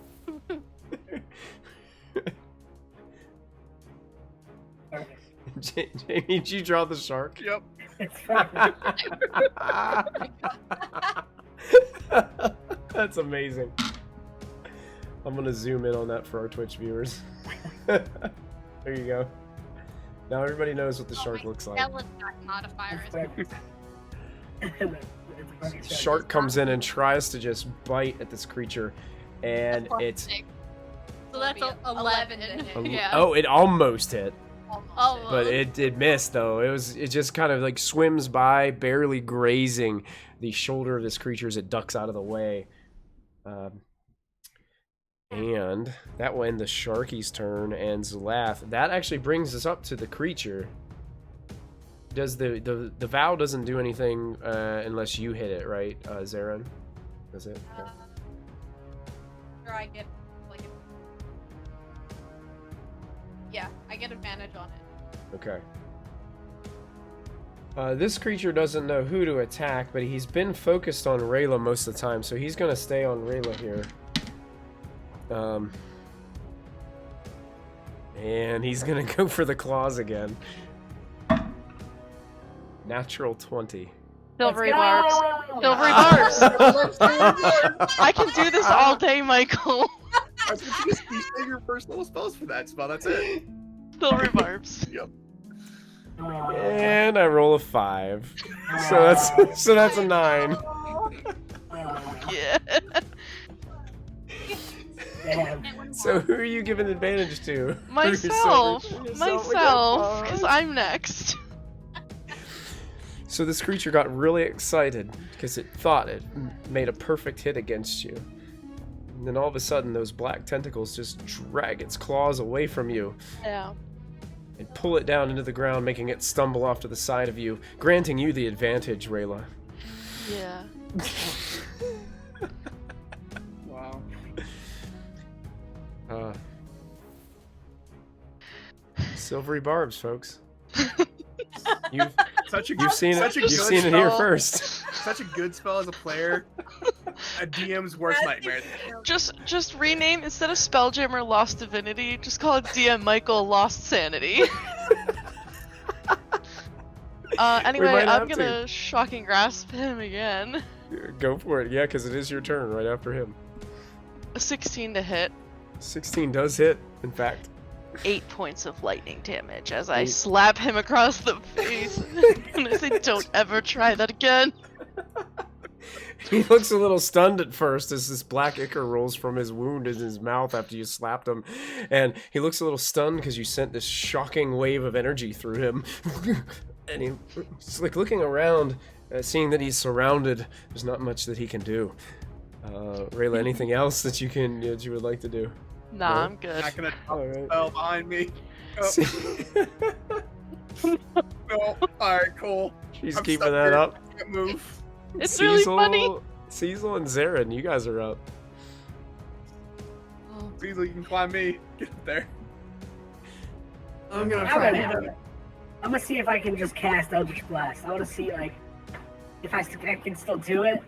Jamie, did you draw the shark? Yep. That's amazing. I'm gonna zoom in on that for our Twitch viewers. There you go. Now everybody knows what the shark looks like. That modifier is. Shark comes in and tries to just bite at this creature, and it's. So that's 11. Yeah. Oh, it almost hit. Oh, But it missed though. It just kind of like swims by, barely grazing the shoulder of this creature as it ducks out of the way. And that will end the Sharky's turn and Zalath. That actually brings us up to the creature. Does the vow doesn't do anything unless you hit it, right, Zarin? Does it? Yeah. Sure, I get yeah, I get advantage on it. Okay. This creature doesn't know who to attack, but he's been focused on Rayla most of the time, so he's gonna stay on Rayla here. And he's gonna go for the claws again. Natural 20. Silvery barbs. Silvery barbs. I can do this all day, Michael. I was gonna just save your first level spells for that spell. That's it. Silvery barbs. Yep. And I roll a 5. So that's a 9. Yeah. So who are you giving advantage to? Myself. Yourself, Myself. Because I'm next. So this creature got really excited because it thought it made a perfect hit against you. And then all of a sudden, those black tentacles just drag its claws away from you. Yeah. And pull it down into the ground, making it stumble off to the side of you, granting you the advantage, Rayla. Yeah. Wow. Silvery barbs, folks. You've You've seen it. You've seen it here first. Such a good spell as a player. A DM's worst nightmare. Just rename, instead of Spelljammer Lost Divinity, just call it DM Michael Lost Sanity. Anyway, I'm gonna shocking grasp him again. Go for it, yeah, because it is your turn right after him. A 16 to hit. 16 does hit, in fact. 8 points of lightning damage as I 8. slap him across the face. And I say, don't ever try that again. He looks a little stunned at first as this black ichor rolls from his wound in his mouth after you slapped him. And he looks a little stunned because you sent this shocking wave of energy through him. And he's like looking around, seeing that he's surrounded. There's not much that he can do. Rayla, anything else that you would like to do? Nah, No? I'm good. Not gonna All right. spell behind me. Oh, See- no. Alright, cool. She's I'm keeping stuck that here. up. Can't move. It's really funny. Cecil and Zarin, you guys are up. Oh, Cecil, you can climb me. Get up there. I'm gonna I'm try gonna see if I can just cast Eldritch Blast. I want to see like if I can still do it.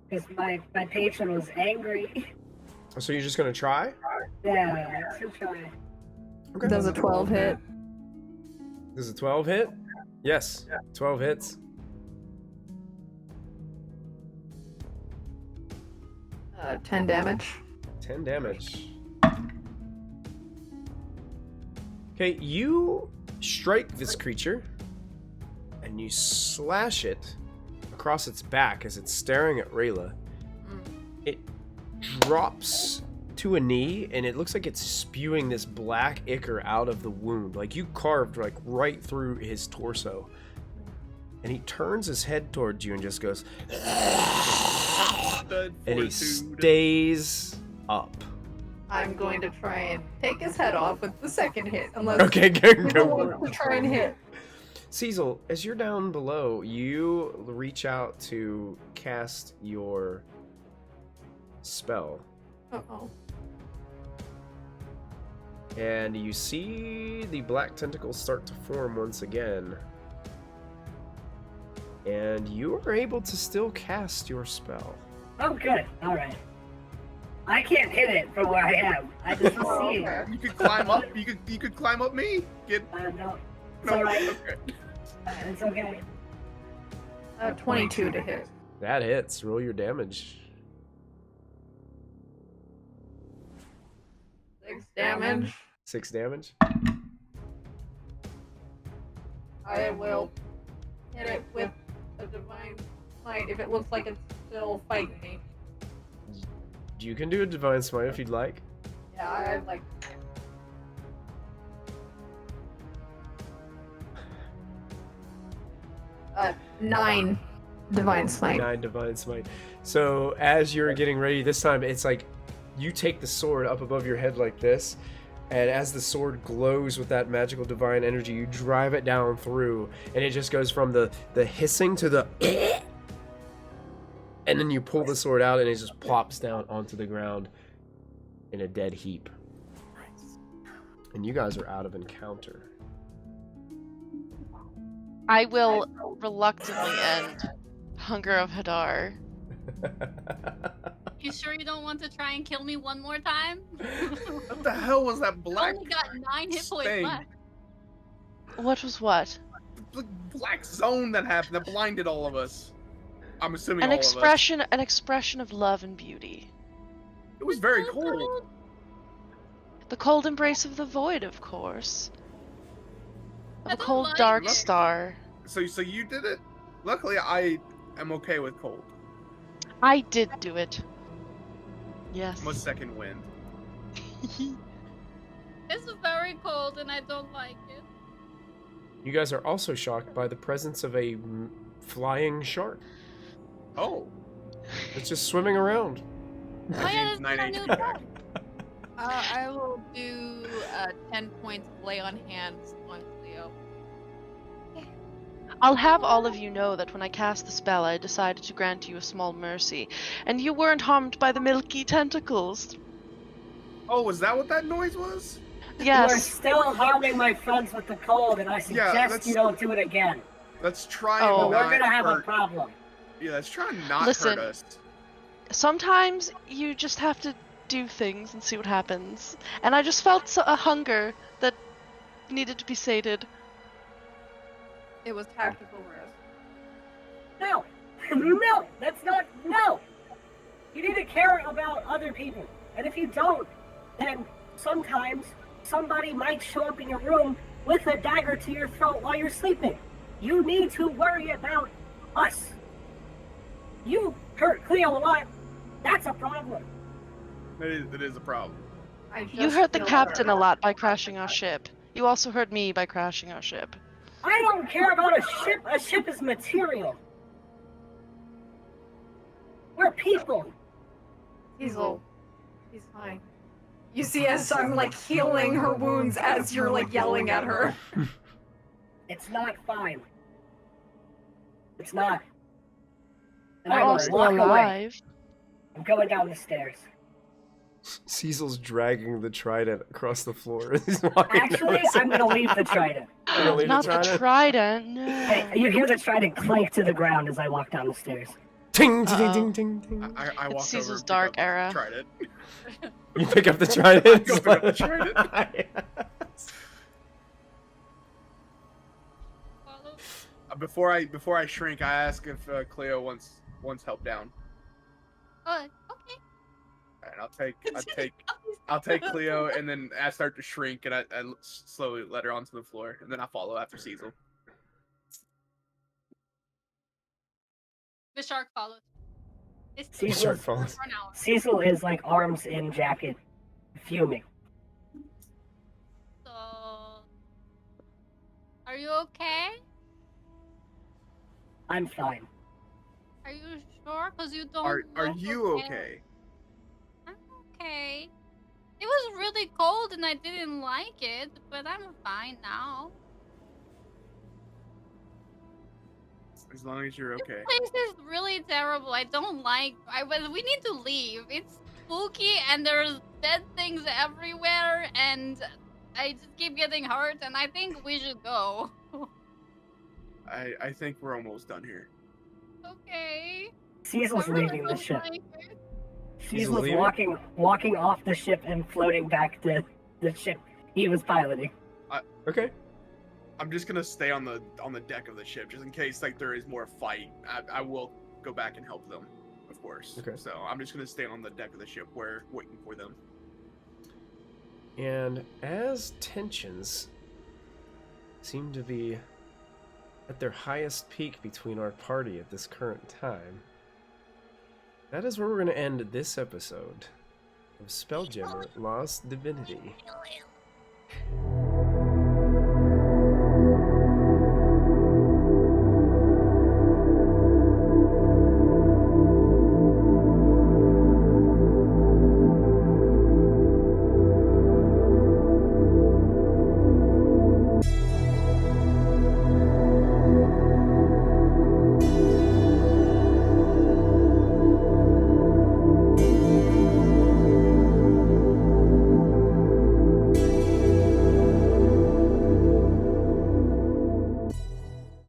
Because my patron was angry. So you're just gonna try? Yeah, let's try. Okay. Does a 12 hit? Does a 12 hit? Yes. 12 hits. 10 damage. 10 damage. Okay, you strike this creature and you slash it across its back as it's staring at Rayla. It drops to a knee and it looks like it's spewing this black ichor out of the wound. Like you carved like right through his torso. And he turns his head towards you and just goes, and he stays up. I'm going to try and take his head off with the second hit, unless Okay, you go. want to try and hit. Cecil, as you're down below, you reach out to cast your spell. Uh-oh. And you see the black tentacles start to form once again. And you are able to still cast your spell. Oh, good. All right. I can't hit it from where I am. I just see it. You could climb up. You could climb up me. Get. No, it's No. all right. Okay. It's okay. 22 to hit. That hits. Roll your damage. 6 damage. 6 damage. I will hit it with a divine smite if it looks like it's still fighting me. You can do a divine smite if you'd like. Yeah, I like. 9 divine smite. 9 divine smite. So as you're getting ready, this time it's like you take the sword up above your head like this, and as the sword glows with that magical divine energy, you drive it down through, and it just goes from the hissing to the and then you pull the sword out and it just plops down onto the ground in a dead heap. And you guys are out of encounter. I will reluctantly end Hunger of Hadar. you sure you don't want to try and kill me one more time? What the hell was that I black? only got 9 hit points thing? left. What was what? The black zone that happened that blinded all of us. I'm assuming An all expression of love and beauty. of us. It was very cold. The cold embrace of the void, of course. Of I a don't cold like dark it. star. So you did it. Luckily, I am okay with cold. I did do it. Yes. I'm a second wind. It's very cold and I don't like it. You guys are also shocked by the presence of a flying shark. Oh. It's just swimming around. Oh yeah, Seems that's 9 new HP attack. back. I will do 10 points of lay on hands on Leo. I'll have all of you know that when I cast the spell, I decided to grant you a small mercy, and you weren't harmed by the milky tentacles. Oh, was that what that noise was? You are Yes. still harming my friends with the cold, and I suggest that's- you don't do it again. Let's try Oh. and Or not we're gonna have a hurt. problem. Yeah, let's try and not Listen. hurt us. Sometimes you just have to do things and see what happens. And I just felt a hunger that needed to be sated. It was tactical risk. No, no, that's not. No, you need to care about other people, and if you don't, then sometimes somebody might show up in your room with a dagger to your throat while you're sleeping. You need to worry about us. You hurt Cleo a lot. That's a problem. It is a problem. You hurt the captain a lot by crashing our ship. You also hurt me by crashing our ship. I don't care about a ship. A ship is material. We're people. Hazel, he's fine. You see, as I'm like healing her wounds, as you're like yelling at her. It's not fine. It's not. And We're I all will still walk away. alive. I'm going down the stairs. Cecil's dragging the trident across the floor. He's walking Actually, towards I'm gonna leave the trident. You're gonna leave Not the trident, no. Hey, you hear the trident clank to the ground as I walk down the stairs. Ting, ting, ting, ting, ting. I walk over Cecil's and pick dark up the era. Trident. You pick up the trident. I go pick up the trident. Follow. Before I shrink, I ask if Cleo wants help down. Okay. And I'll take Cleo, and then I start to shrink, and I slowly let her onto the floor, and then I follow after Cecil. The shark follows. Shark follows. For an hour. Cecil is like arms in jacket, fuming. So, are you okay? I'm fine. Are you sure? Cause you don't. Are look you okay? I'm okay. It was really cold and I didn't like it, but I'm fine now. As long as you're okay. This place is really terrible. I don't like. We need to leave. It's spooky and there's dead things everywhere, and I just keep getting hurt. And I think we should go. I think we're almost done here. Okay. Cecil's I really leaving the don't ship. like it. Cecil's leaving? walking off the ship and floating back to the ship he was piloting. Okay. I'm just gonna stay on the deck of the ship, just in case like there is more fight. I will go back and help them, of course. Okay. So I'm just gonna stay on the deck of the ship, waiting for them. And as tensions seem to be at their highest peak between our party at this current time, that is where we're going to end this episode of Spelljammer Lost Divinity.